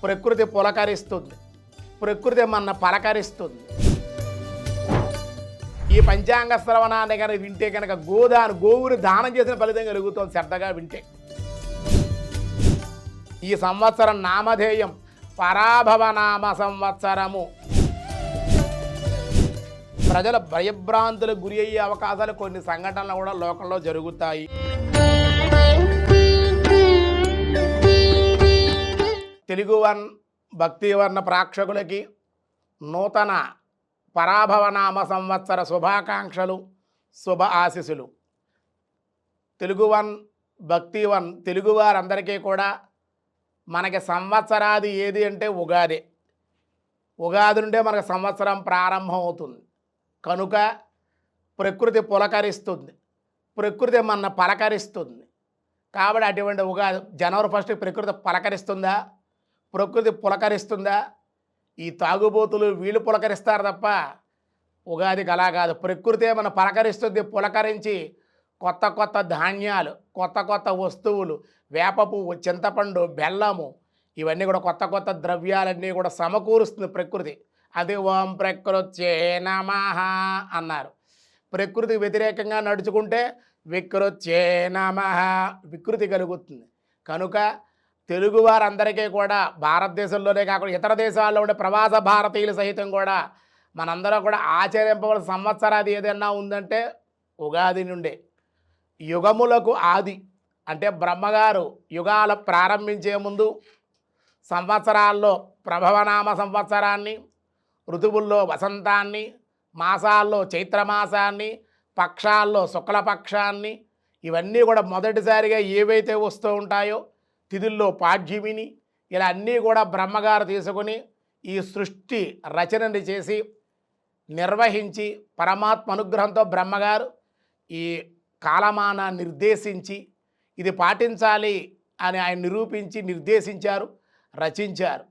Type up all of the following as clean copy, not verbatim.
ప్రకృతి పులకరిస్తుంది, ప్రకృతి మన పలకరిస్తుంది. ఈ పంచాంగ శ్రవణాన్ని కనుక వింటే కనుక గోవుని దానం చేసిన ఫలితం కలుగుతుంది శ్రద్ధగా వింటే. ఈ సంవత్సరం నామధేయం పరాభవనామ సంవత్సరము. ప్రజల భయభ్రాంతులకు గురి అయ్యే అవకాశాలు కొన్ని సంఘటనలు కూడా లోకంలో జరుగుతాయి. తెలుగు భక్తివర్ణ ప్రేక్షకులకి నూతన పరాభవనామ సంవత్సర శుభాకాంక్షలు, శుభ ఆశీస్సులు. భక్తివన్ తెలుగువారందరికీ కూడా మనకి సంవత్సరాది ఏది అంటే ఉగాది. ఉగాది నుండే మనకు సంవత్సరం ప్రారంభం అవుతుంది కనుక ప్రకృతి పులకరిస్తుంది, ప్రకృతి మన పలకరిస్తుంది. కాబట్టి అటువంటి ఉగాది జనవరి 1 ప్రకృతి పలకరిస్తుందా, ప్రకృతి పులకరిస్తుందా? ఈ తాగుబోతులు వీళ్ళు పులకరిస్తారు తప్ప ఉగాదికి అలా కాదు. ప్రకృతే మన పలకరిస్తుంది. పులకరించి కొత్త కొత్త ధాన్యాలు, కొత్త కొత్త వస్తువులు, వేప పువ్వు, చింతపండు, బెల్లము, ఇవన్నీ కూడా కొత్త కొత్త ద్రవ్యాలన్నీ కూడా సమకూరుస్తుంది ప్రకృతి. అది ఓం ప్రకృత్యే నమః అన్నారు. ప్రకృతికి వ్యతిరేకంగా నడుచుకుంటే వికృత్యే నమః, వికృతి కలుగుతుంది. కనుక తెలుగువారందరికీ కూడా భారతదేశంలోనే కాకుండా ఇతర దేశాల్లో ఉండే ప్రవాస భారతీయులు సహితం కూడా మనందరూ కూడా ఆచరింపవలసిన సంవత్సరాది ఏదైనా ఉందంటే ఉగాది నుండే. యుగములకు ఆది అంటే బ్రహ్మగారు యుగాలు ప్రారంభించే ముందు సంవత్సరాల్లో ప్రభవనామ సంవత్సరాన్ని, ఋతువుల్లో వసంతాన్ని, మాసాల్లో చైత్రమాసాన్ని, పక్షాల్లో శుక్లపక్షాన్ని, ఇవన్నీ కూడా మొదటిసారిగా ఏవైతే వస్తూ ఉంటాయో తిథుల్లో పాడ్యమిని, ఇలా అన్నీ కూడా బ్రహ్మగారు తీసుకొని ఈ సృష్టి రచనని చేసి నిర్వహించి పరమాత్మ అనుగ్రహంతో బ్రహ్మగారు ఈ కాలమానాన్ని నిర్దేశించి ఇది పాటించాలి అని ఆయన నిరూపించి నిర్దేశించారు, రచించారు.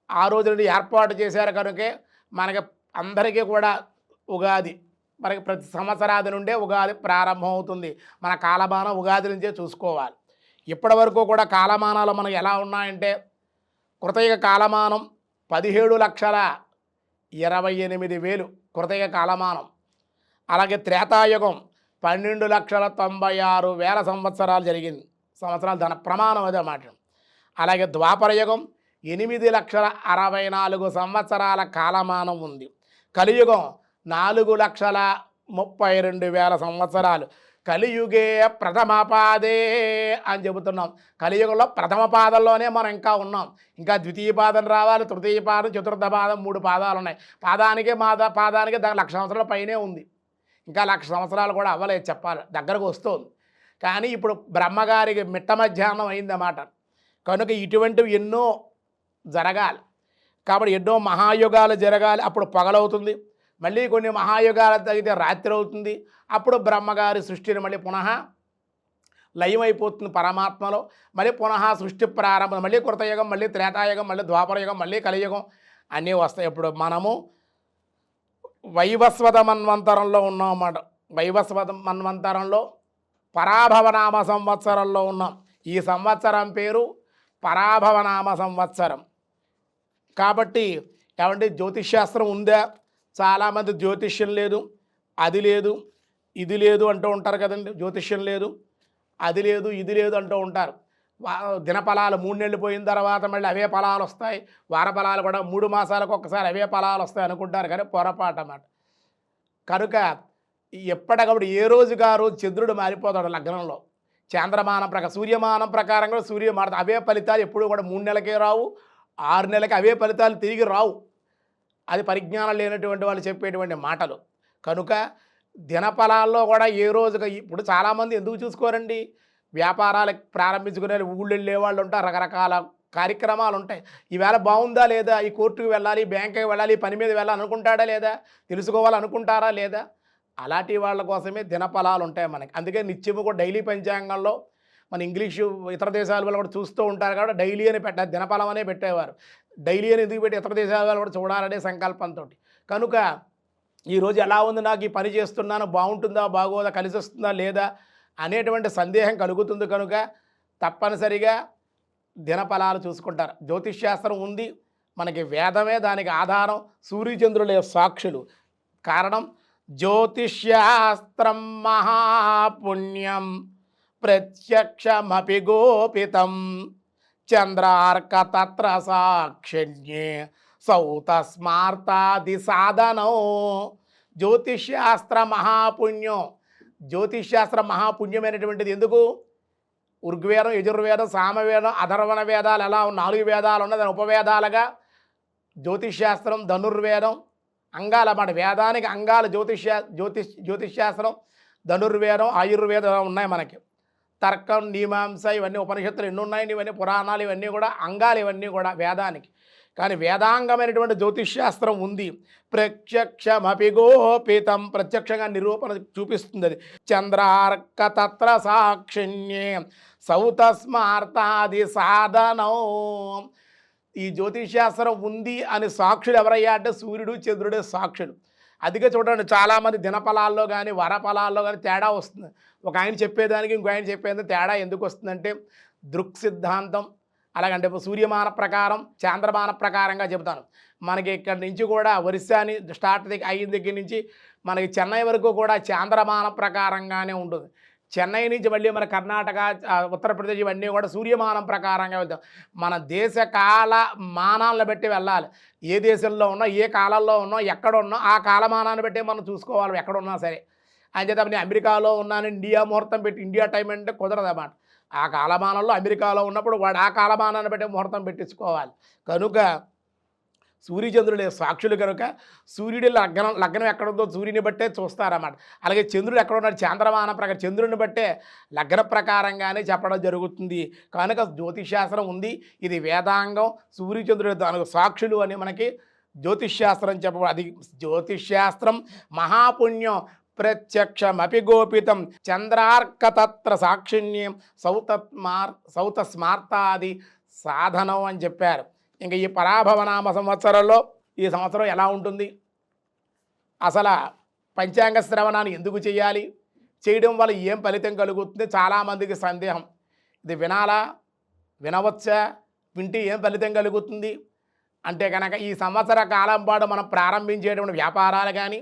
ఆ రోజు నుండి ఏర్పాటు చేశారు కనుకే మనకి అందరికీ కూడా ఉగాది, మనకి ప్రతి సంవత్సరాది నుండే ఉగాది ప్రారంభం అవుతుంది. మన కాలమానం ఉగాది నుంచే చూసుకోవాలి. ఇప్పటి వరకు కూడా కాలమానాలు మనకు ఎలా ఉన్నాయంటే కృతయుగ కాలమానం 17,28,000 కృతయుగ కాలమానం. అలాగే త్రేతాయుగం 12,96,000 సంవత్సరాలు జరిగింది. సంవత్సరాలు ధన ప్రమాణం అదే మాట. అలాగే ద్వాపరయుగం 8,64,000 సంవత్సరాల కాలమానం ఉంది. కలియుగం 4,32,000 సంవత్సరాలు. కలియుగే ప్రథమ పాదే అని చెబుతున్నాం. కలియుగంలో ప్రథమ పాదంలోనే మనం ఇంకా ఉన్నాం. ఇంకా ద్వితీయ పాదం రావాలి, తృతీయ పాదం, చతుర్థ పాదం, 3 పాదాలు ఉన్నాయి. పాదానికి పాదానికి 1,00,000 సంవత్సరాల పైనే ఉంది. ఇంకా 1,00,000 సంవత్సరాలు కూడా అవ్వలేదు చెప్పాలి, దగ్గరకు వస్తుంది. కానీ ఇప్పుడు బ్రహ్మగారికి మిట్ట మధ్యాహ్నం అయిందన్నమాట. కనుక ఇటువంటివి ఎన్నో జరగాలి. కాబట్టి ఎన్నో మహాయుగాలు జరగాలి. అప్పుడు పగలవుతుంది. మళ్ళీ కొన్ని మహాయుగాలు తగితే రాత్రి అవుతుంది. అప్పుడు బ్రహ్మగారి సృష్టిని మళ్ళీ పునః లయమైపోతుంది పరమాత్మలో. మళ్ళీ పునః సృష్టి ప్రారంభం. మళ్ళీ కృతయుగం, మళ్ళీ త్రేతాయుగం, మళ్ళీ ద్వాపరయుగం, మళ్ళీ కలియుగం అన్నీ వస్తాయి. ఇప్పుడు మనము వైవస్వత మన్వంతరంలో ఉన్నాం అన్నమాట. వైవస్వత మన్వంతరంలో పరాభవనామ సంవత్సరంలో ఉన్నాం. ఈ సంవత్సరం పేరు పరాభవనామ సంవత్సరం. కాబట్టి ఏమంటే జ్యోతిష్శాస్త్రం ఉందా? చాలామంది జ్యోతిష్యం లేదు, అది లేదు, ఇది లేదు అంటూ ఉంటారు కదండి. జ్యోతిష్యం లేదు, అది లేదు, ఇది లేదు అంటూ ఉంటారు. దినఫలాలు 3 నెలలు పోయిన తర్వాత మళ్ళీ అవే ఫలాలు వస్తాయి. వార ఫలాలు కూడా 3 మాసాలకు ఒక్కసారి అవే ఫలాలు వస్తాయి అనుకుంటారు, కానీ పొరపాటు అన్నమాట. కనుక ఎప్పటికప్పుడు ఏ రోజుగా రోజు చంద్రుడు మారిపోతాడు లగ్నంలో. చంద్రమానం ప్రకారం, సూర్యమానం ప్రకారం కూడా సూర్యుడు మారుతాడు. అవే ఫలితాలు ఎప్పుడు కూడా 3 నెలలకే రావు, 6 నెలలకి అవే ఫలితాలు తిరిగి రావు. అది పరిజ్ఞానం లేనటువంటి వాళ్ళు చెప్పేటువంటి మాటలు. కనుక దినఫలాల్లో కూడా ఏ రోజుగా ఇప్పుడు చాలామంది ఎందుకు చూసుకోరండి, వ్యాపారాలకు ప్రారంభించుకునే ఊళ్ళు వెళ్ళే వాళ్ళు ఉంటారు, రకరకాల కార్యక్రమాలు ఉంటాయి. ఈవేళ బాగుందా లేదా, ఈ కోర్టుకు వెళ్ళాలి, బ్యాంకుకి వెళ్ళాలి, పని మీద వెళ్ళాలి అనుకుంటాడా లేదా, తెలుసుకోవాలనుకుంటారా లేదా, అలాంటి వాళ్ళ కోసమే దినఫలాలు ఉంటాయి మనకి. అందుకే నిత్యము కూడా డైలీ పంచాంగంలో మన ఇంగ్లీషు ఇతర దేశాల వాళ్ళు కూడా చూస్తూ ఉంటారు కాబట్టి డైలీ అని పెట్టారు, దినఫలం అనే పెట్టేవారు. డైలీ అని ఎందుకు పెట్టి ఇతర దేశాల వాళ్ళు కూడా చూడాలనే సంకల్పంతో. కనుక ఈరోజు ఎలా ఉంది, నాకు ఈ పని చేస్తున్నాను, బాగుంటుందా బాగోదా, కలిసి వస్తుందా లేదా అనేటువంటి సందేహం కలుగుతుంది కనుక తప్పనిసరిగా దినఫలాలు చూసుకుంటారు. జ్యోతిష్ శాస్త్రం ఉంది, మనకి వేదమే దానికి ఆధారం, సూర్యచంద్రుల సాక్షులు. కారణం జ్యోతిష్శాస్త్రం మహాపుణ్యం ప్రత్యక్షమపి గోపితం చంద్రార్క తత్ర సాక్షిణ్యే సౌతస్మార్తాది సాధనం. జ్యోతిష్శాస్త్ర మహాపుణ్యం. జ్యోతిష్శాస్త్ర మహాపుణ్యమైనటువంటిది. ఎందుకు? ఋగ్వేదం, యజుర్వేదం, సామవేదం, అధర్వణ వేదాలు ఎలా 4 వేదాలు ఉన్నాయి, దాని ఉపవేదాలుగా జ్యోతిష్శాస్త్రం, ధనుర్వేదం అంగాలు అన్నమాట. వేదానికి అంగాలు జ్యోతిష్శాస్త్రం, ధనుర్వేదం, ఆయుర్వేదం ఉన్నాయి మనకి. తర్కం, మీమాంస ఇవన్నీ ఉపనిషత్తులు ఎన్ని ఉన్నాయండి, ఇవన్నీ పురాణాలు, ఇవన్నీ కూడా అంగాలు, ఇవన్నీ కూడా వేదానికి. కానీ వేదాంగమైనటువంటి జ్యోతిష్శాస్త్రం ఉంది. ప్రత్యక్షమపి గోపితం, ప్రత్యక్షంగా నిరూపణ చూపిస్తుంది. అది చంద్రార్క తత్ర సాక్షిణ్యే సౌతస్మార్తాది సాధనం. ఈ జ్యోతిష్శాస్త్రం ఉంది అని సాక్షులు ఎవరయ్యా అంటే సూర్యుడు, చంద్రుడే సాక్షులు. అదిగా చూడండి, చాలామంది దినఫలాల్లో కానీ వరఫలాల్లో కానీ తేడా వస్తుంది. ఒక ఆయన చెప్పేదానికి ఇంకో ఆయన చెప్పేదానికి తేడా ఎందుకు వస్తుందంటే దృక్ సిద్ధాంతం. అలాగంటే సూర్యమాన ప్రకారం, చాంద్రమాన ప్రకారంగా చెబుతాను. మనకి ఇక్కడి నుంచి కూడా ఒరిస్సాని స్టార్ట్ అయిన దగ్గర నుంచి మనకి చెన్నై వరకు కూడా చాంద్రమాన ప్రకారంగానే ఉంటుంది. చెన్నై నుంచి మళ్ళీ మన కర్ణాటక, ఉత్తరప్రదేశ్ ఇవన్నీ కూడా సూర్యమానం ప్రకారంగా వెళ్తాం. మన దేశ కాల మానాలను బట్టి వెళ్ళాలి. ఏ దేశంలో ఉన్నా, ఏ కాలంలో ఉన్నా, ఎక్కడ ఉన్నా ఆ కాలమానాన్ని బట్టి మనం చూసుకోవాలి ఎక్కడున్నా సరే. అంచేత నేను అమెరికాలో ఉన్నాను, ఇండియా ముహూర్తం పెట్టి ఇండియా టైం అంటే కుదరదు అన్నమాట. ఆ కాలమానంలో అమెరికాలో ఉన్నప్పుడు వాడు ఆ కాలమానాన్ని బట్టి ముహూర్తం పెట్టించుకోవాలి. కనుక సూర్యచంద్రుడు సాక్షులు కనుక సూర్యుడి లగ్నం ఎక్కడుందో సూర్యుని బట్టే చూస్తారన్నమాట. అలాగే చంద్రుడు ఎక్కడ ఉన్నాడు చాంద్రమాన ప్రకారం చంద్రుడిని బట్టే లగ్న ప్రకారంగానే చెప్పడం జరుగుతుంది. కనుక జ్యోతిష్శాస్త్రం ఉంది, ఇది వేదాంగం. సూర్యచంద్రుడు దానికి సాక్షులు అని మనకి జ్యోతిష్శాస్త్రం చెప్పబడి, అది జ్యోతిష్శాస్త్రం మహాపుణ్యం ప్రత్యక్షమపి గోపితం చంద్రార్క తత్ర సాక్షిణ్యం సౌతస్మార్తాది సాధనం అని చెప్పారు. ఇంకా ఈ పరాభవనామ సంవత్సరంలో ఈ సంవత్సరం ఎలా ఉంటుంది, అసలు పంచాంగ శ్రవణాన్ని ఎందుకు చేయాలి, చేయడం వల్ల ఏం ఫలితం కలుగుతుంది, చాలామందికి సందేహం. ఇది వినాలా, వినవచ్చా, వింటే ఏం ఫలితం కలుగుతుంది అంటే కనుక ఈ సంవత్సర కాలం పాటు మనం ప్రారంభించేటువంటి వ్యాపారాలు కానీ,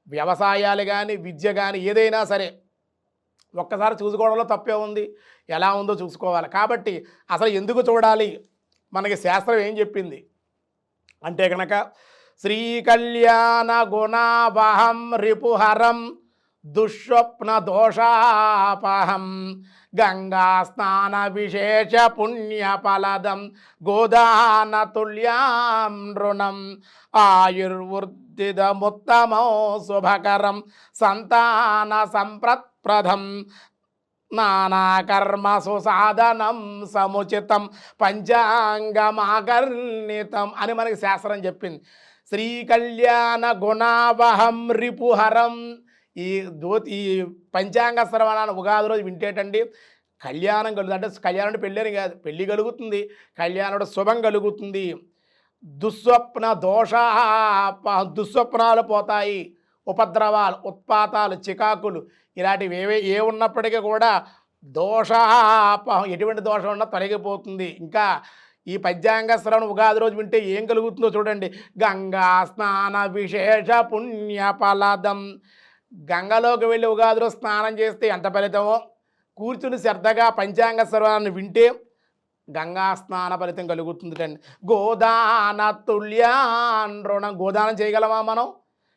వ్యవసాయాలు కానీ, విద్య కానీ ఏదైనా సరే ఒక్కసారి చూసుకోవడంలో తప్పే ఉంది, ఎలా ఉందో చూసుకోవాలి. కాబట్టి అసలు ఎందుకు చూడాలి, మనకి శాస్త్రం ఏం చెప్పింది అంటే కనుక శ్రీకళ్యాణ గుణావహం రిపుహరం దుఃస్వప్న దోషాపహం గంగా స్నాన విశేష పుణ్యఫలదం గోదాన తుల్యాం నృణం ఆయుర్వృద్ధిదముత్తమో శుభకరం సంతాన సంప్రత్ప్రదం నానాకర్మసు సాధనం సముచితం పంచాంగమాకర్ణితం అని మనకి శాస్త్రం చెప్పింది. శ్రీకళ్యాణ గుణావహం రిపుహరం. ఈ పంచాంగ శ్రవణాన్ని ఉగాది రోజు వింటేటండి కళ్యాణం కలుగుతుంది. అంటే కళ్యాణం అంటే పెళ్ళని కాదు, పెళ్ళి కలుగుతుంది, కళ్యాణుడు శుభం కలుగుతుంది. దుస్వప్నాలు పోతాయి, ఉపద్రవాలు, ఉత్పాతాలు, చికాకులు ఇలాంటివి ఏ ఉన్నప్పటికీ కూడా దోషాపహం, ఎటువంటి దోషం ఉన్నా తొలగిపోతుంది. ఇంకా ఈ పంచాంగ శ్రవణం ఉగాది రోజు వింటే ఏం కలుగుతుందో చూడండి. గంగా స్నాన విశేష పుణ్యఫలదం. గంగలోకి వెళ్ళి ఉగాది రోజు స్నానం చేస్తే ఎంత ఫలితమో, కూర్చుని శ్రద్ధగా పంచాంగ శ్రవణాన్ని వింటే గంగా స్నాన ఫలితం కలుగుతుంది. అండి గోదాన తుల్యాన్ రుణం. గోదానం చేయగలమా మనం?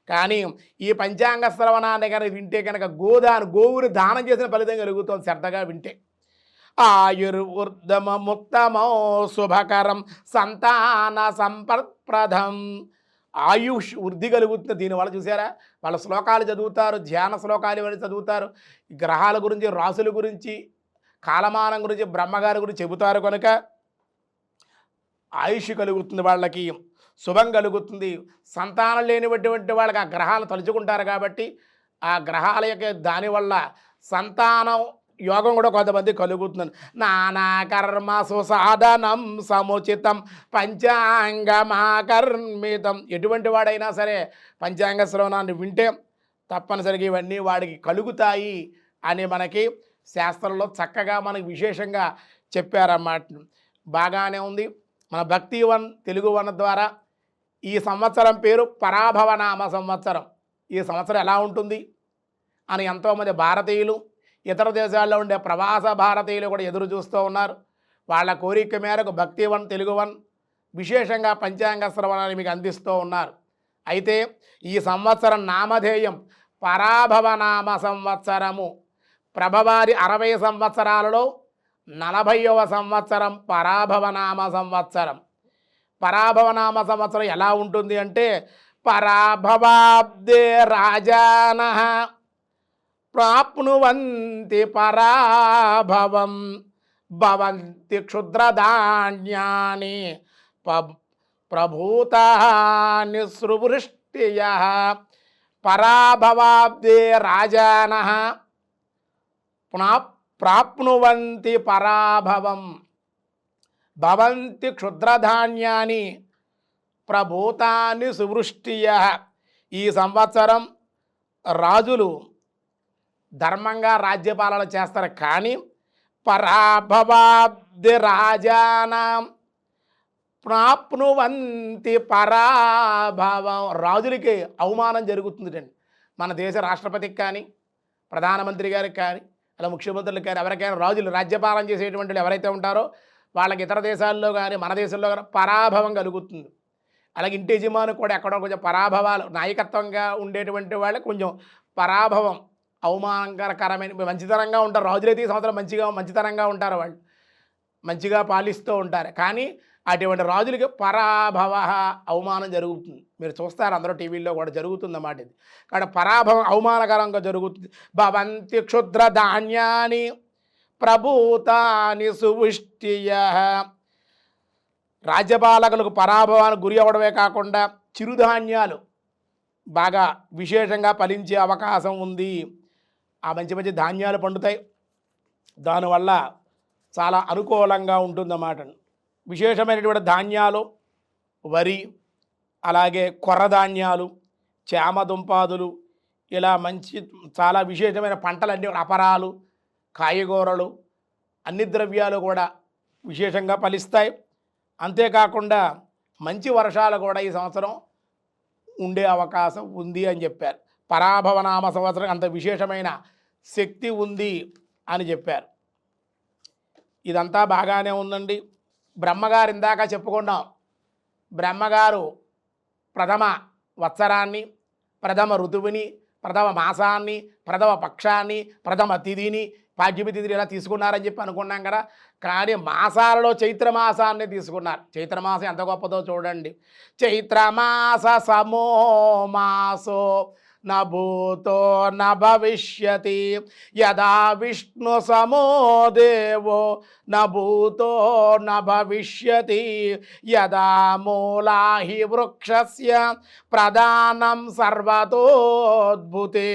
కానీ ఈ పంచాంగ శ్రవణాన్ని కనుక వింటే కనుక గోవుని దానం చేసిన ఫలితం కలుగుతుంది శ్రద్ధగా వింటే. ఆయుర్వృద్ధముత్తమో శుభకరం సంతాన సంప్రదం. ఆయుష్ వృద్ధి కలుగుతుంది దీనివల్ల. చూసారా, వాళ్ళ శ్లోకాలు చదువుతారు, ధ్యాన శ్లోకాలు ఇవన్నీ చదువుతారు, గ్రహాల గురించి, రాసుల గురించి, కాలమానం గురించి, బ్రహ్మగారి గురించి చెబుతారు కనుక ఆయుష్ కలుగుతుంది, వాళ్ళకి శుభం కలుగుతుంది. సంతానం లేనిటువంటి వాళ్ళకి ఆ గ్రహాలు తలుచుకుంటారు కాబట్టి ఆ గ్రహాల యొక్క దానివల్ల సంతానం యోగం కూడా కొంతమంది కలుగుతుంది. నానా కర్మ సుసాధనం సముచితం పంచాంగమాకర్మితం. ఎటువంటి వాడైనా సరే పంచాంగ శ్రవణాన్ని వింటే తప్పనిసరిగా ఇవన్నీ వాడికి కలుగుతాయి అని మనకి శాస్త్రంలో చక్కగా మనకి విశేషంగా చెప్పారన్నమాట. బాగానే ఉంది. మన భక్తి వన్ తెలుగు వన్ ద్వారా ఈ సంవత్సరం పేరు పరాభవనామ సంవత్సరం. ఈ సంవత్సరం ఎలా ఉంటుంది అని ఎంతోమంది భారతీయులు, ఇతర దేశాల్లో ఉండే ప్రవాస భారతీయులు కూడా ఎదురు చూస్తూ ఉన్నారు. వాళ్ళ కోరిక మేరకు భక్తి వన్ తెలుగు వన్ విశేషంగా పంచాంగ శ్రవణాన్ని మీకు అందిస్తూ ఉన్నారు. అయితే ఈ సంవత్సరం నామధేయం పరాభవనామ సంవత్సరము. ప్రభవారి 60 సంవత్సరాలలో 40వ సంవత్సరం పరాభవనామ సంవత్సరం. పరాభవనామ సంవత్సరం ఎలా ఉంటుంది అంటే పరాభవాబ్దే రాజాన ప్రాప్నువంతి పరాభవం భవంతి క్షుద్రధాన్యాని ప్రభూతాని సృవృష్టియ. పరాభవాబ్దే రాజాన ప్రాప్నువంతి పరాభవం భవంతి క్షుద్రధాన్యాని ప్రభూతాని సువృష్టియ. ఈ సంవత్సరం రాజులు ధర్మంగా రాజ్యపాలన చేస్తారు, కానీ పరాభవాబ్ది రాజానాం ప్రాప్నువంతి పరాభవం. రాజులకి అవమానం జరుగుతుంది. మన దేశ రాష్ట్రపతికి కానీ ప్రధానమంత్రి గారికి కానీ అలా ముఖ్యమంత్రులకు కానీ ఎవరికైనా రాజులు రాజ్యపాలన చేసేటువంటి వాళ్ళు ఎవరైతే ఉంటారో వాళ్ళకి ఇతర దేశాల్లో కానీ మన దేశంలో కానీ పరాభవం కలుగుతుంది. అలాగే ఇంటి యజమాని కూడా ఎక్కడో కొంచెం పరాభవాలు, నాయకత్వంగా ఉండేటువంటి వాళ్ళకి కొంచెం పరాభవం అవమానకరమైన, మంచితనంగా ఉంటారు రాజులైతే ఈ సంవత్సరం మంచితనంగా ఉంటారు, వాళ్ళు మంచిగా పాలిస్తూ ఉంటారు. కానీ అటువంటి రాజులకి పరాభవ అవమానం జరుగుతుంది. మీరు చూస్తారు అందరూ టీవీల్లో కూడా జరుగుతుందన్నమాట. ఇది కాబట్టి పరాభవం అవమానకరంగా జరుగుతుంది. భవంతి క్షుద్ర ధాన్యాని ప్రభూతాని సువిష్టియ. రాజ్యపాలకులకు పరాభవానికి గురి అవ్వడమే కాకుండా చిరుధాన్యాలు బాగా విశేషంగా ఫలించే అవకాశం ఉంది. ఆ మంచి మంచి ధాన్యాలు పండుతాయి, దానివల్ల చాలా అనుకూలంగా ఉంటుందన్నమాట. విశేషమైనటువంటి ధాన్యాలు వరి, అలాగే కొర్రధాన్యాలు, చామదుంపాదులు, ఇలా మంచి చాలా విశేషమైన పంటలన్నీ అపరాలు, కాయగూరలు, అన్ని ద్రవ్యాలు కూడా విశేషంగా ఫలిస్తాయి. అంతేకాకుండా మంచి వర్షాలు కూడా ఈ సంవత్సరం ఉండే అవకాశం ఉంది అని చెప్పారు. పరాభవనామ సంవత్సరం అంత విశేషమైన శక్తి ఉంది అని చెప్పారు. ఇదంతా బాగానే ఉందండి. బ్రహ్మగారు ఇందాక చెప్పుకున్నాం, బ్రహ్మగారు ప్రథమ వత్సరాన్ని, ప్రథమ ఋతువుని, ప్రథమ మాసాన్ని, ప్రథమ పక్షాన్ని, ప్రథమ తిథిని, పాడ్యమి తిథిని ఇలా తీసుకున్నారని చెప్పి అనుకున్నాం కదా. కానీ మాసాలలో చైత్రమాసాన్ని తీసుకున్నారు. చైత్రమాసం ఎంత గొప్పదో చూడండి. చైత్రమాస సమో మాసో న భూతో న భవిష్యతి యదా విష్ణు సమో దేవో న భూతో న భవిష్యతి యదా మూలా హి వృక్షస్య ప్రధానం సర్వతోద్భుతే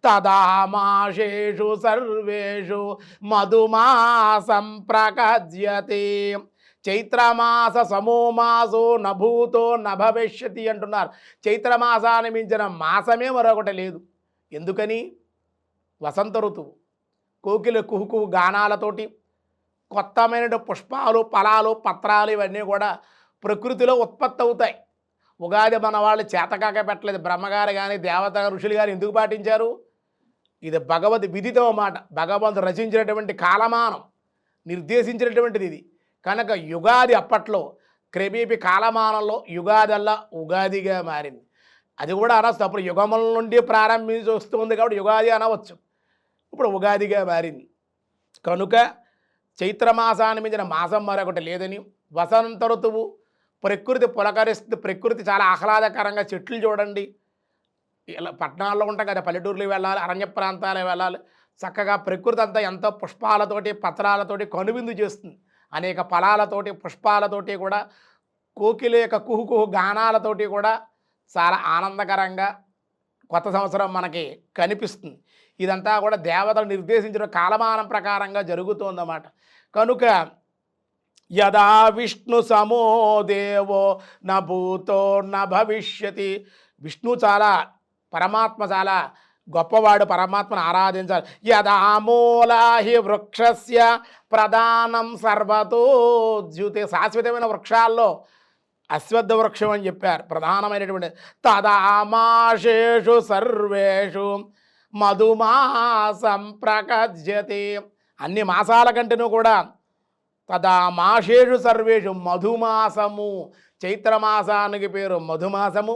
తదా మాసేషు సర్వేషు మధుమాసం ప్రకజ్యతే. చైత్రమాస సమోమాసో నభూతో నభవిష్యతి అంటున్నారు. చైత్రమాసాన్ని మించిన మాసమే మరొకటి లేదు. ఎందుకని? వసంత ఋతువు, కోకిల కుహుకు గానాలతోటి కొత్తమైన పుష్పాలు, ఫలాలు, పత్రాలు ఇవన్నీ కూడా ప్రకృతిలో ఉత్పత్తి అవుతాయి. ఉగాది మన వాళ్ళు చేతకాక పెట్టలేదు. బ్రహ్మగారు కానీ దేవత ఋషులు కానీ ఎందుకు పాటించారు? ఇది భగవద్ విదితో మాట. భగవంతుడు రచించినటువంటి కాలమానం నిర్దేశించినటువంటిది ఇది కనుక యుగాది అప్పట్లో క్రమేపీ కాలమానంలో యుగాదల్లా ఉగాదిగా మారింది. అది కూడా అనవచ్చు. అప్పుడు యుగముల నుండి ప్రారంభించి వస్తుంది కాబట్టి యుగాది అనవచ్చు. ఇప్పుడు ఉగాదిగా మారింది కనుక చైత్రమాసాన్ని మించిన మాసం మరొకటి లేదని. వసంత ఋతువు, ప్రకృతి పులకరిస్తుంది. ప్రకృతి చాలా ఆహ్లాదకరంగా, చెట్లు చూడండి. ఇలా పట్టణాల్లో ఉంటాం కదా, పల్లెటూర్లు వెళ్ళాలి, అరణ్య ప్రాంతాలు వెళ్ళాలి. చక్కగా ప్రకృతి అంతా ఎంతో పుష్పాలతోటి, పత్రాలతోటి కనువిందు చేస్తుంది. అనేక ఫలాలతోటి, పుష్పాలతోటి కూడా, కోకిల యొక్క కుహు గానాలతోటి కూడా చాలా ఆనందకరంగా కొత్త సంవత్సరం మనకి కనిపిస్తుంది. ఇదంతా కూడా దేవతలు నిర్దేశించిన కాలమానం ప్రకారంగా జరుగుతోందన్నమాట. కనుక యదా విష్ణు సమో దేవో న భూతో న భవిష్యతి. విష్ణు చాలా పరమాత్మ చాలా గొప్పవాడు, పరమాత్మను ఆరాధించాలి. యదా మూలాహి వృక్షస్య ప్రధానం సర్వతోద్యుతే. శాశ్వతమైన వృక్షాల్లో అశ్వత్థ వృక్షం అని చెప్పారు ప్రధానమైనటువంటి. తదామాశేషు సర్వేషు మధుమాసం ప్రకజ్యతే. అన్ని మాసాల కంటేనూ కూడా తదామాశేషు సర్వేషు మధుమాసము. చైత్రమాసానికి పేరు మధుమాసము,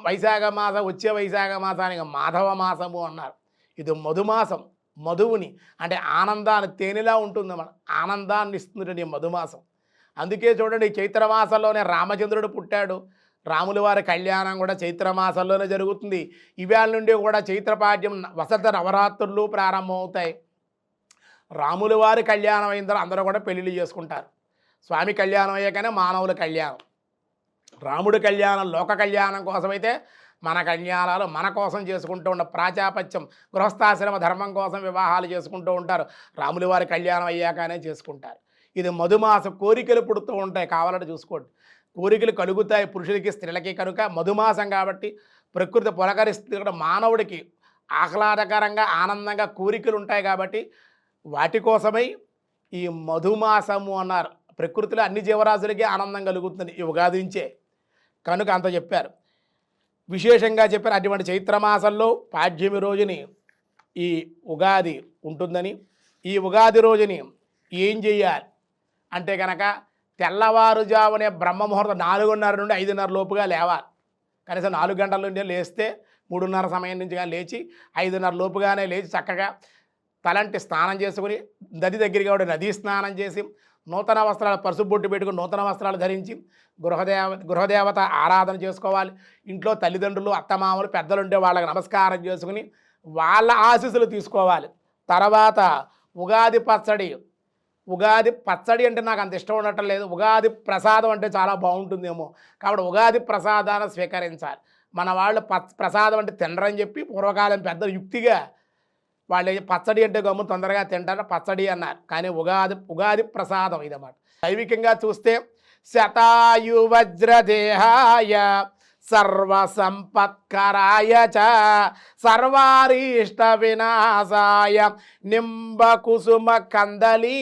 వైశాఖ మాసం, వచ్చే వైశాఖ మాసానికి మాధవ మాసము అన్నారు. ఇది మధుమాసం. మధువుని అంటే ఆనందాన్ని, తేనెలా ఉంటుంది మన ఆనందాన్ని ఇస్తుంది మధుమాసం. అందుకే చూడండి, చైత్రమాసంలోనే రామచంద్రుడు పుట్టాడు. రాముల వారి కళ్యాణం కూడా చైత్రమాసంలోనే జరుగుతుంది. ఇవాళ నుండి కూడా చైత్రపాడ్యం వసంత నవరాత్రులు ప్రారంభమవుతాయి. రాముల వారి కళ్యాణం అయిన తర్వాత అందరూ కూడా పెళ్ళిళ్ళు చేసుకుంటారు. స్వామి కళ్యాణం అయ్యాకనే మానవుల కళ్యాణం. రాముడి కళ్యాణం లోక కళ్యాణం కోసమైతే మన కళ్యాణాలు మన కోసం చేసుకుంటూ ఉన్న ప్రాచాపత్యం, గృహస్థాశ్రమ ధర్మం కోసం వివాహాలు చేసుకుంటూ ఉంటారు. రాముల వారి కళ్యాణం అయ్యాకనే చేసుకుంటారు. ఇది మధుమాసం. కోరికలు పుడుతూ ఉంటాయి, కావాలంటే చూసుకోండి. కోరికలు కలుగుతాయి పురుషులకి స్త్రీలకి. కనుక మధుమాసం కాబట్టి ప్రకృతి పులకరిస్తుంది కూడా, మానవుడికి ఆహ్లాదకరంగా ఆనందంగా కోరికలు ఉంటాయి కాబట్టి వాటి కోసమై ఈ మధుమాసము అన్నారు. ప్రకృతిలో అన్ని జీవరాశులకి ఆనందం కలుగుతుంది ఈ ఉగాది నుంచే. కనుక అంత చెప్పారు, విశేషంగా చెప్పారు. అటువంటి చైత్రమాసంలో పాడ్యమి రోజుని ఈ ఉగాది ఉంటుందని, ఈ ఉగాది రోజుని ఏం చేయాలి అంటే కనుక తెల్లవారుజామునే బ్రహ్మముహూర్తం 4:30 నుండి 5:30 లోపుగా లేవాలి. కనీసం 4 గంటల నుండి లేస్తే 3:30 సమయం నుంచి కానీ లేచి 5:30 లోపుగానే లేచి చక్కగా తలంటి స్నానం చేసుకుని, నది దగ్గరికి కూడా నదీ స్నానం చేసి, నూతన వస్త్రాలు పసుబొట్టు పెట్టుకుని నూతన వస్త్రాలు ధరించి గృహదేవత ఆరాధన చేసుకోవాలి. ఇంట్లో తల్లిదండ్రులు, అత్తమామలు, పెద్దలు ఉంటే వాళ్ళకి నమస్కారం చేసుకుని వాళ్ళ ఆశీస్సులు తీసుకోవాలి. తర్వాత ఉగాది పచ్చడి అంటే నాకు అంత ఇష్టం ఉండటం లేదు. ఉగాది ప్రసాదం అంటే చాలా బాగుంటుందేమో, కాబట్టి ఉగాది ప్రసాదాన్ని స్వీకరించాలి. మన వాళ్ళు ప్రసాదం అంటే తినరని చెప్పి పూర్వకాలం పెద్దలు యుక్తిగా వాళ్ళు పచ్చడి అంటే గమ్ము తొందరగా తింటారు, పచ్చడి అన్నారు. కానీ ఉగాది ప్రసాదం ఇదన్నమాట. దైవికంగా చూస్తే శతాయు వజ్రదేహాయ సర్వసంపత్కరాయ చ సర్వారీష్ట వినాశాయ నింబకుసుమ కందలీ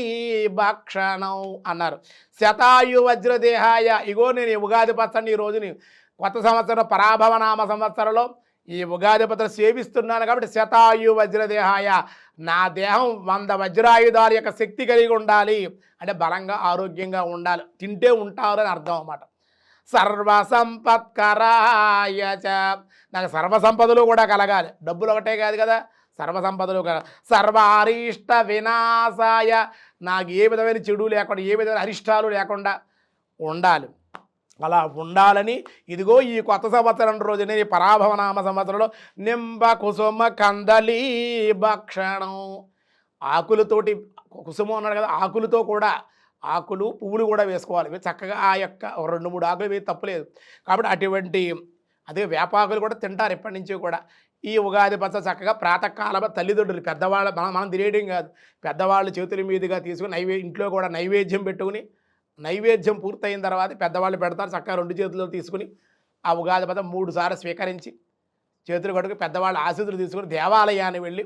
భక్షణం అన్నారు. శతాయు వజ్రదేహాయ. ఇగో నేను ఉగాది పచ్చడిని ఈ రోజుని కొత్త సంవత్సరం పరాభవనామ సంవత్సరంలో ఈ ఉగాది పచ్చడి సేవిస్తున్నాను కాబట్టి శతాయు వజ్రదేహాయ, నా దేహం 100 వజ్రాయుధాల యొక్క శక్తి కలిగి ఉండాలి. అంటే బలంగా ఆరోగ్యంగా ఉండాలి, తింటే ఉంటారు అని అర్థం అన్నమాట. సర్వసంపత్కరాయ చ, నాకు సర్వసంపదలు కూడా కలగాలి. డబ్బులు ఒకటే కాదు కదా, సర్వసంపదలు సర్వారిష్ట వినాశాయ, నాకు ఏ విధమైన చెడు లేకుండా, ఏ విధమైన అరిష్టాలు లేకుండా ఉండాలి. అలా ఉండాలని ఇదిగో ఈ కొత్త సంవత్సరం రోజునే ఈ పరాభవనామ సంవత్సరంలో నింబ కుసుమ కందలీ భక్షణం. ఆకులతోటి, కుసుమం అన్నాడు కదా, ఆకులతో కూడా, ఆకులు పువ్వులు కూడా వేసుకోవాలి. చక్కగా ఆ యొక్క 2-3 ఆకులు వేసి తప్పులేదు. కాబట్టి అటువంటి అదే వేపాకులు కూడా తింటారు ఎప్పటి నుంచో కూడా. ఈ ఉగాది పచ్చడి చక్కగా ప్రాతకాలంలో తల్లిదండ్రులు, పెద్దవాళ్ళు, మనం తినేయడం కాదు, పెద్దవాళ్ళు చేతుల మీదుగా తీసుకుని ఇంట్లో కూడా నైవేద్యం పెట్టుకుని, నైవేద్యం పూర్తయిన తర్వాత పెద్దవాళ్ళు పెడతారు. చక్కగా 2 చేతుల్లో తీసుకుని ఆ ఉగాది పచ్చడి 3 సార్లు స్వీకరించి చేతులు కట్టుకుని పెద్దవాళ్ళు ఆశీస్సులు తీసుకుని దేవాలయాన్ని వెళ్ళి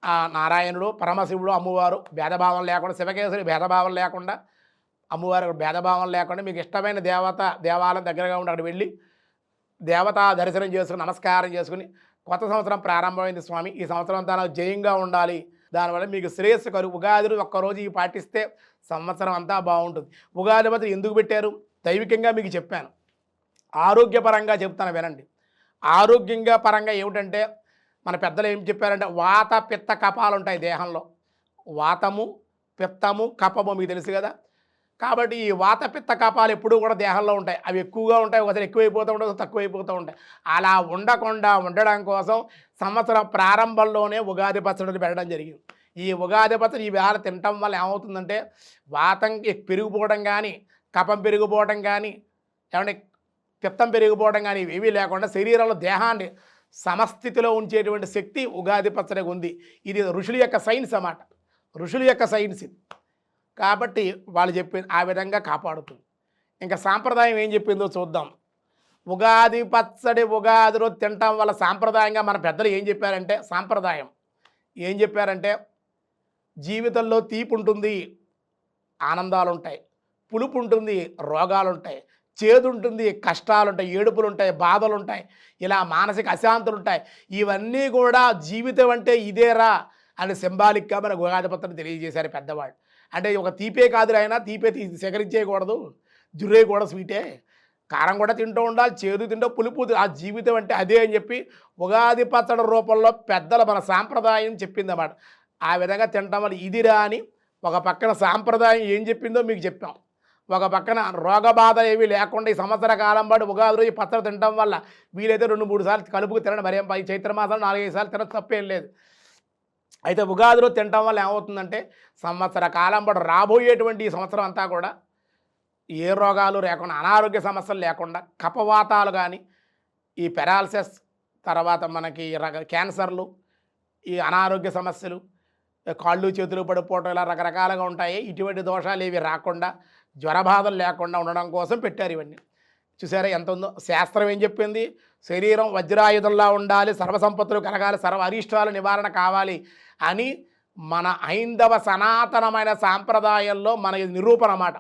ఆ నారాయణుడు, పరమశివుడు, అమ్మవారు భేదభావం లేకుండా, శివకేశుని భేదభావం లేకుండా, అమ్మవారు భేదభావం లేకుండా మీకు ఇష్టమైన దేవాలయం దగ్గరగా ఉండి అక్కడ వెళ్ళి దేవతా దర్శనం చేసుకుని నమస్కారం చేసుకుని, కొత్త సంవత్సరం ప్రారంభమైంది స్వామి, ఈ సంవత్సరం అంతా నాకు జయంగా ఉండాలి, దానివల్ల మీకు శ్రేయస్సు కలుగు. ఉగాది ఒక్కరోజు ఈ పాటిస్తే సంవత్సరం అంతా బాగుంటుంది. ఉగాది పచ్చడి ఎందుకు పెట్టారు దైవికంగా మీకు చెప్పాను. ఆరోగ్యపరంగా చెప్తాను వినండి. ఆరోగ్యంగా పరంగా ఏమిటంటే మన పెద్దలు ఏం చెప్పారంటే వాత పిత్త కపాలు ఉంటాయి దేహంలో. వాతము, పిత్తము, కపము మీకు తెలుసు కదా. కాబట్టి ఈ వాత పిత్త కపాలు ఎప్పుడూ కూడా దేహంలో ఉంటాయి. అవి ఎక్కువగా ఉంటాయి, ఒకసారి ఎక్కువైపోతూ ఉంటాయి, తక్కువైపోతూ ఉంటాయి. అలా ఉండకుండా ఉండడం కోసం సంవత్సరం ప్రారంభంలోనే ఉగాది పచ్చడిని పెట్టడం జరిగింది. ఈ ఉగాది పచ్చడి ఈ వేళ తినటం వల్ల ఏమవుతుందంటే వాతం పెరిగిపోవడం కానీ, కపం పెరిగిపోవడం కానీ, ఏమంటే పిత్తం పెరిగిపోవడం కానీ ఇవి లేకుండా శరీరంలో దేహాన్ని సమస్థితిలో ఉంచేటువంటి శక్తి ఉగాది పచ్చడికి ఉంది. ఇది ఋషుల యొక్క సైన్స్ అన్నమాట. ఋషుల యొక్క సైన్స్ ఇది. కాబట్టి వాళ్ళు చెప్పింది ఆ విధంగా కాపాడుతుంది. ఇంకా సాంప్రదాయం ఏం చెప్పిందో చూద్దాం. ఉగాది పచ్చడి ఉగాది రోజు తినటం వల్ల సాంప్రదాయంగా మన పెద్దలు ఏం చెప్పారంటే, సాంప్రదాయం ఏం చెప్పారంటే, జీవితంలో తీపి ఉంటుంది, ఆనందాలు ఉంటాయి, పులుపు ఉంటుంది, రోగాలు ఉంటాయి, చేదు ఉంటుంది, కష్టాలు ఉంటాయి, ఏడుపులు ఉంటాయి, బాధలు ఉంటాయి, ఇలా మానసిక అశాంతులు ఉంటాయి. ఇవన్నీ కూడా జీవితం అంటే ఇదేరా అని సింబాలిక్గా మన ఉగాది పచ్చడిని తెలియజేశారు పెద్దవాళ్ళు. అంటే ఒక తీపే కాదు, అయినా తీపే సేకరించేయకూడదు, జుర్రే కూడా స్వీటే, కారం కూడా తింటూ ఉండాలి, చేదు తింటూ పులుపు, ఆ జీవితం అంటే అదే అని చెప్పి ఉగాది పచ్చడి రూపంలో పెద్దలు మన సాంప్రదాయం చెప్పిందన్నమాట. ఆ విధంగా తినటం వల్ల ఇదిరా అని ఒక పక్కన సాంప్రదాయం ఏం చెప్పిందో మీకు చెప్పాం. ఒక పక్కన రోగబాధ ఏమీ లేకుండా ఈ సంవత్సర కాలం పాటు ఉగాది రోజు పచ్చడి తినడం వల్ల వీలైతే 2-3 సార్లు కలుపుకు తినడం, మరేం ఈ చైత్రమాసం 4-5 సార్లు తినడం తప్పేం లేదు. అయితే ఉగాది రోజు తినడం వల్ల ఏమవుతుందంటే సంవత్సర కాలం పాటు రాబోయేటువంటి ఈ సంవత్సరం అంతా కూడా ఏ రోగాలు లేకుండా, అనారోగ్య సమస్యలు లేకుండా, కఫవాతాలు కానీ, ఈ పెరాలసిస్, తర్వాత మనకి క్యాన్సర్లు, ఈ అనారోగ్య సమస్యలు, కాళ్ళు చేతులు పడిపోవటం, ఇలా రకరకాలుగా ఉంటాయి. ఇటువంటి దోషాలు ఏవి రాకుండా, జ్వరబాధలు లేకుండా ఉండడం కోసం పెట్టారు ఇవన్నీ. చూసారా ఎంత ఉందో. శాస్త్రం ఏం చెప్పింది? శరీరం వజ్రాయుధంలా ఉండాలి, సర్వసంపత్తులు కలగాలి, సర్వ అరిష్టాల నివారణ కావాలి అని మన హైందవ సనాతనమైన సాంప్రదాయంలో మన నిరూపణ అన్నమాట.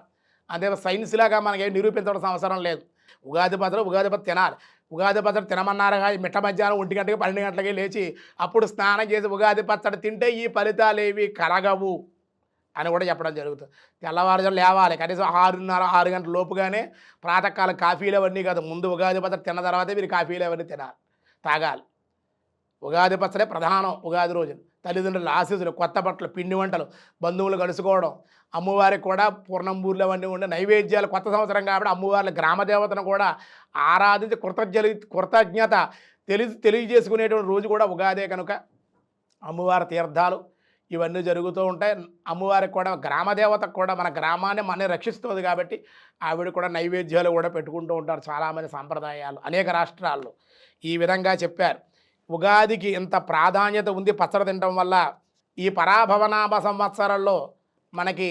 అదే సైన్స్ లాగా మనకి నిరూపించడం అవసరం లేదు. ఉగాది పచ్చడి తినాలి. ఉగాది పచ్చడి తినమన్నారు కానీ మిట్ట మధ్యాహ్నం 1 గంటకి 12 గంటలకి లేచి అప్పుడు స్నానం చేసి ఉగాది పచ్చడి తింటే ఈ ఫలితాలు ఏవి కలగవు అని కూడా చెప్పడం జరుగుతుంది. తెల్లవారుజాము లేవాలి, కనీసం 6:30-6 గంటల లోపుగానే ప్రాతకాల కాఫీలు అవన్నీ కాదు, ముందు ఉగాది పచ్చడి తిన్న తర్వాతే మీరు కాఫీలు అవన్నీ తాగాలి. ఉగాది పచ్చడే ప్రధానం. ఉగాది రోజున తల్లిదండ్రుల ఆశీస్సులు, కొత్త బట్టలు, పిండి వంటలు, బంధువులు కలుసుకోవడం, అమ్మవారికి కూడా పూర్ణంబూర్లు అవన్నీ ఉండే నైవేద్యాలు. కొత్త సంవత్సరం కాబట్టి అమ్మవారి గ్రామదేవతను కూడా ఆరాధించి కృతజ్ఞత తెలియజేసుకునేటువంటి రోజు కూడా ఉగాదే కనుక అమ్మవారి తీర్థాలు ఇవన్నీ జరుగుతూ ఉంటాయి. అమ్మవారికి కూడా గ్రామదేవతకు కూడా మన గ్రామాన్ని మన రక్షిస్తుంది కాబట్టి ఆవిడ కూడా నైవేద్యాలు కూడా పెట్టుకుంటూ ఉంటారు చాలామంది సాంప్రదాయాలు అనేక రాష్ట్రాల్లో. ఈ విధంగా చెప్పారు. ఉగాదికి ఇంత ప్రాధాన్యత ఉంది పచ్చడి తినడం వల్ల. ఈ పరాభవనాభ సంవత్సరంలో మనకి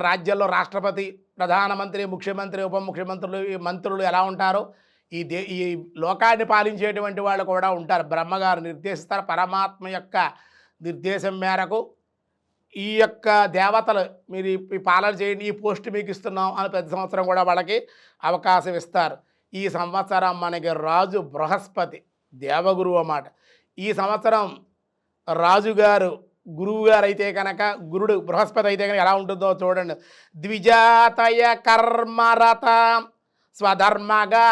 రాజ్యాల్లో రాష్ట్రపతి, ప్రధానమంత్రి, ముఖ్యమంత్రి, ఉప ముఖ్యమంత్రులు, ఈ మంత్రులు ఎలా ఉంటారో ఈ లోకాన్ని పాలించేటువంటి వాళ్ళు కూడా ఉంటారు. బ్రహ్మగారు నిర్దేశిస్తారు. పరమాత్మ యొక్క నిర్దేశం మేరకు ఈ యొక్క దేవతలు మీరు ఈ పాలన చేయండి, ఈ పోస్ట్ మీకు ఇస్తున్నాం అని ప్రతి సంవత్సరం కూడా వాళ్ళకి అవకాశం ఇస్తారు. ఈ సంవత్సరం మనకి రాజు బృహస్పతి, దేవగురువు అన్నమాట. ఈ సంవత్సరం రాజుగారు గురువుగారు అయితే కనుక, గురుడు బృహస్పతి అయితే కనుక ఎలా ఉంటుందో చూడండి. ద్విజాతయ కర్మరత స్వధర్మగా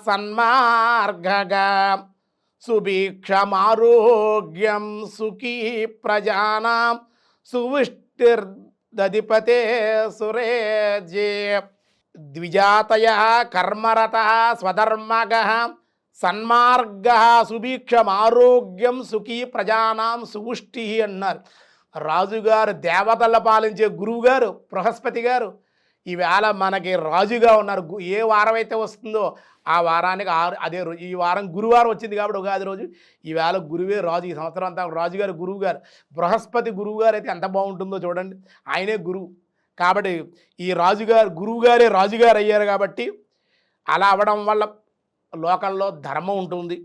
సన్మార్గగా సుభిక్షమారోగ్యం సుఖీ ప్రజానాం సువిష్టిర్దధిపతే సురేజే. ద్విజాతయ కర్మరత స్వధర్మగ సన్మార్గ సుభిక్షమారోగ్యం సుఖీ ప్రజానాం సువుష్టి అన్నారు. రాజుగారు, దేవతల పాలించే గురువుగారు బృహస్పతి గారు ఈవేళ మనకి రాజుగా ఉన్నారు. ఏ వారం అయితే వస్తుందో ఆ వారానికి అదే రోజు, ఈ వారం గురువారం వచ్చింది కాబట్టి ఉగాది రోజు ఈవేళ గురువే రాజు. ఈ సంవత్సరం అంతా రాజుగారు గురువుగారు, బృహస్పతి గురువుగారు అయితే ఎంత బాగుంటుందో చూడండి. ఆయనే గురువు కాబట్టి ఈ రాజుగారు, గురువుగారే రాజుగారు అయ్యారు కాబట్టి అలా అవ్వడం వల్ల లోకంలో ధర్మం ఉంటుంది,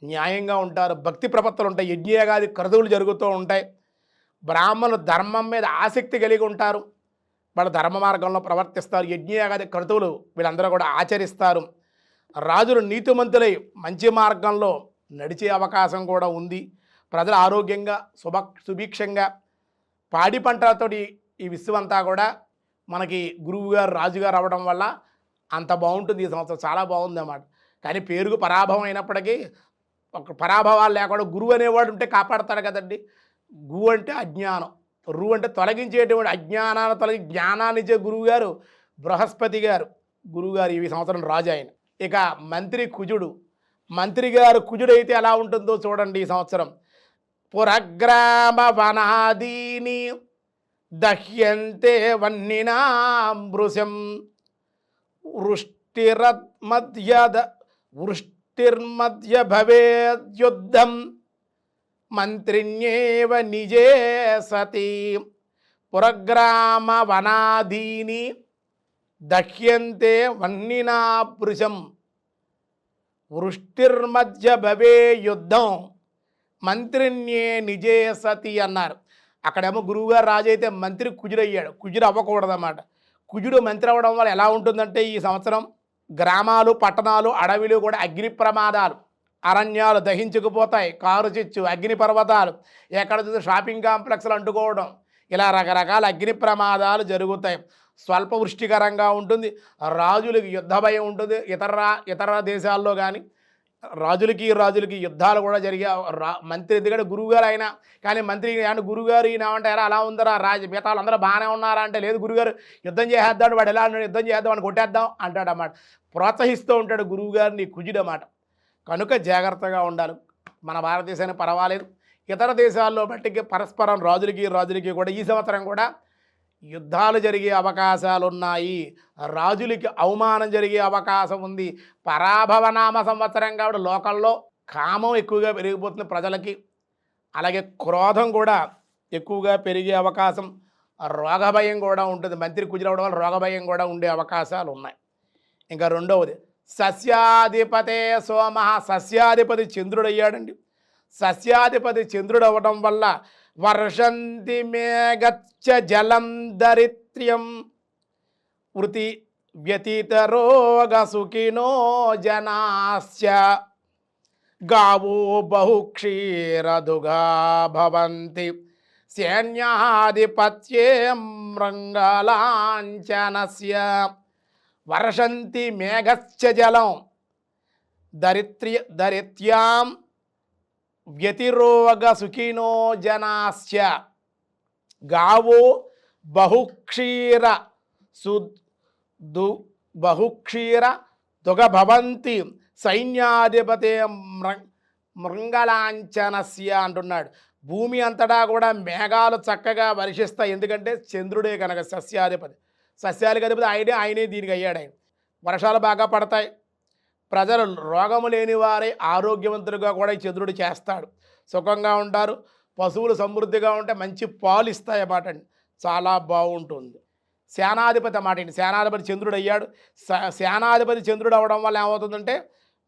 న్యాయంగా ఉంటారు, భక్తి ప్రపత్తులు ఉంటాయి, యజ్ఞయాగాది క్రతువులు జరుగుతూ ఉంటాయి. బ్రాహ్మణులు ధర్మం మీద ఆసక్తి కలిగి ఉంటారు, వాళ్ళ ధర్మ మార్గంలో ప్రవర్తిస్తారు, యజ్ఞయాగాది క్రతువులు వీళ్ళందరూ కూడా ఆచరిస్తారు. రాజులు నీతిమంతులై మంచి మార్గంలో నడిచే అవకాశం కూడా ఉంది. ప్రజలు ఆరోగ్యంగా సుభిక్షంగా పాడి పంటలతోటి ఈ విశ్వం అంతా కూడా మనకి గురువుగారు రాజుగారు అవ్వడం వల్ల అంత బాగుంటుంది. ఈ సంవత్సరం చాలా బాగుంది అన్నమాట. కానీ పేరుకు పరాభవం అయినప్పటికీ ఒక పరాభవాలు లేకుండా గురువు అనేవాడు ఉంటే కాపాడతాడు కదండి. గు అంటే అజ్ఞానం, రు అంటే తొలగించేటువంటి అజ్ఞానాన్ని తొలగి జ్ఞానాన్ని ఇచ్చే గురువుగారు బృహస్పతి గారు. గురువుగారు ఈ సంవత్సరం రాజు ఆయన. ఇక మంత్రి కుజుడు. మంత్రి గారు కుజుడైతే ఎలా ఉంటుందో చూడండి ఈ సంవత్సరం. పురగ్రామ వనాదీని దహ్యంతే వన్నినామృశం వృష్టిరమధ్యద వృష్టిర్మధ్య భవేద్యుద్ధం మంత్రిణ్యేవ నిజే సతి పురగ్రామ వనాదీని దహ్యంతే వన్నినా భృశం. వృష్టిర్మధ్య భవే యుద్ధం మంత్రిణ్యే నిజే సతి అన్నారు. అక్కడేమో గురువుగారు రాజు అయితే మంత్రి కుజుడయ్యాడు. కుజుడు అవ్వకూడదన్నమాట. కుజుడు మంత్రి అవ్వడం వల్ల ఎలా ఉంటుందంటే ఈ సంవత్సరం గ్రామాలు, పట్టణాలు, అడవిలు కూడా అగ్ని ప్రమాదాలు, అరణ్యాలు దహించుకుపోతాయి. కారు చిచ్చు, అగ్ని పర్వతాలు, ఎక్కడ చూసి షాపింగ్ కాంప్లెక్స్లు అంటుకోవడం, ఇలా రకరకాల అగ్ని ప్రమాదాలు జరుగుతాయి. స్వల్ప వృష్టికరంగా ఉంటుంది. రాజులకి యుద్ధ భయం ఉంటుంది. ఇతర దేశాల్లో కానీ రాజులకి యుద్ధాలు కూడా జరిగే మంత్రి, ఎందుకంటే గురువుగారు అయినా కానీ మంత్రి అంటే గురువుగారు ఈయన ఏమంటారా అలా ఉందరా మిగతాలు అందరూ బాగానే ఉన్నారా అంటే లేదు గురువుగారు యుద్ధం చేసేద్దాడు, వాడు ఎలా అన్నాడు యుద్ధం చేద్దాం అని కొట్టేద్దాం అంటాడు అన్నమాట. ప్రోత్సహిస్తూ ఉంటాడు గురువుగారిని కుజుడు అన్నమాట. కనుక జాగ్రత్తగా ఉండాలి. మన భారతదేశానికి పర్వాలేదు, ఇతర దేశాల్లో బట్టికి పరస్పరం రాజులకి కూడా ఈ సంవత్సరం కూడా యుద్ధాలు జరిగే అవకాశాలు ఉన్నాయి. రాజులకి అవమానం జరిగే అవకాశం ఉంది. పరాభవనామ సంవత్సరం కాబట్టి లోకల్లో కామం ఎక్కువగా పెరిగిపోతుంది ప్రజలకి. అలాగే క్రోధం కూడా ఎక్కువగా పెరిగే అవకాశం, రోగభయం కూడా ఉంటుంది. మంత్రి కుజులవడం వల్ల రోగభయం కూడా ఉండే అవకాశాలు ఉన్నాయి. ఇంకా రెండవది సస్యాధిపతే సోమ. సస్యాధిపతి చంద్రుడు అయ్యాడండి. సస్యాధిపతి చంద్రుడు అవ్వడం వల్ల వర్షంతి మేఘచ్చ జలం దరిత్ర్యం వృతి వ్యతీత రోగ సుఖినో జనాస్య గావో బహుక్షీరదుగా భవంతి సైన్యాధిపత్యే మృంగలాంఛనస్య. వర్షంతి మేఘశ్చ జలం దరిత్ర్యాం వ్యతిరోగ సుఖినో జనాస్య గావో బహుక్షీర దుగభవంతి సైన్యాధిపతే మృంగలాంఛనస్య అంటున్నాడు. భూమి అంతటా కూడా మేఘాలు చక్కగా వర్షిస్తాయి. ఎందుకంటే చంద్రుడే కనుక సస్యాధిపతి. సస్యాలకు అధిపతి ఆయనే దీనికి అయ్యాడు. ఆయన వర్షాలు బాగా పడతాయి. ప్రజలు రోగము లేని వారే ఆరోగ్యవంతులుగా కూడా ఈ చంద్రుడు చేస్తాడు. సుఖంగా ఉంటారు. పశువులు సమృద్ధిగా ఉంటే మంచి పాలు ఇస్తాయి అన్నమాట అండి. చాలా బాగుంటుంది. సేనాధిపతి అన్నమాట అండి. సేనాధిపతి చంద్రుడు అయ్యాడు. సేనాధిపతి చంద్రుడు అవ్వడం వల్ల ఏమవుతుందంటే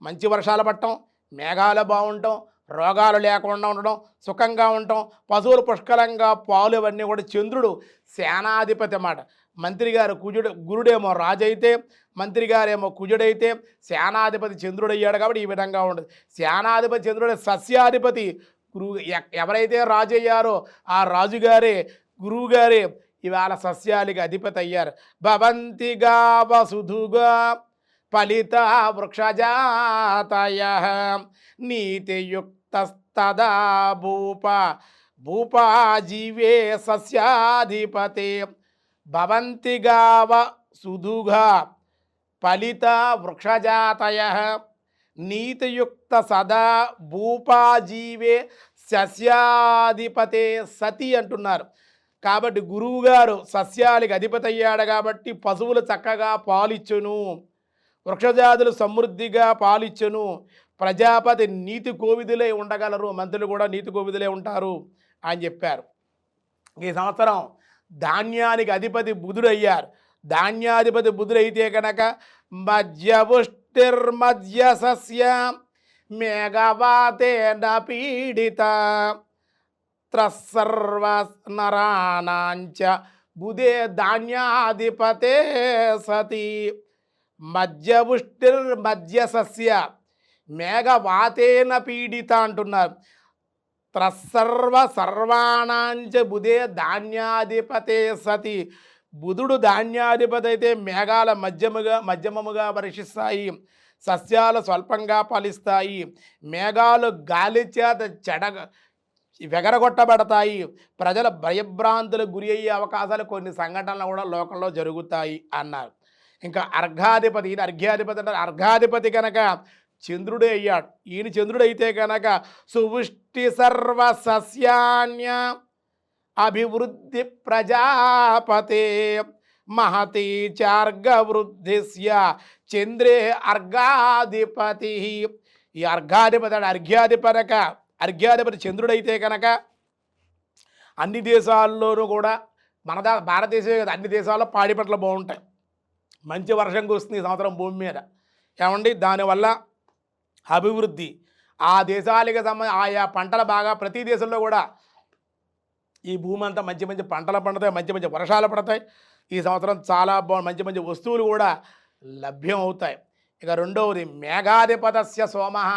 మంచి వర్షాలు పడటం, మేఘాలు బాగుండటం, రోగాలు లేకుండా ఉండడం, సుఖంగా ఉండటం, పశువులు పుష్కలంగా పాలు ఇవన్నీ కూడా చంద్రుడు సేనాధిపతి అన్నమాట. మంత్రి గారు గురుడేమో రాజు అయితే, మంత్రి గారేమో కుజుడైతే, సేనాధిపతి చంద్రుడు అయ్యాడు కాబట్టి ఈ విధంగా ఉండదు. సేనాధిపతి చంద్రుడు సస్యాధిపతి ఎవరైతే రాజు అయ్యారో ఆ రాజుగారే గురువుగారే ఇవాళ సస్యాలకి అధిపతి అయ్యారు. భవంతిగా వసుధుగా ఫలిత వృక్షజాతయ నీతియుక్తస్తదా భూపాజీవే సస్యాధిపతే. భవంతిగావ సుధుగా ఫలిత వృక్షజాతయ నీతియుక్త సదా భూపాజీవే సస్యాధిపతే సతి అంటున్నారు. కాబట్టి గురువుగారు సస్యాలకి అధిపతి అయ్యాడు కాబట్టి పశువులు చక్కగా పాలిచ్చును, వృక్షజాతులు సమృద్ధిగా పాలిచ్చును, ప్రజాపతి నీతి కోవిదులై ఉండగలరు, మంత్రులు కూడా నీతి కోవిదులై ఉంటారు అని చెప్పారు. ఈ సంవత్సరం ధాన్యానికి అధిపతి బుధుడు అయ్యారు. ధాన్యాధిపతి బుధుడైతే కనుక మధ్యపుష్టిర్మధ్య సస్య మేఘవాతేన పీడిత త్రసర్వ నరాణాంచ బుధే ధాన్యాధిపతే సతి. మధ్యపుష్టిర్మధ్య సస్య మేఘవాతేన పీడిత అంటున్నారు. సర్వాణాంచ బుధే ధాన్యాధిపతే సతి. బుధుడు ధాన్యాధిపతి అయితే మేఘాల మధ్యమముగా వర్షిస్తాయి, సస్యాలు స్వల్పంగా ఫలిస్తాయి, మేఘాలు గాలి చేత వెగరగొట్టబడతాయి, ప్రజల భయభ్రాంతులకు గురి అయ్యే అవకాశాలు కొన్ని సంఘటనలు కూడా లోకంలో జరుగుతాయి అన్నారు. ఇంకా అర్ఘాధిపతి, ఈయన అర్ఘ్యాధిపతి అంటారు. అర్ఘాధిపతి కనుక చంద్రుడే అయ్యాడు. ఈయన చంద్రుడు అయితే కనుక సువృష్టి సర్వ సస్యాన్య అభివృద్ధి ప్రజాపతే మహతి చార్గవృద్ధిస్య చంద్రే అర్ఘాధిపతి. ఈ అర్ఘ్యాధిపతి చంద్రుడైతే కనుక అన్ని దేశాల్లోనూ కూడా భారతదేశమే కదా, అన్ని దేశాల్లో పాడి పంటలు బాగుంటాయి. మంచి వర్షం కురుస్తుంది ఈ సంవత్సరం భూమి మీద. ఏమండి, దానివల్ల అభివృద్ధి ఆ దేశాలకు ఆయా పంటలు బాగా ప్రతి దేశంలో కూడా ఈ భూమి అంతా మంచి మంచి పంటలు పండుతాయి, మంచి మంచి వర్షాలు పడతాయి. ఈ సంవత్సరం చాలా మంచి మంచి వస్తువులు కూడా లభ్యం అవుతాయి. ఇక రెండవది మేఘాధిపతస్య సోమః,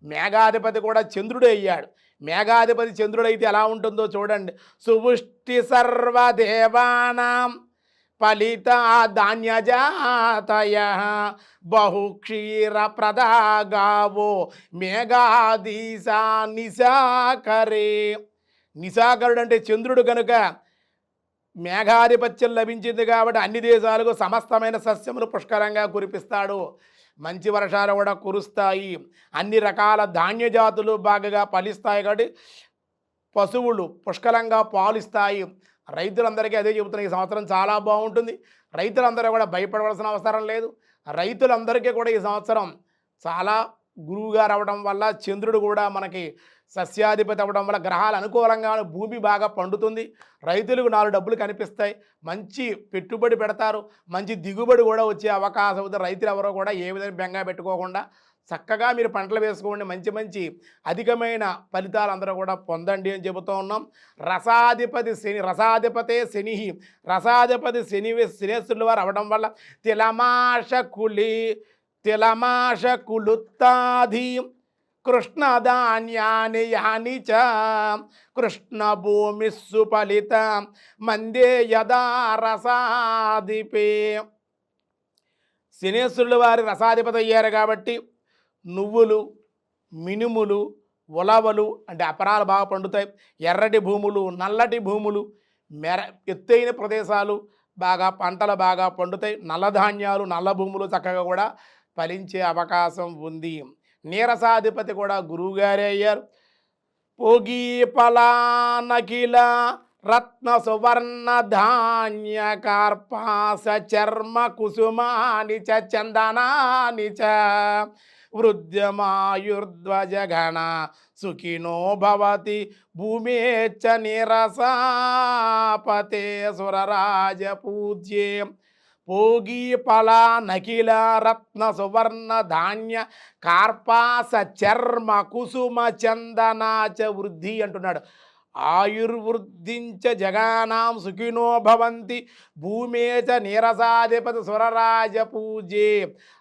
మేఘాధిపతి కూడా చంద్రుడే అయ్యాడు. మేఘాధిపతి చంద్రుడైతే ఎలా ఉంటుందో చూడండి. సుపుష్టి సర్వదేవానాం ఫలిత ధాన్యజాతయ బహుక్షీర ప్రదాగావో మేఘాధీశా నిశాకరే. నిశాకరుడు అంటే చంద్రుడు కనుక మేఘాధిపత్యం లభించింది కాబట్టి అన్ని దేశాలకు సమస్తమైన సస్యములు పుష్కలంగా కురిపిస్తాడు. మంచి వర్షాలు కూడా కురుస్తాయి. అన్ని రకాల ధాన్య జాతులు బాగా ఫలిస్తాయి కాబట్టి పశువులు పుష్కలంగా పాలిస్తాయి. రైతులందరికీ అదే చెబుతున్నాయి, ఈ సంవత్సరం చాలా బాగుంటుంది. రైతులందరూ కూడా భయపడవలసిన అవసరం లేదు. రైతులందరికీ కూడా ఈ సంవత్సరం చాలా గురువుగారు అవ్వడం వల్ల, చంద్రుడు కూడా మనకి సస్యాధిపతి అవ్వడం వల్ల గ్రహాలు అనుకూలంగా భూమి బాగా పండుతుంది. రైతులకు 4 డబ్బులు కనిపిస్తాయి, మంచి పెట్టుబడి పెడతారు, మంచి దిగుబడి కూడా వచ్చే అవకాశం ఉంది. రైతులు ఎవరో కూడా ఏ విధంగా బెంగా పెట్టుకోకుండా చక్కగా మీరు పంటలు వేసుకోండి, మంచి మంచి అధికమైన ఫలితాలు అందరూ కూడా పొందండి అని చెబుతూ ఉన్నాం. రసాధిపతి శనేశ్వరుల వారు అవ్వడం వల్ల తిలమాష కులుత్తాధి కృష్ణధాన్యాని యాని చ కృష్ణ భూమి సుఫలిత మందే యదా రసాధిపే. శనేశ్వరుల వారి రసాధిపతి అయ్యారు కాబట్టి నువ్వులు, మినుములు, ఉలవలు అంటే అపరాలు బాగా పండుతాయి. ఎర్రటి భూములు, నల్లటి భూములు, ఎత్తైన ప్రదేశాలు బాగా పంటలు బాగా పండుతాయి. నల్లధాన్యాలు, నల్ల భూములు చక్కగా కూడా ఫలించే అవకాశం ఉంది. నీరసాధిపతి కూడా గురువుగారే అయ్యారు. పోగి ఫలానకిల రత్న సువర్ణ ధాన్య కార్పాస చర్మ కుసుమాని చ చందనాని చ వృద్ధ్యమాయుర్ధ్వజగణ సుఖినో భవతి భూమేచ్చ నీరసాపతే సురరాజ పూజ్యే. పోగి ఫల నకిల రత్న సువర్ణ ధాన్య కార్పాస చర్మ కుసుమ చందనాచ వృద్ధి అంటున్నాడు. ఆయుర్వృద్ధించ జగానాం సుఖినో భవంతి భూమేచ నీరసాధిపతి సురరాజ పూజే.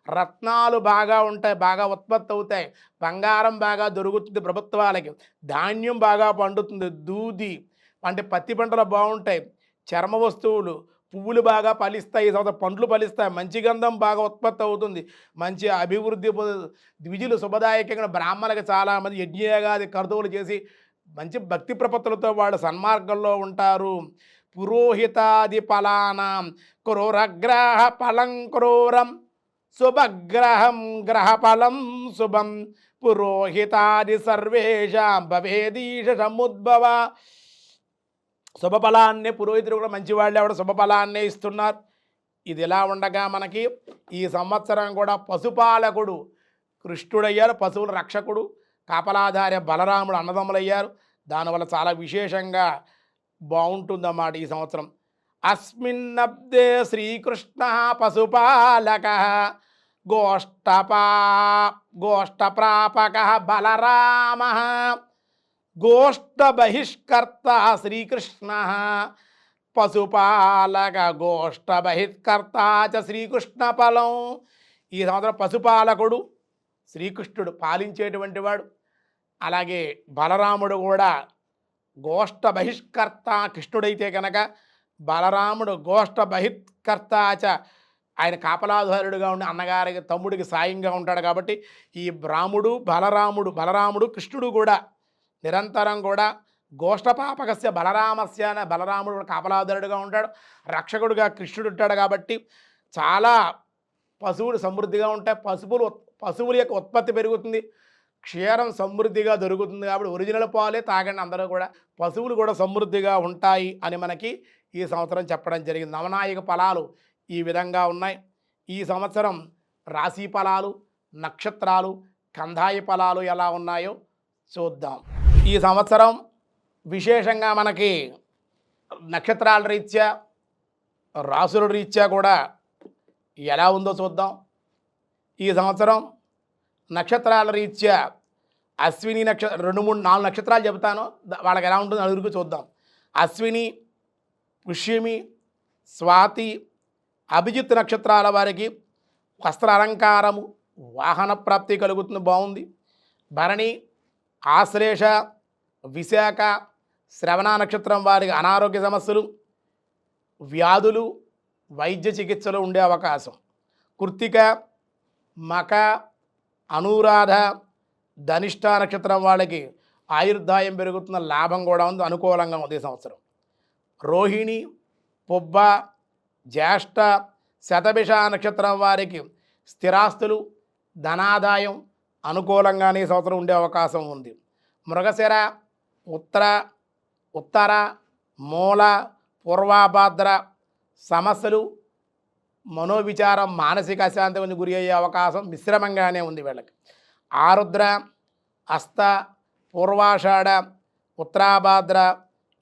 రత్నాలు బాగా ఉంటాయి, బాగా ఉత్పత్తి అవుతాయి, బంగారం బాగా దొరుకుతుంది ప్రభుత్వాలకి, ధాన్యం బాగా పండుతుంది, దూది అంటే పత్తి పంటలు బాగుంటాయి, చర్మ వస్తువులు, పువ్వులు బాగా ఫలిస్తాయి, తర్వాత పండ్లు ఫలిస్తాయి, మంచి గంధం బాగా ఉత్పత్తి అవుతుంది, మంచి అభివృద్ధి ద్విజులు శుభదాయకంగా బ్రాహ్మణులకు చాలామంది యజ్ఞయాగాది కర్తువులు చేసి మంచి భక్తి ప్రపత్తులతో వాళ్ళు సన్మార్గంలో ఉంటారు. పురోహితాది ఫలానాం క్రూరగ్రహ ఫలం క్రూరం శుభగ్రహం గ్రహఫలం శుభం పురోహితాది సర్వేషాం భవేదీష సముద్భవ. శుభఫలాన్నే పురోహితుడు కూడా మంచివాళ్ళే ఆవిడ శుభఫలాన్నే ఇస్తున్నారు. ఇది ఎలా ఉండగా మనకి ఈ సంవత్సరం కూడా పశుపాలకుడు కృష్ణుడయ్యారు, పశువుల రక్షకుడు కాపలాధార్య బలరాముడు అన్నదమ్ములయ్యారు. దానివల్ల చాలా విశేషంగా బాగుంటుందన్నమాట ఈ సంవత్సరం. అస్మిన్నబ్దే శ్రీకృష్ణ పశుపాలక గోష్ఠప్రాపక బలరామ గోష్ఠ బహిష్కర్త శ్రీకృష్ణ పశుపాలక గోష్ఠ బహిష్కర్త చ శ్రీకృష్ణ ఫలం. ఈ సంవత్సరం పశుపాలకుడు శ్రీకృష్ణుడు పాలించేటువంటి వాడు, అలాగే బలరాముడు కూడా గోష్ఠ బహిష్కర్త. కృష్ణుడైతే కనుక బలరాముడు గోష్ఠ బహిష్కర్త చ ఆయన కాపలాధారుడుగా ఉండి అన్నగారికి తమ్ముడికి సాయంగా ఉంటాడు. కాబట్టి ఈ బలరాముడు కృష్ణుడు కూడా నిరంతరం కూడా గోష్ఠపాపకస్య బలరామస్య అనే బలరాముడు కాపలాధారుడుగా ఉంటాడు, రక్షకుడుగా కృష్ణుడు ఉంటాడు. కాబట్టి చాలా పశువులు సమృద్ధిగా ఉంటాయి, పశువుల యొక్క ఉత్పత్తి పెరుగుతుంది, క్షీరం సమృద్ధిగా దొరుకుతుంది. కాబట్టి ఒరిజినల్ పాలే తాగండి అందరూ కూడా, పశువులు కూడా సమృద్ధిగా ఉంటాయి అని మనకి ఈ సంవత్సరం చెప్పడం జరిగింది. నవనాయక ఫలాలు ఈ విధంగా ఉన్నాయి. ఈ సంవత్సరం రాశి ఫలాలు, నక్షత్రాలు, కందాయ ఫలాలు ఎలా ఉన్నాయో చూద్దాం. ఈ సంవత్సరం విశేషంగా మనకి నక్షత్రాల రీత్యా రాసుల రీత్యా కూడా ఎలా ఉందో చూద్దాం. ఈ సంవత్సరం నక్షత్రాల రీత్యా అశ్విని 2, 3, 4 నక్షత్రాలు చెబుతాను, వాళ్ళకి ఎలా ఉంటుందో నలుగురికి చూద్దాం. అశ్విని, పుష్యమి, స్వాతి, అభిజిత్ నక్షత్రాల వారికి వస్త్ర అలంకారము, వాహన ప్రాప్తి కలుగుతుంది, బాగుంది. భరణి, ఆశ్లేష, విశాఖ, శ్రవణ నక్షత్రం వారికి అనారోగ్య సమస్యలు, వ్యాధులు, వైద్య చికిత్సలు ఉండే అవకాశం. కృత్తిక, మక, అనురాధ, ధనిష్ట నక్షత్రం వాళ్ళకి ఆయుర్దాయం పెరుగుతున్న, లాభం కూడా ఉంది, అనుకూలంగా ఉంది ఈ సంవత్సరం. రోహిణి, పొబ్బ, జ్యేష్ఠ, శతభిష నక్షత్రం వారికి స్థిరాస్తులు, ధనాదాయం అనుకూలంగానే ఈ సంవత్సరం ఉండే అవకాశం ఉంది. మృగశిర, ఉత్తర, మూల, పూర్వాభాద్ర సమస్యలు, మనోవిచారం, మానసిక అశాంతి కొంచెం గురి అయ్యే అవకాశం మిశ్రమంగానే ఉంది వీళ్ళకి. ఆరుద్ర, హస్త, పూర్వాషాఢ, ఉత్తరాభాద్ర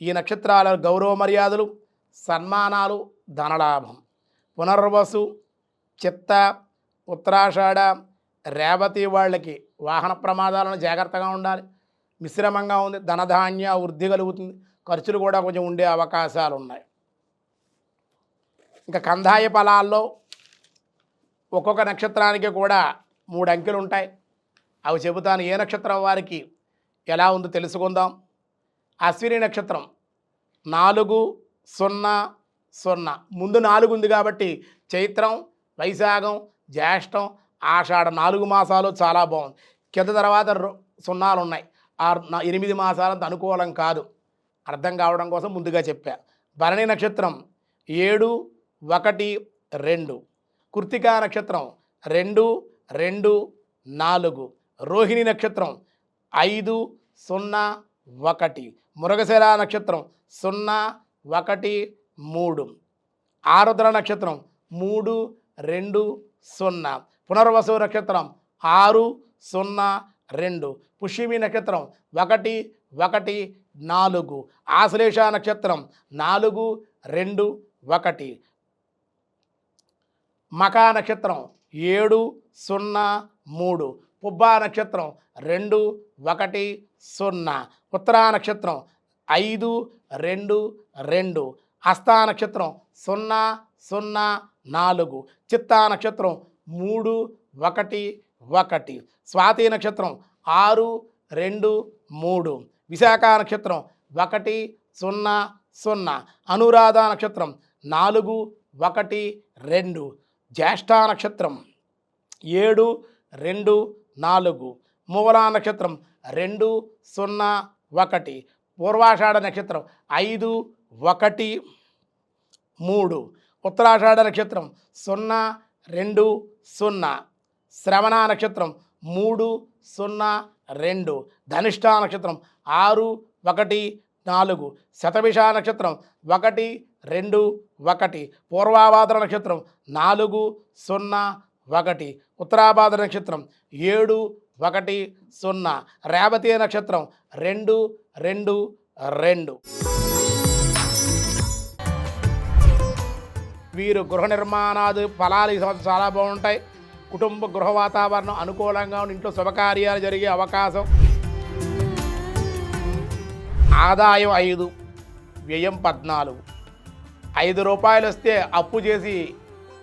ఈ నక్షత్రాల గౌరవ మర్యాదలు, సన్మానాలు, ధనలాభం. పునర్వసు, చిత్త, ఉత్తరాషాఢ, రేవతి వాళ్ళకి వాహన ప్రమాదాలను జాగ్రత్తగా ఉండాలి, మిశ్రమంగా ఉంది. ధనధాన్య వృద్ధి కలుగుతుంది, ఖర్చులు కూడా కొంచెం ఉండే అవకాశాలు ఉన్నాయి. ఇంకా కందాయ ఫలాల్లో ఒక్కొక్క నక్షత్రానికి కూడా 3 అంకెలు ఉంటాయి, అవి చెబుతాను. ఏ నక్షత్రం వారికి ఎలా ఉందో తెలుసుకుందాం. అశ్విని నక్షత్రం 4, 0, 0 ముందు 4 ఉంది కాబట్టి చైత్రం, వైశాఖం, జ్యేష్టం, ఆషాఢ 4 మాసాలు చాలా బాగుంది. కింద తర్వాత 0 ఉన్నాయి. 8 మాసాలంత అనుకూలం కాదు, అర్థం కావడం కోసం ముందుగా చెప్పా. భరణి నక్షత్రం 7, 1, 2, కృత్తికా నక్షత్రం 2, 2, 4, రోహిణి నక్షత్రం 5, 0, 1, మృగశిర నక్షత్రం 0, 1, 3, ఆరుద్ర నక్షత్రం 3, 2, 0, పునర్వసు నక్షత్రం 6, 0, 2, పుష్యమి నక్షత్రం 1, 1, 4, ఆశ్లేష నక్షత్రం 4, 2, 1, మకా నక్షత్రం 7, 0, 3, పుబ్బా నక్షత్రం 2, 1, 0, ఉత్తరా నక్షత్రం 5, 2, 2, హస్తా నక్షత్రం 0, 0, 4, చిత్తా నక్షత్రం 3, 1, 1, స్వాతి నక్షత్రం 6, 2, 3, విశాఖ నక్షత్రం 1, 0, 0, అనురాధ నక్షత్రం 4, 1, 2, జ్యేష్ఠ నక్షత్రం 7, 2, 4, మూలా నక్షత్రం 2, 0, 1, పూర్వాషాఢ నక్షత్రం 5, 1, 3, ఉత్తరాషాఢ నక్షత్రం 0, 2, 0, శ్రవణ నక్షత్రం 3, 0, 2, ధనిష్ట నక్షత్రం 6, 1, 4, శతభిష నక్షత్రం 1, 2, 1, పూర్వాభాద్ర నక్షత్రం 4, 0, 1, ఉత్తరాభాద్ర నక్షత్రం 7, 1, 0, రేవతి నక్షత్రం 2, 2, 2. వీరు గృహ నిర్మాణాది ఫలాలు ఈ సంవత్సరం చాలా బాగుంటాయి. కుటుంబ గృహ వాతావరణం అనుకూలంగా ఉండి ఇంట్లో శుభకార్యాలు జరిగే అవకాశం. ఆదాయం 5, వ్యయం 14. 5 రూపాయలు వస్తే అప్పు చేసి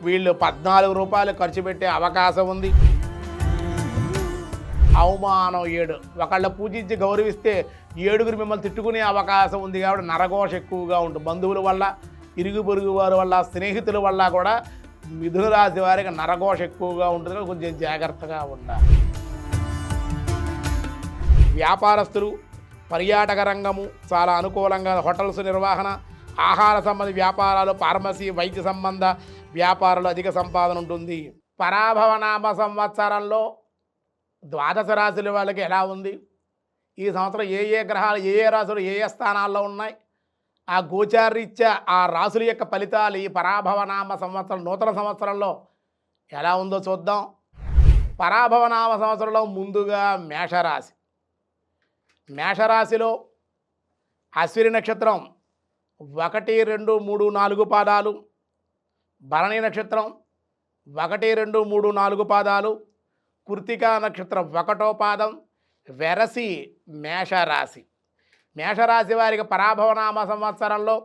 వీళ్ళు 14 రూపాయలు ఖర్చు పెట్టే అవకాశం ఉంది. అవమానం 7, ఒకళ్ళ పూజించి గౌరవిస్తే 7గురు మిమ్మల్ని తిట్టుకునే అవకాశం ఉంది. కాబట్టి నరఘోష ఎక్కువగా ఉంటుంది. బంధువుల వల్ల, ఇరుగు పొరుగు వారి వల్ల, స్నేహితుల వల్ల కూడా మిథున రాశి వారికి నరఘోష ఎక్కువగా ఉంటుంది. కొంచెం జాగ్రత్తగా ఉండాలి. వ్యాపారస్తులు, పర్యాటక రంగము చాలా అనుకూలంగా, హోటల్స్ నిర్వహణ, ఆహార సంబంధ వ్యాపారాలు, ఫార్మసీ, వైద్య సంబంధ వ్యాపారాలు అధిక సంపాదన ఉంటుంది. పరాభవనామ సంవత్సరంలో ద్వాదశ రాశుల వాళ్ళకి ఎలా ఉంది, ఈ సంవత్సరం ఏ గ్రహాలు ఏ రాశులు ఏ స్థానాల్లో ఉన్నాయి, ఆ గోచారీత్యా ఆ రాశుల యొక్క ఫలితాలు ఈ పరాభవనామ సంవత్సరం నూతన సంవత్సరంలో ఎలా ఉందో చూద్దాం. పరాభవనామ సంవత్సరంలో ముందుగా మేషరాశి. మేషరాశిలో అశ్విని నక్షత్రం 1, 2, 3, 4 పాదాలు, భరణి నక్షత్రం 1, 2, 3, 4 పాదాలు, కృత్తికా నక్షత్రం 1వ పాదం, వెరసి మేషరాశి. మేషరాశి వారికి పరాభవనామ సంవత్సరంలో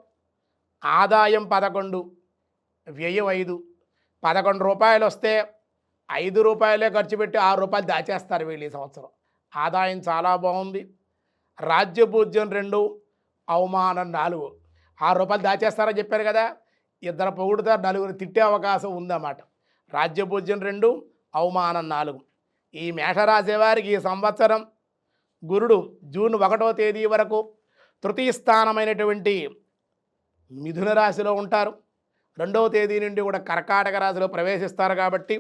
ఆదాయం 11, వ్యయం 5. 11 రూపాయలు వస్తే 5 రూపాయలే ఖర్చు పెట్టి 6 రూపాయలు దాచేస్తారు వీళ్ళు ఈ సంవత్సరం. ఆదాయం చాలా బాగుంది. రాజ్యపూజ్యం 2, అవమానం 4. 6 రూపాయలు దాచేస్తారని చెప్పారు కదా, ఇద్దరు పొగుడుతారు, నలుగురు తిట్టే అవకాశం ఉందన్నమాట. రాజ్యపూజ్యం 2, అవమానం 4. ఈ మేషరాశి వారికి ఈ సంవత్సరం గురుడు జూన్ 1వ తేదీ వరకు తృతీయ స్థానమైనటువంటి మిథున రాశిలో ఉంటారు. 2వ తేదీ నుండి కూడా కర్కాటక రాశిలో ప్రవేశిస్తారు. కాబట్టి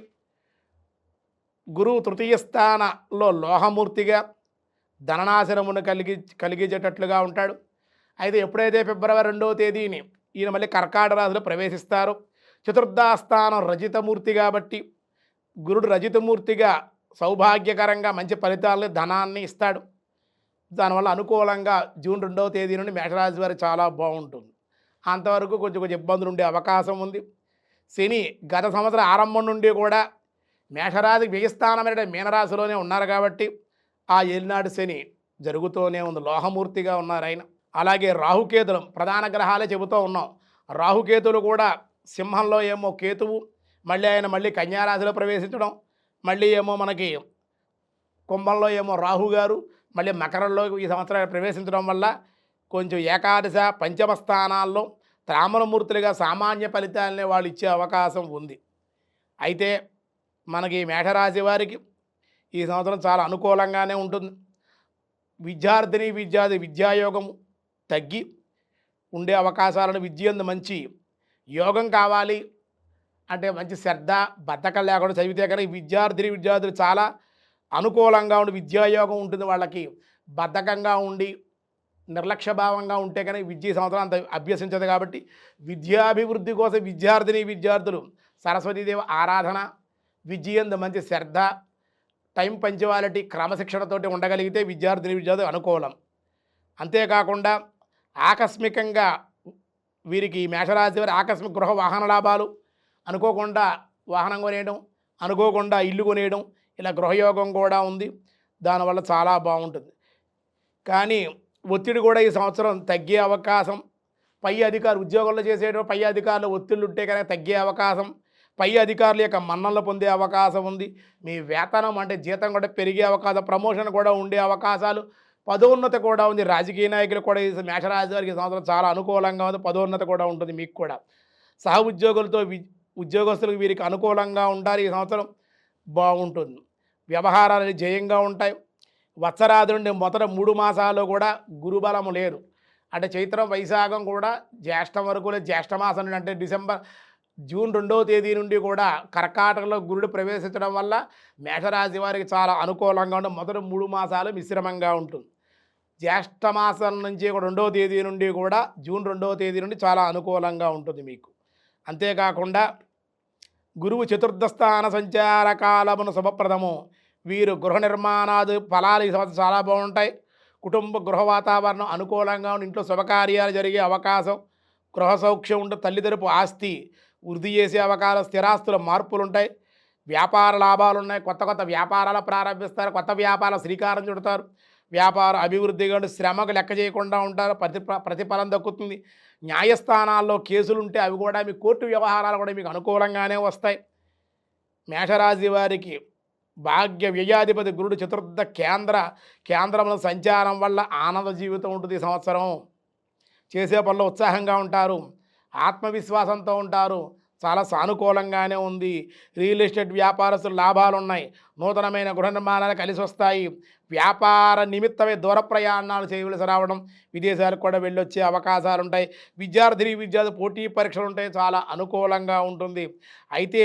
గురువు తృతీయ స్థానంలో లోహమూర్తిగా ధననాశనమును కలిగించేటట్లుగా ఉంటాడు. అయితే ఎప్పుడైతే ఫిబ్రవరి 2వ తేదీని ఈయన మళ్ళీ కర్కాటక రాశిలో ప్రవేశిస్తారు, చతుర్థ స్థానం రజితమూర్తి కాబట్టి గురుడు రజితమూర్తిగా సౌభాగ్యకరంగా మంచి ఫలితాలని ధనాన్ని ఇస్తాడు. దానివల్ల అనుకూలంగా జూన్ 2వ తేదీ నుండి మేషరాశి వారికి చాలా బాగుంటుంది. అంతవరకు కొంచెం ఇబ్బందులు ఉండే అవకాశం ఉంది. శని గత సంవత్సరం ఆరంభం నుండి కూడా మేషరాశికి వ్యయస్థానమైన మీనరాశిలోనే ఉన్నారు కాబట్టి ఆ ఏలినాడు శని జరుగుతూనే ఉంది, లోహమూర్తిగా ఉన్నారు ఆయన. అలాగే రాహుకేతులు ప్రధాన గ్రహాలే చెబుతూ ఉన్నాం. రాహుకేతులు కూడా సింహంలో ఏమో కేతువు, మళ్ళీ ఆయన కన్యారాశిలో ప్రవేశించడం, మళ్ళీ ఏమో మనకి కుంభంలో ఏమో రాహు గారు, మళ్ళీ మకరంలో ఈ సంవత్సరాలు ప్రవేశించడం వల్ల కొంచెం ఏకాదశ పంచమ స్థానాల్లో త్రామరమూర్తులుగా సామాన్య ఫలితాలనే వాళ్ళు ఇచ్చే అవకాశం ఉంది. అయితే మనకి మేషరాశి వారికి ఈ సంవత్సరం చాలా అనుకూలంగానే ఉంటుంది. విద్యార్థిని విద్యార్థి విద్యాయోగము తగ్గి ఉండే అవకాశాలను, విద్యందు మంచి యోగం కావాలి అంటే మంచి శ్రద్ధ బద్ధకం లేకుండా చదివితే కనుక విద్యార్థులు చాలా అనుకూలంగా ఉండి విద్యాయోగం ఉంటుంది. వాళ్ళకి బద్ధకంగా ఉండి నిర్లక్ష్యభావంగా ఉంటే కనుక విద్య సంవత్సరం అంత అభ్యసించదు. కాబట్టి విద్యాభివృద్ధి కోసం విద్యార్థులు సరస్వతీదేవి ఆరాధన, విద్యందు మంచి శ్రద్ధ, టైం పంచువాలిటీ, క్రమశిక్షణతోటి ఉండగలిగితే విద్యార్థులు అనుకూలం. అంతేకాకుండా ఆకస్మికంగా వీరికి మేషరాశి వారి ఆకస్మిక గృహ వాహన లాభాలు, అనుకోకుండా వాహనం కొనేయడం, అనుకోకుండా ఇల్లు కొనేయడం, ఇలా గృహయోగం కూడా ఉంది. దానివల్ల చాలా బాగుంటుంది. కానీ ఒత్తిడి కూడా ఈ సంవత్సరం తగ్గే అవకాశం, పై అధికారులు ఉద్యోగంలో చేసేటప్పుడు పై అధికారులు ఒత్తిళ్ళు ఉంటే కనుక తగ్గే అవకాశం, పై అధికారుల యొక్క మన్ననలు పొందే అవకాశం ఉంది. మీ వేతనం అంటే జీతం కూడా పెరిగే అవకాశం, ప్రమోషన్ కూడా ఉండే అవకాశాలు, పదోన్నతి కూడా ఉంది. రాజకీయ నాయకులు కూడా ఈ మేషరాశి వారికి ఈ సంవత్సరం చాలా అనుకూలంగా ఉంది. పదోన్నతి కూడా ఉంటుంది. మీకు కూడా సహ ఉద్యోగులతో ఉద్యోగస్తులకు వీరికి అనుకూలంగా ఉంటారు. ఈ సంవత్సరం బాగుంటుంది. వ్యవహారాలు జయంగా ఉంటాయి. వత్సరాది నుండి మొదట 3 మాసాలు కూడా గురుబలము లేదు. అంటే చైత్రం వైశాఖం కూడా జ్యేష్టం వరకు లేదు. జ్యేష్ఠమాసం నుండి అంటే జూన్ 2వ తేదీ నుండి కూడా కర్కాటకలో గురుడు ప్రవేశించడం వల్ల మేషరాశి వారికి చాలా అనుకూలంగా ఉండి మొదటి 3 మాసాలు మిశ్రమంగా ఉంటుంది. జ్యేష్ఠమాసం నుంచి 2వ తేదీ నుండి కూడా జూన్ 2వ తేదీ నుండి చాలా అనుకూలంగా ఉంటుంది మీకు. అంతేకాకుండా గురువు చతుర్థ స్థాన సంచార కాలమును శుభప్రదము. వీరు గృహ నిర్మాణాది ఫలాలు ఈ సంవత్సరం చాలా బాగుంటాయి. కుటుంబ గృహ వాతావరణం అనుకూలంగా ఉండి ఇంట్లో శుభకార్యాలు జరిగే అవకాశం, గృహ సౌఖ్యం ఉంటే తల్లిదరుపు ఆస్తి వృద్ధి చేసే అవకాశం, స్థిరాస్తుల మార్పులు ఉంటాయి. వ్యాపార లాభాలు ఉన్నాయి. కొత్త వ్యాపారాలు ప్రారంభిస్తారు. కొత్త వ్యాపారాల శ్రీకారం చుడతారు. వ్యాపార అభివృద్ధిగా ఉండి శ్రమకు లెక్క చేయకుండా ఉంటారు. ప్రతిఫలం దక్కుతుంది. న్యాయస్థానాల్లో కేసులు ఉంటే అవి కూడా మీ కోర్టు వ్యవహారాలు కూడా మీకు అనుకూలంగానే వస్తాయి. మేషరాశి వారికి భాగ్య వ్యయాధిపతి గురుడు చతుర్థ కేంద్రముల సంచారం వల్ల ఆనంద జీవితం ఉంటుంది. ఈ సంవత్సరం చేసే పనులు ఉత్సాహంగా ఉంటారు, ఆత్మవిశ్వాసంతో ఉంటారు, చాలా సానుకూలంగానే ఉంది. రియల్ ఎస్టేట్ వ్యాపారస్తులు లాభాలు ఉన్నాయి. నూతనమైన గృహ నిర్మాణాలు కలిసి వస్తాయి. వ్యాపార నిమిత్తమే దూర ప్రయాణాలు చేయవలసి రావడం, విదేశాలకు కూడా వెళ్ళొచ్చే అవకాశాలు ఉంటాయి. విద్యార్థి పోటీ పరీక్షలు ఉంటాయి. చాలా అనుకూలంగా ఉంటుంది. అయితే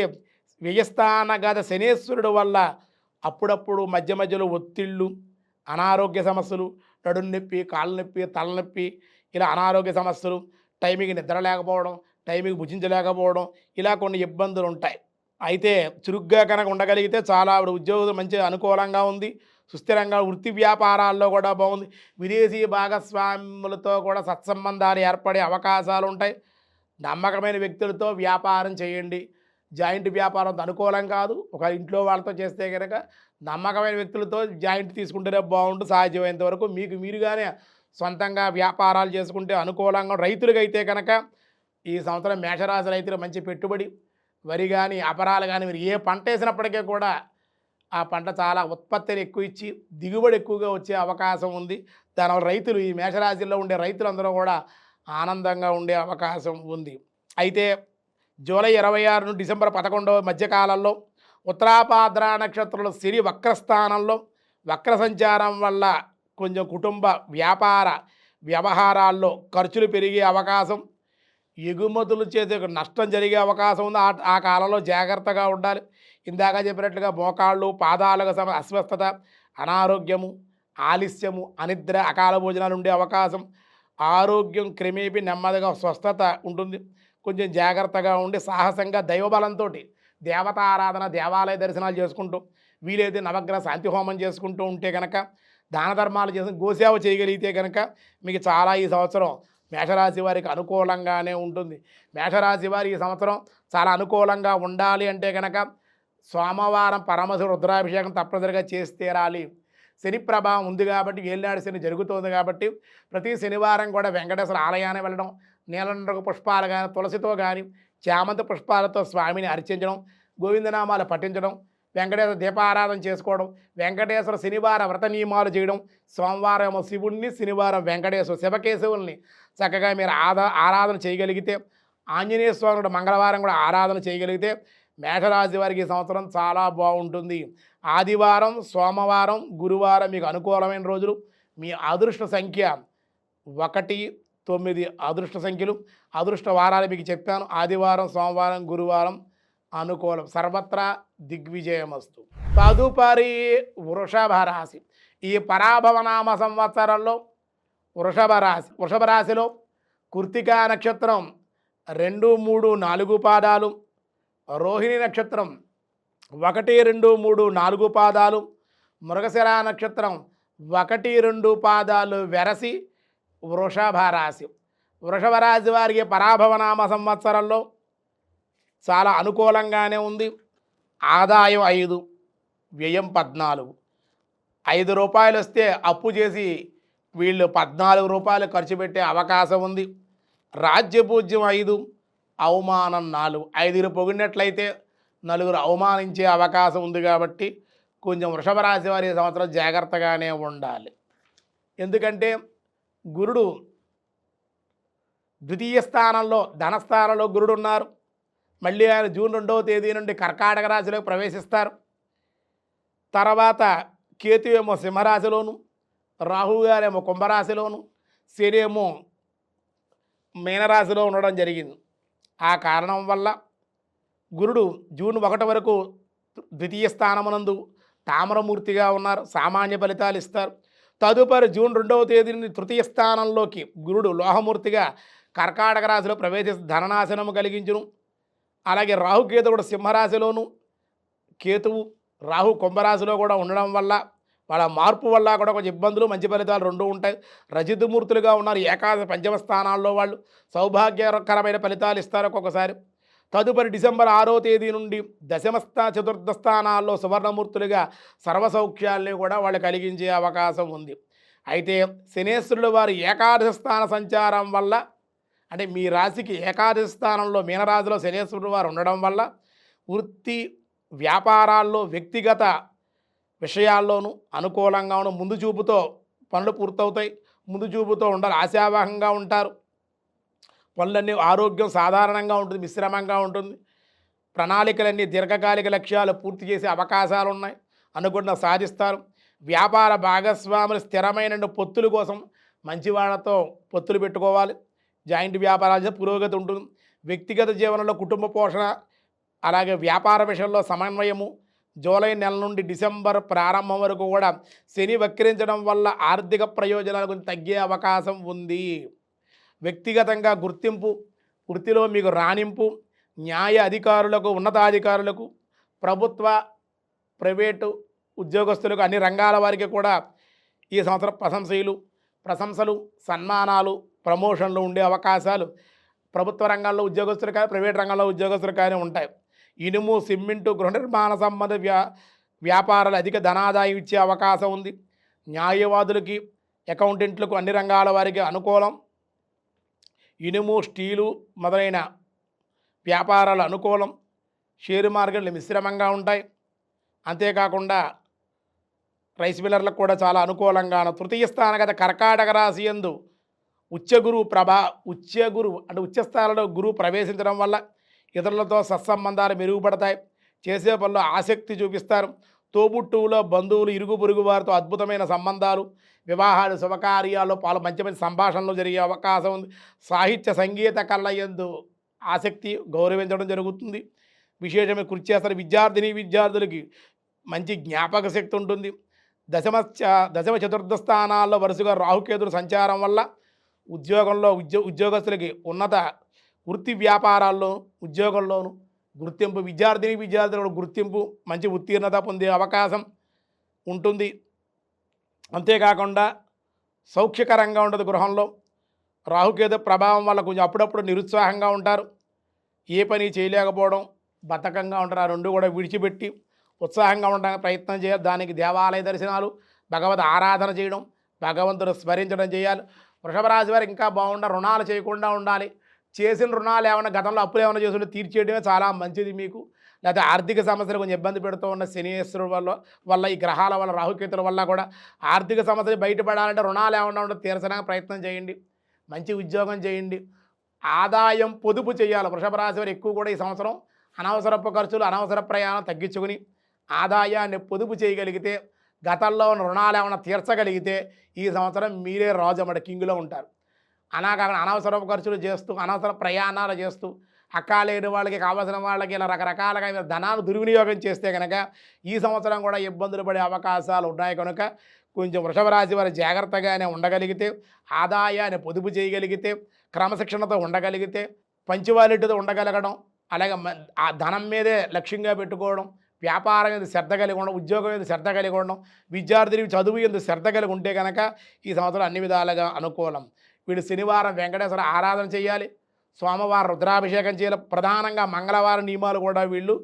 వ్యయస్థానగత శనేశ్వరుడు వల్ల అప్పుడప్పుడు మధ్యలో ఒత్తిళ్ళు, అనారోగ్య సమస్యలు, నడుము నొప్పి, కాళ్ళ నొప్పి, తలనొప్పి, ఇలా అనారోగ్య సమస్యలు, టైంకి నిద్ర లేకపోవడం, టైంకి భుజించలేకపోవడం, ఇలా కొన్ని ఇబ్బందులు ఉంటాయి. అయితే చురుగ్గా కనుక ఉండగలిగితే చాలా ఆవిడ ఉద్యోగం మంచి అనుకూలంగా ఉంది. సుస్థిరంగా వృత్తి వ్యాపారాల్లో కూడా బాగుంది. విదేశీ భాగస్వాములతో కూడా సత్సంబంధాలు ఏర్పడే అవకాశాలుంటాయి. నమ్మకమైన వ్యక్తులతో వ్యాపారం చేయండి. జాయింట్ వ్యాపారం అంత అనుకూలం కాదు. ఒక ఇంట్లో వాళ్ళతో చేస్తే గనక నమ్మకమైన వ్యక్తులతో జాయింట్ తీసుకుంటేనే బాగుంటుంది. సాధ్యమైనంత వరకు మీకు మీరుగానే సొంతంగా వ్యాపారాలు చేసుకుంటే అనుకూలంగా రైతులకైతే కనుక ఈ సంవత్సరం మేషరాశి రైతులు మంచి పెట్టుబడి వరి కానీ అపరాలు కానీ మీరు ఏ పంట వేసినప్పటికీ కూడా ఆ పంట చాలా ఉత్పత్తిని ఎక్కువ ఇచ్చి దిగుబడి ఎక్కువగా వచ్చే అవకాశం ఉంది. దానివల్ల రైతులు ఈ మేషరాశిలో ఉండే రైతులందరూ కూడా ఆనందంగా ఉండే అవకాశం ఉంది. అయితే జూలై 26 నుండి డిసెంబర్ 11 మధ్యకాలంలో ఉత్తరాపాద్ర నక్షత్రంలో శని వక్రస్థానంలో వక్ర సంచారం వల్ల కొంచెం కుటుంబ వ్యాపార వ్యవహారాల్లో ఖర్చులు పెరిగే అవకాశం, ఎగుమతులు చేసే నష్టం జరిగే అవకాశం ఉంది. ఆ కాలంలో జాగ్రత్తగా ఉండాలి. ఇందాక చెప్పినట్లుగా మోకాళ్ళు పాదాలకు అస్వస్థత, అనారోగ్యము, ఆలస్యము, అనిద్ర, అకాల భోజనాలు ఉండే అవకాశం, ఆరోగ్యం క్రమేపీ నెమ్మదిగా స్వస్థత ఉంటుంది. కొంచెం జాగ్రత్తగా ఉండి సాహసంగా దైవబలంతో దేవతారాధన దేవాలయ దర్శనాలు చేసుకుంటూ వీలైతే నవగ్రహ శాంతి హోమం చేసుకుంటూ ఉంటే కనుక దాన ధర్మాలు చేసి గోసేవ చేయగలిగితే కనుక మీకు చాలా ఈ సంవత్సరం మేషరాశి వారికి అనుకూలంగానే ఉంటుంది. మేషరాశి వారి ఈ సంవత్సరం చాలా అనుకూలంగా ఉండాలి అంటే కనుక సోమవారం పరమశివ రుద్రాభిషేకం తప్పనిసరిగా చేసి తీరాలి. శని ప్రభావం ఉంది కాబట్టి ఏళ్ళనాడు శని జరుగుతుంది కాబట్టి ప్రతి శనివారం కూడా వెంకటేశ్వర ఆలయాన్ని వెళ్ళడం, నీలండ్రకు పుష్పాలు కానీ తులసితో కానీ చామంతి పుష్పాలతో స్వామిని అర్చించడం, గోవిందనామాలు పఠించడం, వెంకటేశ్వర దీపారాధన చేసుకోవడం, వెంకటేశ్వర శనివార వ్రత నియమాలు చేయడం, సోమవారం శివుణ్ణి, శనివారం వెంకటేశ్వర శివకేశవుల్ని చక్కగా మీరు ఆరాధన చేయగలిగితే, ఆంజనేయ స్వామి మంగళవారం కూడా ఆరాధన చేయగలిగితే మేషరాశి వారికి ఈ సంవత్సరం చాలా బాగుంటుంది. ఆదివారం, సోమవారం, గురువారం మీకు అనుకూలమైన రోజులు. మీ అదృష్ట సంఖ్య 1, 9 అదృష్ట సంఖ్యలు. అదృష్ట వారాలు మీకు చెప్పాను. ఆదివారం, సోమవారం, గురువారం అనుకూలం. సర్వత్రా దిగ్విజయమస్తు. తదుపరి వృషభ రాశి. ఈ పరాభవనామ సంవత్సరంలో వృషభ రాశిలో కృత్తికా నక్షత్రం 2, 3, 4 పాదాలు, రోహిణి నక్షత్రం 1, 2, 3, 4 పాదాలు, మృగశిర నక్షత్రం 1, 2 పాదాలు వెరసి వృషభ రాశి. వృషభ రాశి వారికి పరాభవనామ సంవత్సరంలో చాలా అనుకూలంగానే ఉంది. ఆదాయం 5, వ్యయం 14. 5 రూపాయలు వస్తే అప్పు చేసి వీళ్ళు 14 రూపాయలు ఖర్చు పెట్టే అవకాశం ఉంది. రాజ్యపూజ్యం 5, అవమానం 4. 5 పొగిడినట్లయితే 4 అవమానించే అవకాశం ఉంది కాబట్టి కొంచెం వృషభ రాశి వారి సంవత్సరం జాగ్రత్తగానే ఉండాలి. ఎందుకంటే గురుడు ద్వితీయ స్థానంలో ధనస్థానంలో గురుడు ఉన్నారు. మళ్ళీ ఆయన జూన్ 2వ తేదీ నుండి కర్కాటక రాశిలోకి ప్రవేశిస్తారు. తర్వాత కేతు ఏమో సింహరాశిలోను, రాహువు గారేమో కుంభరాశిలోను, శని ఏమో మీనరాశిలో ఉండడం జరిగింది. ఆ కారణం వల్ల గురుడు జూన్ 1 వరకు ద్వితీయ స్థానమునందు తామ్రమూర్తిగా ఉన్నారు. సామాన్య ఫలితాలు ఇస్తారు. తదుపరి జూన్ 2వ తేదీ నుండి తృతీయ స్థానంలోకి గురుడు లోహమూర్తిగా కర్కాటక రాశిలో ప్రవేశిస్తూ ధననాశనము కలిగించును. అలాగే రాహుకేతు కూడా సింహరాశిలోను, కేతువు రాహు కుంభరాశిలో కూడా ఉండడం వల్ల వాళ్ళ మార్పు వల్ల కూడా కొంచెం ఇబ్బందులు మంచి ఫలితాలు 2 ఉంటాయి. రజితమూర్తులుగా ఉన్నారు. ఏకాదశ పంచమ స్థానాల్లో వాళ్ళు సౌభాగ్యకరమైన ఫలితాలు ఇస్తారు ఒక్కొక్కసారి. తదుపరి డిసెంబర్ 6వ తేదీ నుండి చతుర్థ స్థానాల్లో సువర్ణమూర్తులుగా సర్వసౌఖ్యాల్ని కూడా వాళ్ళు కలిగించే అవకాశం ఉంది. అయితే శనేశ్వరుడు వారి ఏకాదశ స్థాన సంచారం వల్ల, అంటే మీ రాశికి ఏకాదశ స్థానంలో మీనరాశిలో శనేశ్వరుడు వారు ఉండడం వల్ల వృత్తి వ్యాపారాల్లో వ్యక్తిగత విషయాల్లోనూ అనుకూలంగా ఉన్న ముందు చూపుతో పనులు పూర్తవుతాయి. ముందు చూపుతో ఉండాలి. ఆశావాహంగా ఉంటారు. పనులన్నీ ఆరోగ్యం సాధారణంగా ఉంటుంది, మిశ్రమంగా ఉంటుంది. ప్రణాళికలన్నీ దీర్ఘకాలిక లక్ష్యాలు పూర్తి చేసే అవకాశాలు ఉన్నాయి. అనుకున్న సాధిస్తారు. వ్యాపార భాగస్వాములు స్థిరమైన పొత్తుల కోసం మంచి వాళ్ళతో పొత్తులు పెట్టుకోవాలి. జాయింట్ వ్యాపారాలు పురోగతి ఉంటుంది. వ్యక్తిగత జీవనంలో కుటుంబ పోషణ, అలాగే వ్యాపార విషయంలో సమన్వయము. జూలై నెల నుండి డిసెంబర్ ప్రారంభం వరకు కూడా శని వక్రించడం వల్ల ఆర్థిక ప్రయోజనాల గురించి తగ్గే అవకాశం ఉంది. వ్యక్తిగతంగా గుర్తింపు, వృత్తిలో మీకు రాణింపు, న్యాయ అధికారులకు, ఉన్నతాధికారులకు, ప్రభుత్వ, ప్రైవేటు ఉద్యోగస్తులకు, అన్ని రంగాల వారికి కూడా ఈ సంవత్సరం ప్రశంసలు, సన్మానాలు, ప్రమోషన్లు ఉండే అవకాశాలు ప్రభుత్వ రంగంలో ఉద్యోగస్తులు కానీ, ప్రైవేట్ రంగంలో ఉద్యోగస్తులు కానీ ఉంటాయి. ఇనుము, సిమెంటు, గృహ నిర్మాణ సంబంధ వ్యాపారాలు అధిక ధనాదాయం ఇచ్చే అవకాశం ఉంది. న్యాయవాదులకి, అకౌంటెంట్లకు, అన్ని రంగాల వారికి అనుకూలం. ఇనుము, స్టీలు మొదలైన వ్యాపారాలు అనుకూలం. షేరు మార్కెట్లు మిశ్రమంగా ఉంటాయి. అంతేకాకుండా రైస్ మిల్లర్లకు కూడా చాలా అనుకూలంగాను. తృతీయ స్థానగత కర్కాటక రాశి యందు ఉచ్చగురు అంటే ఉచ్చస్థానంలో గురువు ప్రవేశించడం వల్ల ఇతరులతో సత్సంబంధాలు మెరుగుపడతాయి. చేసే పనుల్లో ఆసక్తి చూపిస్తారు. తోబుట్టువులో బంధువులు, ఇరుగు పొరుగు వారితో అద్భుతమైన సంబంధాలు, వివాహాలు, శుభకార్యాల్లో మంచి మంచి సంభాషణలు జరిగే అవకాశం ఉంది. సాహిత్య సంగీత కళ యందు ఆసక్తి, గౌరవించడం జరుగుతుంది. విశేషమైన కృషి చేస్తారు. విద్యార్థులకి మంచి జ్ఞాపక శక్తి ఉంటుంది. దశమ చతుర్థ స్థానాల్లో వరుసగా రాహుకేతుల సంచారం వల్ల ఉద్యోగస్తులకి ఉన్నత వృత్తి వ్యాపారాల్లో, ఉద్యోగంలోనూ గుర్తింపు, విద్యార్థులకు గుర్తింపు, మంచి ఉత్తీర్ణత పొందే అవకాశం ఉంటుంది. అంతేకాకుండా సౌఖ్యకరంగా ఉండదు. గృహంలో రాహుకేతు ప్రభావం వల్ల కొంచెం అప్పుడప్పుడు నిరుత్సాహంగా ఉంటారు. ఏ పని చేయలేకపోవడం, బద్ధకంగా ఉంటారు. ఆ రెండు కూడా విడిచిపెట్టి ఉత్సాహంగా ఉండడానికి ప్రయత్నం చేయాలి. దానికి దేవాలయ దర్శనాలు, భగవద్ ఆరాధన చేయడం, భగవంతుడు స్మరించడం చేయాలి. వృషభ రాశి వారికి ఇంకా బాగుండాలి. రుణాలు చేయకుండా ఉండాలి. చేసిన రుణాలు ఏమైనా గతంలో అప్పులు ఏమైనా చేస్తుంటే తీర్చేయడమే చాలా మంచిది మీకు. లేకపోతే ఆర్థిక సమస్యలు కొంచెం ఇబ్బంది పెడుతూ ఉన్న శనీశ్వరుడు వల్ల ఈ గ్రహాల వల్ల, రాహుకేతుల వల్ల కూడా ఆర్థిక సమస్యలు బయటపడాలంటే రుణాలు ఏమైనా ఉంటే తీర్చడానికి ప్రయత్నం చేయండి. మంచి ఉద్యోగం చేయండి. ఆదాయం పొదుపు చేయాలి. వృషభ రాశి వారు ఎక్కువ కూడా ఈ సంవత్సరం అనవసరపు ఖర్చులు, అనవసర ప్రయాణం తగ్గించుకుని ఆదాయాన్ని పొదుపు చేయగలిగితే, గతంలో ఉన్న రుణాలు ఏమైనా తీర్చగలిగితే ఈ సంవత్సరం మీరే రాజు అన్నమాట, కింగ్లో ఉంటారు. కాకుండా అనవసరపు ఖర్చులు చేస్తూ, అనవసర ప్రయాణాలు చేస్తూ, అక్కాలేని వాళ్ళకి, కావాల్సిన వాళ్ళకి ఇలా రకరకాలుగా ధనాలు దుర్వినియోగం చేస్తే కనుక ఈ సంవత్సరం కూడా ఇబ్బందులు పడే అవకాశాలు ఉన్నాయి. కనుక కొంచెం వృషభ రాశి వారు జాగ్రత్తగానే ఉండగలిగితే, ఆదాయాన్ని పొదుపు చేయగలిగితే, క్రమశిక్షణతో ఉండగలిగితే, పంచువాలిటీతో ఉండగలగడం, అలాగే ఆ ధనం మీదే లక్ష్యంగా పెట్టుకోవడం, వ్యాపారం మీద శ్రద్ధ కలిగి ఉండడం, ఉద్యోగం మీద శ్రద్ధ కలిగి ఉండడం, విద్యార్థులకు చదువు ఎందుకు శ్రద్ధ కలిగి ఉంటే కనుక ఈ సంవత్సరం అన్ని విధాలుగా అనుకూలం. వీళ్ళు శనివారం వెంకటేశ్వర ఆరాధన చేయాలి. సోమవారం రుద్రాభిషేకం చేయాలి. ప్రధానంగా మంగళవారం నియమాలు కూడా వీళ్ళు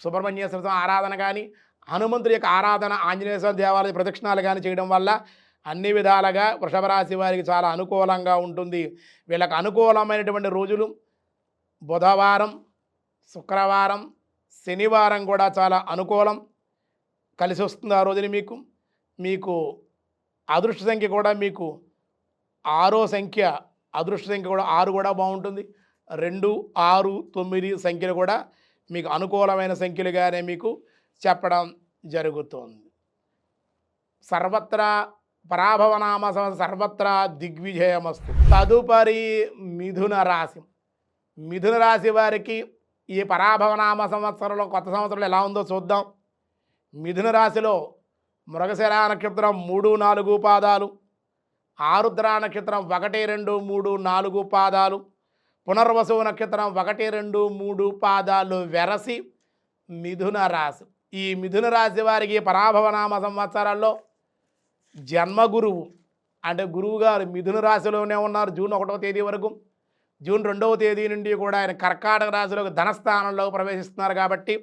సుబ్రహ్మణ్యేశ్వర స్వామి ఆరాధన కానీ, హనుమంతుడి యొక్క ఆరాధన, ఆంజనేయ స్వామి దేవాలయ ప్రదక్షిణాలు కానీ చేయడం వల్ల అన్ని విధాలుగా వృషభ రాశి వారికి చాలా అనుకూలంగా ఉంటుంది. వీళ్ళకి అనుకూలమైనటువంటి రోజులు బుధవారం, శుక్రవారం, శనివారం కూడా చాలా అనుకూలం, కలిసి వస్తుంది. ఆ రోజుని మీకు అదృష్ట సంఖ్య కూడా మీకు 6వ సంఖ్య, అదృష్ట సంఖ్య కూడా 6 కూడా బాగుంటుంది. 2, 6, 9 సంఖ్యలు కూడా మీకు అనుకూలమైన సంఖ్యలుగానే మీకు చెప్పడం జరుగుతుంది. సర్వత్రా పరాభవనామ సర్వత్రా దిగ్విజయమస్తు. తదుపరి మిథున రాశి. మిథున రాశి వారికి ఈ పరాభవనామ సంవత్సరంలో, కొత్త సంవత్సరంలో ఎలా ఉందో చూద్దాం. మిథున రాశిలో మృగశిర నక్షత్రం 3, 4 పాదాలు, ఆరుద్ర నక్షత్రం 1, 2, 3, 4 పాదాలు, పునర్వసు నక్షత్రం 1, 2, 3 పాదాలు వెరసి మిథున రాశి. ఈ మిథున రాశి వారికి పరాభవనామ సంవత్సరాల్లో జన్మగురువు అంటే గురువుగారు మిథున రాశిలోనే ఉన్నారు జూన్ 1వ తేదీ వరకు. జూన్ 2వ తేదీ నుండి కూడా ఆయన కర్కాటక రాశిలోకి ధనస్థానంలోకి ప్రవేశిస్తున్నారు కాబట్టి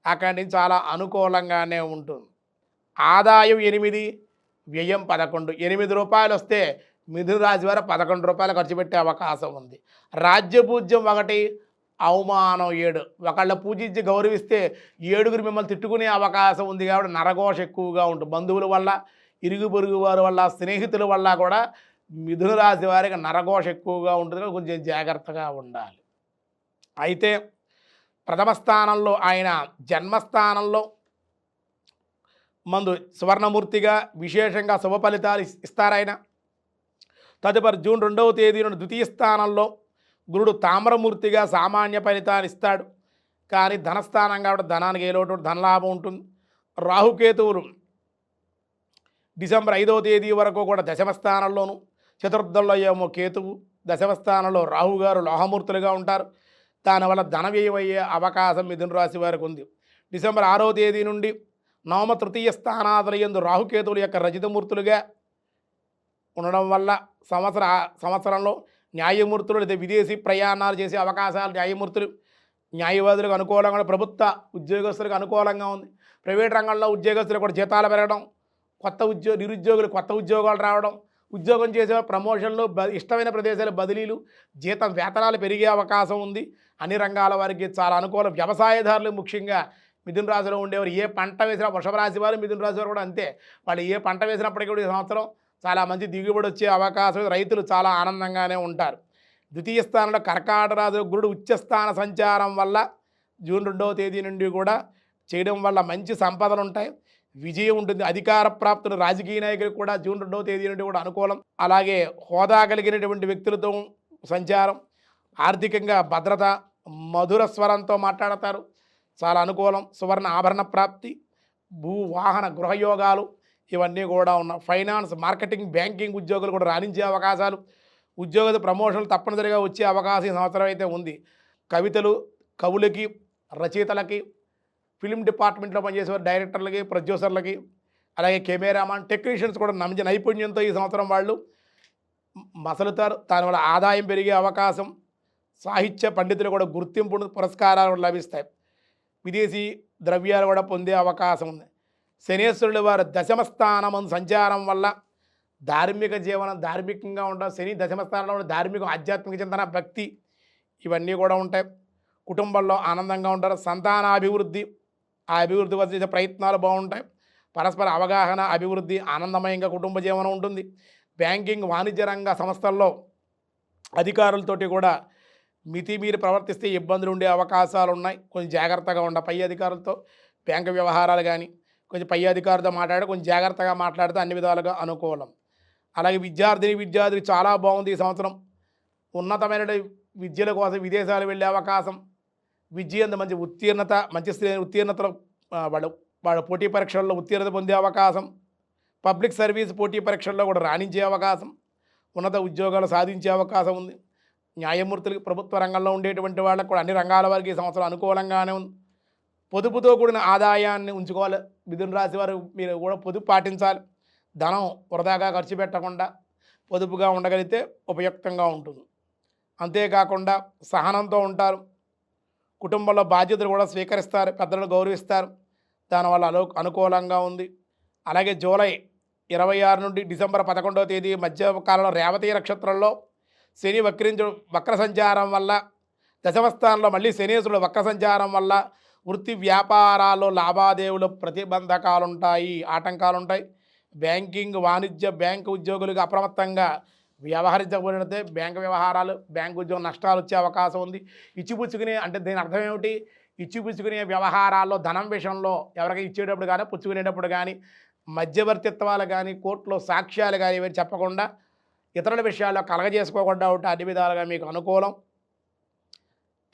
అక్కడి నుంచి చాలా అనుకూలంగానే ఉంటుంది. ఆదాయం 8, వ్యయం 11. 8 రూపాయలు వస్తే మిథున రాశి వారు 11 రూపాయలు ఖర్చు పెట్టే అవకాశం ఉంది. రాజ్యపూజ్యం 1, అవమానం 7. ఒకళ్ళ పూజించి గౌరవిస్తే 7గురు మిమ్మల్ని తిట్టుకునే అవకాశం ఉంది. కాబట్టి నరఘోష ఎక్కువగా ఉంటుంది. బంధువుల వల్ల, ఇరుగు పొరుగు వారి వల్ల, స్నేహితుల వల్ల కూడా మిథున రాశి వారికి నరఘోష ఎక్కువగా ఉంటుంది. కొంచెం జాగ్రత్తగా ఉండాలి. అయితే ప్రథమ స్థానంలో ఆయన జన్మస్థానంలో మందు సువర్ణమూర్తిగా విశేషంగా శుభ ఫలితాలు ఇస్తారాయన. తదుపరి జూన్ 2వ తేదీ నుండి ద్వితీయ స్థానంలో గురుడు తామ్రమూర్తిగా సామాన్య ఫలితాన్ని ఇస్తాడు. కానీ ధనస్థానం కాబట్టి ధనానికి ఏలోటు ధనలాభం ఉంటుంది. రాహుకేతువులు డిసెంబర్ 5వ తేదీ వరకు కూడా దశమ స్థానంలోను, చతుర్థంలో ఏమో కేతువు, దశమ స్థానంలో రాహుగారు లోహమూర్తులుగా ఉంటారు. దానివల్ల ధన వ్యయం అయ్యే అవకాశం మిథున రాశి వారికి ఉంది. డిసెంబర్ 6వ తేదీ నుండి నవమ తృతీయ స్థానాదులందు రాహుకేతువుల యొక్క రజితమూర్తులుగా ఉండడం వల్ల సంవత్సరంలో న్యాయమూర్తులు లేదా విదేశీ ప్రయాణాలు చేసే అవకాశాలు, న్యాయమూర్తులు న్యాయవాదులకు అనుకూలంగా, ప్రభుత్వ ఉద్యోగస్తులకు అనుకూలంగా ఉంది. ప్రైవేట్ రంగంలో ఉద్యోగస్తులకు కూడా జీతాలు పెరగడం, నిరుద్యోగులు కొత్త ఉద్యోగాలు రావడం, ఉద్యోగం చేసే ప్రమోషన్లు, ఇష్టమైన ప్రదేశాల బదిలీలు, వేతనాలు పెరిగే అవకాశం ఉంది. అన్ని రంగాల వారికి చాలా అనుకూలం. వ్యవసాయదారులు ముఖ్యంగా మిథున రాశిలో ఉండేవారు ఏ పంట వేసినా, వృషభ రాశి వారు మిథున రాశి వారు కూడా అంతే. వాళ్ళు ఏ పంట వేసినప్పటికీ కూడా ఈ సంవత్సరం చాలా మంచి దిగుబడి వచ్చే అవకాశం, రైతులు చాలా ఆనందంగానే ఉంటారు. ద్వితీయ స్థానంలో కర్కాటక రాశిలో గురుడు ఉచ్చస్థాన సంచారం వల్ల జూన్ 2వ తేదీ నుండి కూడా చేయడం వల్ల మంచి సంపదలు ఉంటాయి, విజయం ఉంటుంది. అధికార ప్రాప్తులు రాజకీయ నాయకులకు కూడా జూన్ 2వ తేదీ నుండి కూడా అనుకూలం. అలాగే హోదా కలిగినటువంటి వ్యక్తులతో సంచారం, ఆర్థికంగా భద్రత, మధుర స్వరంతో మాట్లాడతారు, చాలా అనుకూలం. సువర్ణ ఆభరణ ప్రాప్తి, భూ వాహన గృహయోగాలు ఇవన్నీ కూడా ఉన్నాయి. ఫైనాన్స్, మార్కెటింగ్, బ్యాంకింగ్ ఉద్యోగులు కూడా రాణించే అవకాశాలు, ఉద్యోగ ప్రమోషన్లు తప్పనిసరిగా వచ్చే అవకాశం ఈ సంవత్సరం అయితే ఉంది. కవులకి, రచయితలకి, ఫిలిం డిపార్ట్మెంట్లో పనిచేసేవారు, డైరెక్టర్లకి, ప్రొడ్యూసర్లకి, అలాగే కెమెరామాన్, టెక్నీషియన్స్ కూడా మంచి నైపుణ్యంతో ఈ సంవత్సరం వాళ్ళు మసలుతారు. దానివల్ల ఆదాయం పెరిగే అవకాశం, సాహిత్య పండితులు కూడా గుర్తింపు, పురస్కారాలు లభిస్తాయి. విదేశీ ద్రవ్యాలు కూడా పొందే అవకాశం ఉంది. శనేశ్వరుడు వారి దశమ స్థానం సంచారం వల్ల ధార్మిక జీవనం, ధార్మికంగా ఉండడం, శని దశమ స్థానంలో ఉన్న ధార్మికం, ఆధ్యాత్మిక చింతన, భక్తి ఇవన్నీ కూడా ఉంటాయి. కుటుంబంలో ఆనందంగా ఉంటారు. సంతానాభివృద్ధి, ఆ అభివృద్ధి వల్ల చేసే ప్రయత్నాలు బాగుంటాయి. పరస్పర అవగాహన, అభివృద్ధి, ఆనందమయంగా కుటుంబ జీవనం ఉంటుంది. బ్యాంకింగ్, వాణిజ్య రంగ సంస్థల్లో అధికారులతోటి కూడా మితిమీరి ప్రవర్తిస్తే ఇబ్బందులు ఉండే అవకాశాలు ఉన్నాయి. కొంచెం జాగ్రత్తగా ఉండాలి. పై అధికారులతో బ్యాంకు వ్యవహారాలు కానీ కొంచెం పై అధికారులతో మాట్లాడి కొంచెం జాగ్రత్తగా మాట్లాడితే అన్ని విధాలుగా అనుకూలం. అలాగే విద్యార్థులు చాలా బాగుంది ఈ సంవత్సరం. ఉన్నతమైన విద్యల కోసం విదేశాలు వెళ్ళే అవకాశం, విద్య అంత మంచి ఉత్తీర్ణత, ఉత్తీర్ణతలో వాళ్ళ పోటీ పరీక్షల్లో ఉత్తీర్ణత పొందే అవకాశం, పబ్లిక్ సర్వీస్ పోటీ పరీక్షల్లో కూడా రాణించే అవకాశం, ఉన్నత ఉద్యోగాలు సాధించే అవకాశం ఉంది. న్యాయమూర్తులకి, ప్రభుత్వ రంగంలో ఉండేటువంటి వాళ్ళకు కూడా అన్ని రంగాల వారికి ఈ సంవత్సరం అనుకూలంగానే ఉంది. పొదుపుతో కూడిన ఆదాయాన్ని ఉంచుకోవాలి. మిథున రాశి వారు మీరు కూడా పొదుపు పాటించాలి. ధనం వృధాగా ఖర్చు పెట్టకుండా పొదుపుగా ఉండగలిగితే ఉపయుక్తంగా ఉంటుంది. అంతేకాకుండా సహనంతో ఉంటారు. కుటుంబంలో బాధ్యతలు కూడా స్వీకరిస్తారు, పెద్దలను గౌరవిస్తారు. దానివల్ల అనుకూలంగా ఉంది. అలాగే జూలై 26 నుండి డిసెంబర్ 11వ తేదీ మధ్య కాలంలో రేవతి నక్షత్రంలో శని వక్ర సంచారం వల్ల, దశమ స్థానంలో మళ్ళీ శనీశ్వరుడు వక్ర సంచారం వల్ల వృత్తి వ్యాపారాల్లో లావాదేవీలు ప్రతిబంధకాలు ఉంటాయి, ఆటంకాలు ఉంటాయి. బ్యాంకింగ్, వాణిజ్య, బ్యాంకు ఉద్యోగులకు అప్రమత్తంగా వ్యవహరించకపోతే బ్యాంకు వ్యవహారాలు, బ్యాంకు ఉద్యోగం నష్టాలు వచ్చే అవకాశం ఉంది. ఇచ్చిపుచ్చుకునే అంటే దీని అర్థం ఏమిటి? ఇచ్చిపుచ్చుకునే వ్యవహారాల్లో ధనం విషయంలో ఎవరికి ఇచ్చేటప్పుడు కానీ, పుచ్చుకునేటప్పుడు కానీ, మధ్యవర్తిత్వాలు కానీ, కోర్టులో సాక్ష్యాలు కానీ ఇవన్నీ చెప్పకుండా ఇతరుల విషయాల్లో కలగజేసుకోకుండా ఉంటే అన్ని విధాలుగా మీకు అనుకూలం.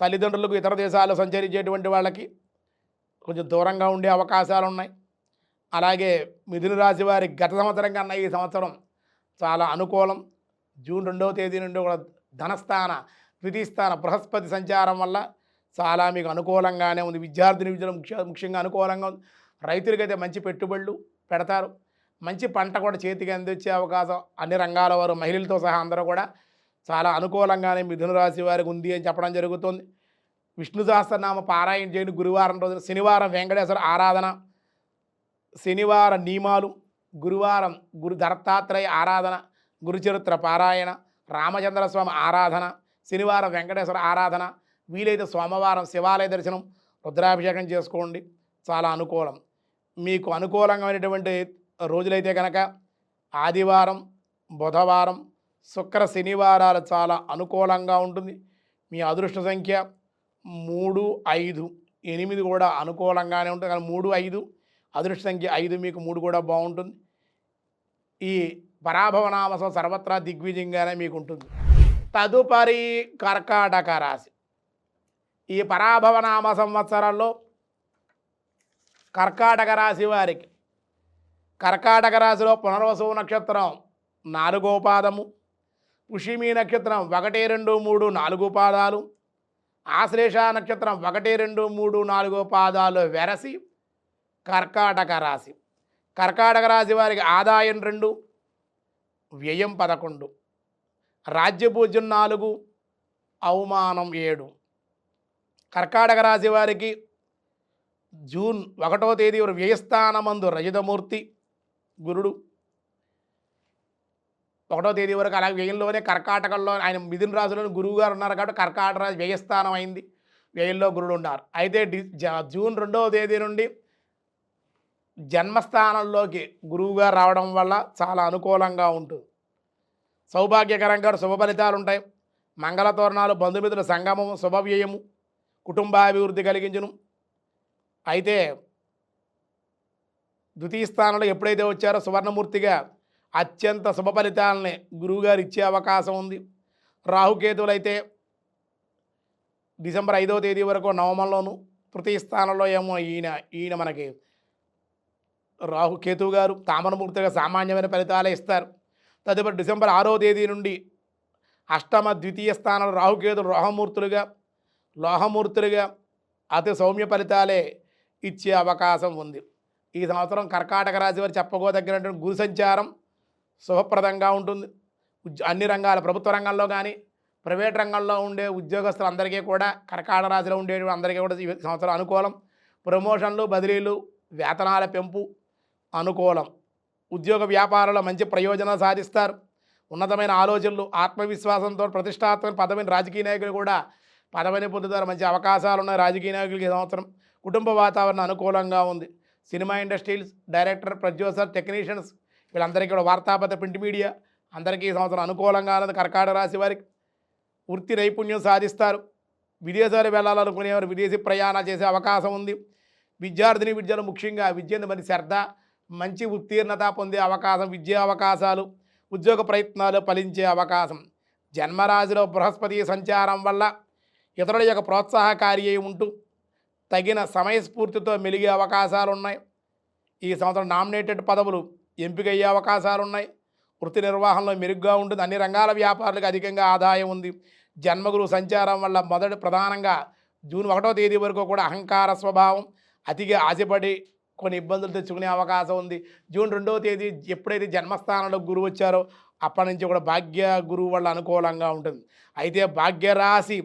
తల్లిదండ్రులకు ఇతర దేశాల్లో సంచరించేటువంటి వాళ్ళకి కొంచెం దూరంగా ఉండే అవకాశాలు ఉన్నాయి. అలాగే మిథున రాశి వారి గత సంవత్సరం కన్నా ఈ సంవత్సరం చాలా అనుకూలం. జూన్ 2వ తేదీ నుండి కూడా ధనస్థాన, ద్వితీయ స్థాన బృహస్పతి సంచారం వల్ల చాలా మీకు అనుకూలంగానే ఉంది. విద్యార్థిని విద్యలు ముఖ్యంగా అనుకూలంగా ఉంది. రైతులకైతే మంచి పెట్టుబడులు పెడతారు. మంచి పంట కూడా చేతికి అందించే అవకాశం అన్ని రంగాల వారు, మహిళలతో సహా అందరూ కూడా చాలా అనుకూలంగానే మిథున రాశి వారికి ఉంది అని చెప్పడం జరుగుతుంది. విష్ణు సహస్రనామ పారాయణ చేయని గురువారం రోజున, శనివారం వెంకటేశ్వర ఆరాధన, శనివార నియమాలు, గురువారం గురు దత్తాత్రేయ ఆరాధన, గురుచరిత్ర పారాయణ, రామచంద్రస్వామి ఆరాధన, శనివారం వెంకటేశ్వర ఆరాధన, వీలైతే సోమవారం శివాలయ దర్శనం, రుద్రాభిషేకం చేసుకోండి, చాలా అనుకూలం. మీకు అనుకూలంగామైనటువంటి రోజులైతే కనుక ఆదివారం, బుధవారం, శుక్ర, శనివారాలు చాలా అనుకూలంగా ఉంటుంది. మీ అదృష్ట సంఖ్య 3, 5, 8 కూడా అనుకూలంగానే ఉంటుంది. కానీ 3, 5 అదృష్ట సంఖ్య 5, మీకు 3 కూడా బాగుంటుంది. ఈ పరాభవనామసం సర్వత్రా దిగ్విజయంగానే మీకు ఉంటుంది. తదుపరి కర్కాటక రాశి. ఈ పరాభవనామ సంవత్సరాల్లో కర్కాటక రాశి వారికి, కర్కాటక రాశిలో పునర్వసు నక్షత్రం 4వ పాదము, పుష్యమి నక్షత్రం 1, 2, 3, 4 పాదాలు, ఆశ్లేష నక్షత్రం 1, 2, 3, 4 పాదాలు వెరసి కర్కాటక రాశి. కర్కాటక రాశి వారికి ఆదాయం 2, వ్యయం 11, రాజ్యపూజ్యం 4, అవమానం 7. కర్కాటక రాశి వారికి జూన్ 1వ తేదీ వ్యయస్థానమందు రజతమూర్తి గురుడు 1వ తేదీ వరకు, అలాగే వ్యయంలోనే కర్కాటకంలో ఆయన మిథున రాశిలోని గురువు గారు ఉన్నారు కాబట్టి కర్కాటక రాశి వ్యయస్థానం అయింది, వ్యయంలో గురుడు ఉన్నారు. అయితే జూన్ 2వ తేదీ నుండి జన్మస్థానంలోకి గురువుగారు రావడం వల్ల చాలా అనుకూలంగా ఉంటుంది. సౌభాగ్యకరంగా శుభ ఫలితాలు ఉంటాయి. మంగళతోరణాలు, బంధుమిత్రుల సంగమము, శుభవ్యయము, కుటుంబాభివృద్ధి కలిగించును. అయితే ద్వితీయ స్థానంలో ఎప్పుడైతే వచ్చారో సువర్ణమూర్తిగా అత్యంత శుభ ఫలితాలని గురువుగారు ఇచ్చే అవకాశం ఉంది. రాహుకేతువులు అయితే డిసెంబర్ 5వ తేదీ వరకు నవమంలోను, తృతీయ స్థానంలో ఏమో ఈయన మనకి రాహుకేతువు గారు తామరమూర్తిగా సామాన్యమైన ఫలితాలే ఇస్తారు. తదుపరి డిసెంబర్ 6వ తేదీ నుండి అష్టమ ద్వితీయ స్థానంలో రాహుకేతులు లోహమూర్తులుగా అతి సౌమ్య ఫలితాలే ఇచ్చే అవకాశం ఉంది. ఈ సంవత్సరం కర్కాటక రాశి వారు చెప్పుకోదగినటువంటి గురు సంచారం శుభప్రదంగా ఉంటుంది. అన్ని రంగాల, ప్రభుత్వ రంగంలో కానీ ప్రైవేట్ రంగంలో ఉండే ఉద్యోగస్తులందరికీ కూడా, కర్కాటక రాశిలో ఉండే అందరికీ కూడా ఈ సంవత్సరం అనుకూలం. ప్రమోషన్లు, బదిలీలు, వేతనాల పెంపు అనుకూలం. ఉద్యోగ వ్యాపారాల్లో మంచి ప్రయోజనాలు సాధిస్తారు. ఉన్నతమైన ఆలోచనలు, ఆత్మవిశ్వాసంతో ప్రతిష్టాత్మక పదవిని రాజకీయ నాయకులు కూడా పదవిని పొందుతారు. మంచి అవకాశాలు ఉన్నాయి రాజకీయ నాయకులకి ఈ సంవత్సరం. కుటుంబ వాతావరణం అనుకూలంగా ఉంది. Cinema industries, director, producer, technicians వీళ్ళందరికీ కూడా, వార్తాపత్ర, ప్రింట్ మీడియా అందరికీ ఈ సంవత్సరం అనుకూలంగా ఉన్నది. కర్కాటక రాశి వారికి వృత్తి నైపుణ్యం సాధిస్తారు. విదేశాలు వెళ్ళాలనుకునేవారు విదేశీ ప్రయాణాలు చేసే అవకాశం ఉంది. విద్యలు ముఖ్యంగా విద్యను మరి శ్రద్ధ, మంచి ఉత్తీర్ణత పొందే అవకాశం, విద్యా అవకాశాలు, ఉద్యోగ ప్రయత్నాలు ఫలించే అవకాశం. జన్మరాశిలో బృహస్పతి సంచారం వల్ల ఇతరుల యొక్క ప్రోత్సాహకారి అయి ఉంటూ తగిన సమయస్ఫూర్తితో మెలిగే అవకాశాలు ఉన్నాయి. ఈ సంవత్సరం నామినేటెడ్ పదవులు ఎంపిక అయ్యే అవకాశాలు ఉన్నాయి. వృత్తి నిర్వహణలో మెరుగ్గా ఉంటుంది. అన్ని రంగాల వ్యాపారులకు అధికంగా ఆదాయం ఉంది. జన్మగురు సంచారం వల్ల ప్రధానంగా జూన్ 1వ తేదీ వరకు కూడా అహంకార స్వభావం, అతిగా ఆశపడి కొన్ని ఇబ్బందులు తెచ్చుకునే అవకాశం ఉంది. జూన్ 2వ తేదీ ఎప్పుడైతే జన్మస్థానంలో గురువు వచ్చారో అప్పటి నుంచి కూడా భాగ్య గురువు వల్ల అనుకూలంగా ఉంటుంది. అయితే భాగ్యరాశి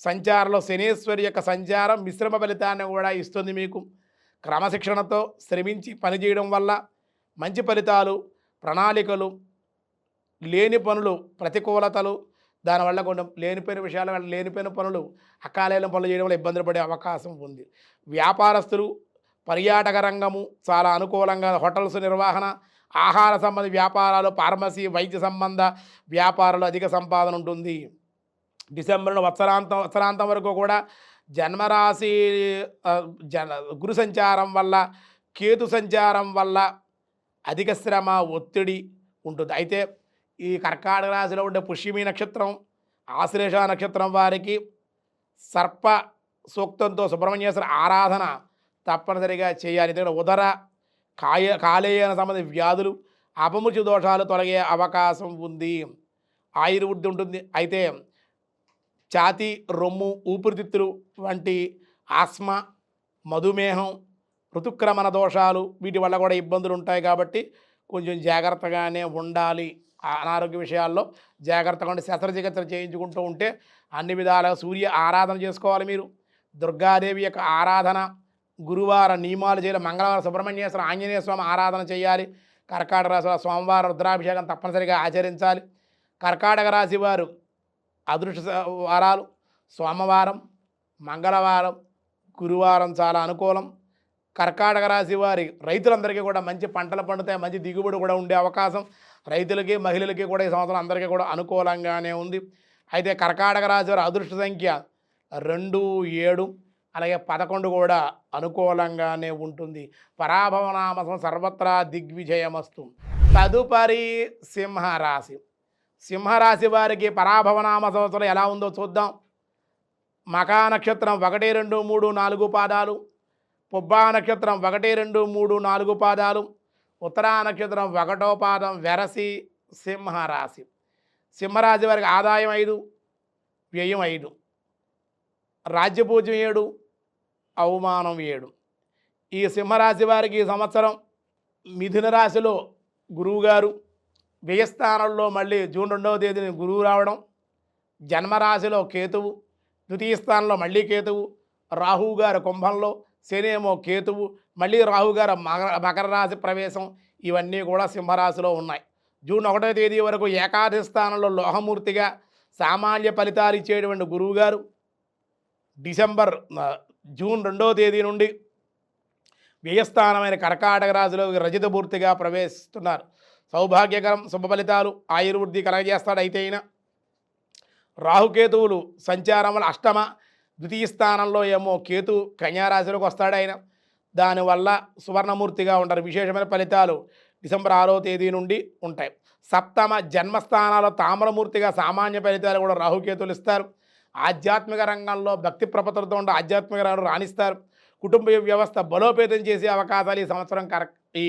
సంచారంలో శనేశ్వరి యొక్క సంచారం మిశ్రమ ఫలితాన్ని కూడా ఇస్తుంది. మీకు క్రమశిక్షణతో శ్రమించి పనిచేయడం వల్ల మంచి ఫలితాలు, ప్రణాళికలు, లేని పనులు, ప్రతికూలతలు, దానివల్ల కొన్ని లేనిపోయిన విషయాల వల్ల లేనిపోయిన పనులు, అకాలేని పనులు చేయడం వల్ల ఇబ్బందులు పడే అవకాశం ఉంది. వ్యాపారస్తులు, పర్యాటక రంగము చాలా అనుకూలంగా, హోటల్స్ నిర్వహణ, ఆహార సంబంధ వ్యాపారాలు, ఫార్మసీ, వైద్య సంబంధ వ్యాపారాలు అధిక సంపాదన ఉంటుంది. డిసెంబర్లో వత్సరాంతం వరకు కూడా జన్మరాశి గురు సంచారం వల్ల, కేతు సంచారం వల్ల అధిక శ్రమ, ఒత్తిడి ఉంటుంది. అయితే ఈ కర్కాటక రాశిలో ఉండే పుష్యమి నక్షత్రం, ఆశ్లేష నక్షత్రం వారికి సర్ప సూక్తంతో సుబ్రహ్మణ్యేశ్వర ఆరాధన తప్పనిసరిగా చేయాలి. ఎందుకంటే ఉదర కాలేయ సంబంధ వ్యాధులు, అపమృత్యు దోషాలు తొలగే అవకాశం ఉంది. ఆయుర్వృద్ధి ఉంటుంది. అయితే ఛాతీ, రొమ్ము, ఊపిరితిత్తులు వంటి ఆస్మా, మధుమేహం, ఋతుక్రమణ దోషాలు వీటి వల్ల కూడా ఇబ్బందులు ఉంటాయి. కాబట్టి కొంచెం జాగ్రత్తగానే ఉండాలి. అనారోగ్య విషయాల్లో జాగ్రత్తగా ఉండి శస్త్రచికిత్సలు చేయించుకుంటూ ఉంటే అన్ని విధాలుగా సూర్య ఆరాధన చేసుకోవాలి. మీరు దుర్గాదేవి యొక్క ఆరాధన, గురువార నియమాలు చేయాలి. మంగళవారం సుబ్రహ్మణ్యేశ్వర ఆంజనేయ స్వామి ఆరాధన చేయాలి. కర్కాటక రాశి సోమవారం రుద్రాభిషేకం తప్పనిసరిగా ఆచరించాలి. కర్కాటక రాశి వారు అదృష్ట వారాలు సోమవారం, మంగళవారం, గురువారం చాలా అనుకూలం. కర్కాటక రాశి వారి రైతులందరికీ కూడా మంచి పంటలు పండుతాయి, మంచి దిగుబడి కూడా ఉండే అవకాశం. రైతులకి, మహిళలకి కూడా ఈ సంవత్సరం అందరికీ కూడా అనుకూలంగానే ఉంది. అయితే కర్కాటక రాశి వారి అదృష్ట సంఖ్య 2, 7 అలాగే 11 కూడా అనుకూలంగానే ఉంటుంది. పరాభవనామసం సర్వత్రా దిగ్విజయమస్తు. తదుపరి సింహరాశి. సింహరాశి వారికి పరాభవనామ సంవత్సరం ఎలా ఉందో చూద్దాం. మకా నక్షత్రం 1, 2, 3, 4 పాదాలు, పుబ్బా నక్షత్రం 1, 2, 3, 4 పాదాలు, ఉత్తరా నక్షత్రం 1వ పాదం వెరసి సింహరాశి. సింహరాశి వారికి ఆదాయం 5, వ్యయం 5, రాజ్యపూజ్యం 7, అవమానం 7. ఈ సింహరాశి వారికి ఈ సంవత్సరం మిథున రాశిలో గురువుగారు, వ్యయస్థానంలో మళ్ళీ జూన్ 2వ తేదీని గురువు రావడం, జన్మరాశిలో కేతువు, ద్వితీయ స్థానంలో మళ్ళీ కేతువు, రాహువు గారు కుంభంలో, శని ఏమో కేతువు, మళ్ళీ రాహు గారు మకర రాశి ప్రవేశం, ఇవన్నీ కూడా సింహరాశిలో ఉన్నాయి. జూన్ 1వ తేదీ వరకు ఏకాదశి స్థానంలో లోహమూర్తిగా సామాన్య ఫలితాలు ఇచ్చేటువంటి గురువుగారు జూన్ 2వ తేదీ నుండి వ్యయస్థానమైన కర్కాటక రాశిలో రజితమూర్తిగా ప్రవేశిస్తున్నారు. సౌభాగ్యకరం, శుభ ఫలితాలు, ఆయుర్వృద్ధి కలగజేస్తాడు. అయితే అయినా రాహుకేతువులు సంచారం వల్ల అష్టమ, ద్వితీయ స్థానంలో ఏమో కేతు కన్యారాశిలోకి వస్తాడు ఆయన. దానివల్ల సువర్ణమూర్తిగా ఉంటారు. విశేషమైన ఫలితాలు డిసెంబర్ 6వ తేదీ నుండి ఉంటాయి. సప్తమ జన్మస్థానాల్లో తామ్రమూర్తిగా సామాన్య ఫలితాలు కూడా రాహుకేతువులు ఇస్తారు. ఆధ్యాత్మిక రంగంలో భక్తి ప్రపత్తులతో ఉండే ఆధ్యాత్మిక రంగంలో రాణిస్తారు. కుటుంబ వ్యవస్థ బలోపేతం చేసే అవకాశాలు ఈ సంవత్సరం ఈ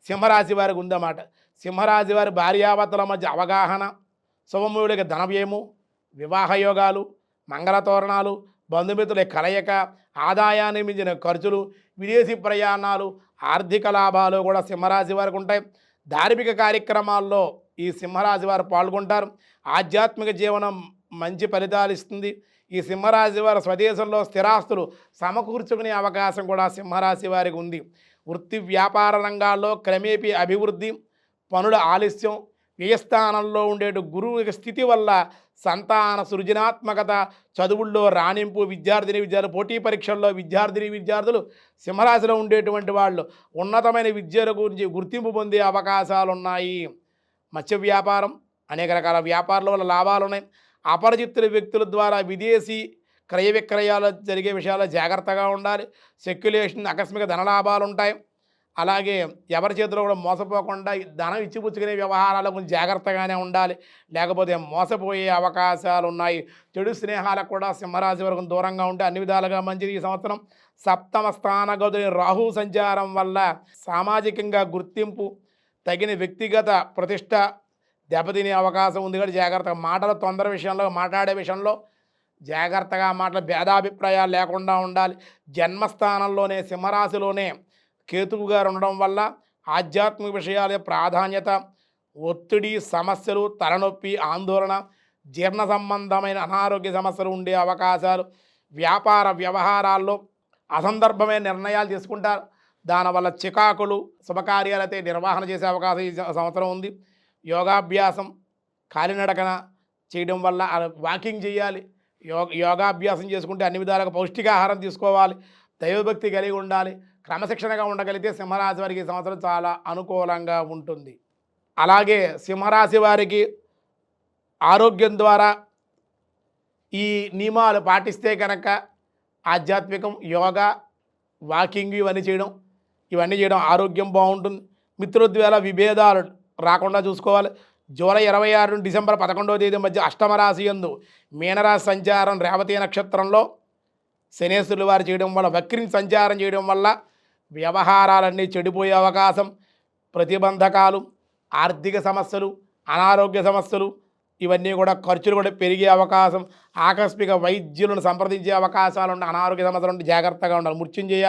సింహరాశి వారికి ఉందన్నమాట. సింహరాశి వారి భార్యాభర్తల మధ్య అవగాహన, శుభమూలిక ధనవ్యయము, వివాహ యోగాలు, మంగళతోరణాలు, బంధుమిత్రుల కలయిక, ఆదాయాన్ని మించిన ఖర్చులు, విదేశీ ప్రయాణాలు, ఆర్థిక లాభాలు కూడా సింహరాశి వారికి ఉంటాయి. ధార్మిక కార్యక్రమాల్లో ఈ సింహరాశి వారు పాల్గొంటారు. ఆధ్యాత్మిక జీవనం మంచి ఫలితాలు ఇస్తుంది. ఈ సింహరాశి వారు స్వదేశంలో స్థిరాస్తులు సమకూర్చుకునే అవకాశం కూడా సింహరాశి వారికి ఉంది. వృత్తి వ్యాపార రంగాల్లో క్రమేపీ అభివృద్ధి, పనుల ఆలస్యం, వ్యయస్థానంలో ఉండే గురువు స్థితి వల్ల సంతాన సృజనాత్మకత, చదువుల్లో రాణింపు, విద్యార్థులు పోటీ పరీక్షల్లో విద్యార్థులు సింహరాశిలో ఉండేటువంటి వాళ్ళు ఉన్నతమైన విద్యల గురించి గుర్తింపు పొందే అవకాశాలు ఉన్నాయి. మత్స్య వ్యాపారం, అనేక రకాల వ్యాపారాల వల్ల లాభాలు ఉన్నాయి. అపరిచితుల వ్యక్తుల ద్వారా విదేశీ క్రయ విక్రయాలు జరిగే విషయాల్లో జాగ్రత్తగా ఉండాలి. స్పెక్యులేషన్, ఆకస్మిక ధనలాభాలు ఉంటాయి. అలాగే ఎవరి చేతిలో కూడా మోసపోకుండా ధనం ఇచ్చిపుచ్చుకునే వ్యవహారాల గురించి జాగ్రత్తగానే ఉండాలి, లేకపోతే మోసపోయే అవకాశాలు ఉన్నాయి. చెడు స్నేహాలకు కూడా సింహరాశి వరకు దూరంగా ఉంటే అన్ని విధాలుగా మంచిది. ఈ సంవత్సరం సప్తమ స్థానగతుని రాహు సంచారం వల్ల సామాజికంగా గుర్తింపు, తగిన వ్యక్తిగత ప్రతిష్ట దెబ్బతినే అవకాశం ఉంది. కాబట్టి జాగ్రత్తగా మాటల తొందర విషయంలో, మాట్లాడే విషయంలో జాగ్రత్తగా భేదాభిప్రాయాలు లేకుండా ఉండాలి. జన్మస్థానంలోనే సింహరాశిలోనే కేతువు గారు ఉండడం వల్ల ఆధ్యాత్మిక విషయాల ప్రాధాన్యత, ఒత్తిడి, సమస్యలు, తలనొప్పి, ఆందోళన, జీర్ణ సంబంధమైన అనారోగ్య సమస్యలు ఉండే అవకాశాలు, వ్యాపార వ్యవహారాల్లో అసందర్భమైన నిర్ణయాలు తీసుకుంటారు. దానివల్ల చికాకులు, శుభకార్యాలైతే నిర్వహణ చేసే అవకాశం ఈ సంవత్సరం ఉంది. యోగాభ్యాసం, కాలినడకన చేయడం వల్ల వాకింగ్ చేయాలి. యోగాభ్యాసం చేసుకుంటే అన్ని విధాలుగా పౌష్టికాహారం తీసుకోవాలి. దైవభక్తి కలిగి ఉండాలి. క్రమశిక్షణగా ఉండగలిగితే సింహరాశి వారికి ఈ సంవత్సరం చాలా అనుకూలంగా ఉంటుంది. అలాగే సింహరాశి వారికి ఆరోగ్యం ద్వారా ఈ నియమాలు పాటిస్తే కనుక ఆధ్యాత్మికం, యోగా, వాకింగ్ ఇవన్నీ చేయడం ఆరోగ్యం బాగుంటుంది. మిత్రోద్వేల విభేదాలు రాకుండా చూసుకోవాలి. జూలై 26 నుండి డిసెంబర్ 11వ తేదీ మధ్య అష్టమ రాశి యందు మీనరాశి సంచారం రేవతి నక్షత్రంలో శనేశ్వరులు వారు చేయడం వల్ల, వక్రిని సంచారం చేయడం వల్ల వ్యవహారాలన్నీ చెడిపోయే అవకాశం, ప్రతిబంధకాలు, ఆర్థిక సమస్యలు, అనారోగ్య సమస్యలు, ఇవన్నీ కూడా ఖర్చులు కూడా పెరిగే అవకాశం, ఆకస్మిక వైద్యులను సంప్రదించే అవకాశాలు ఉన్న అనారోగ్య సమస్యలు ఉంటే జాగ్రత్తగా ఉండాలి. మృత్యుంజయ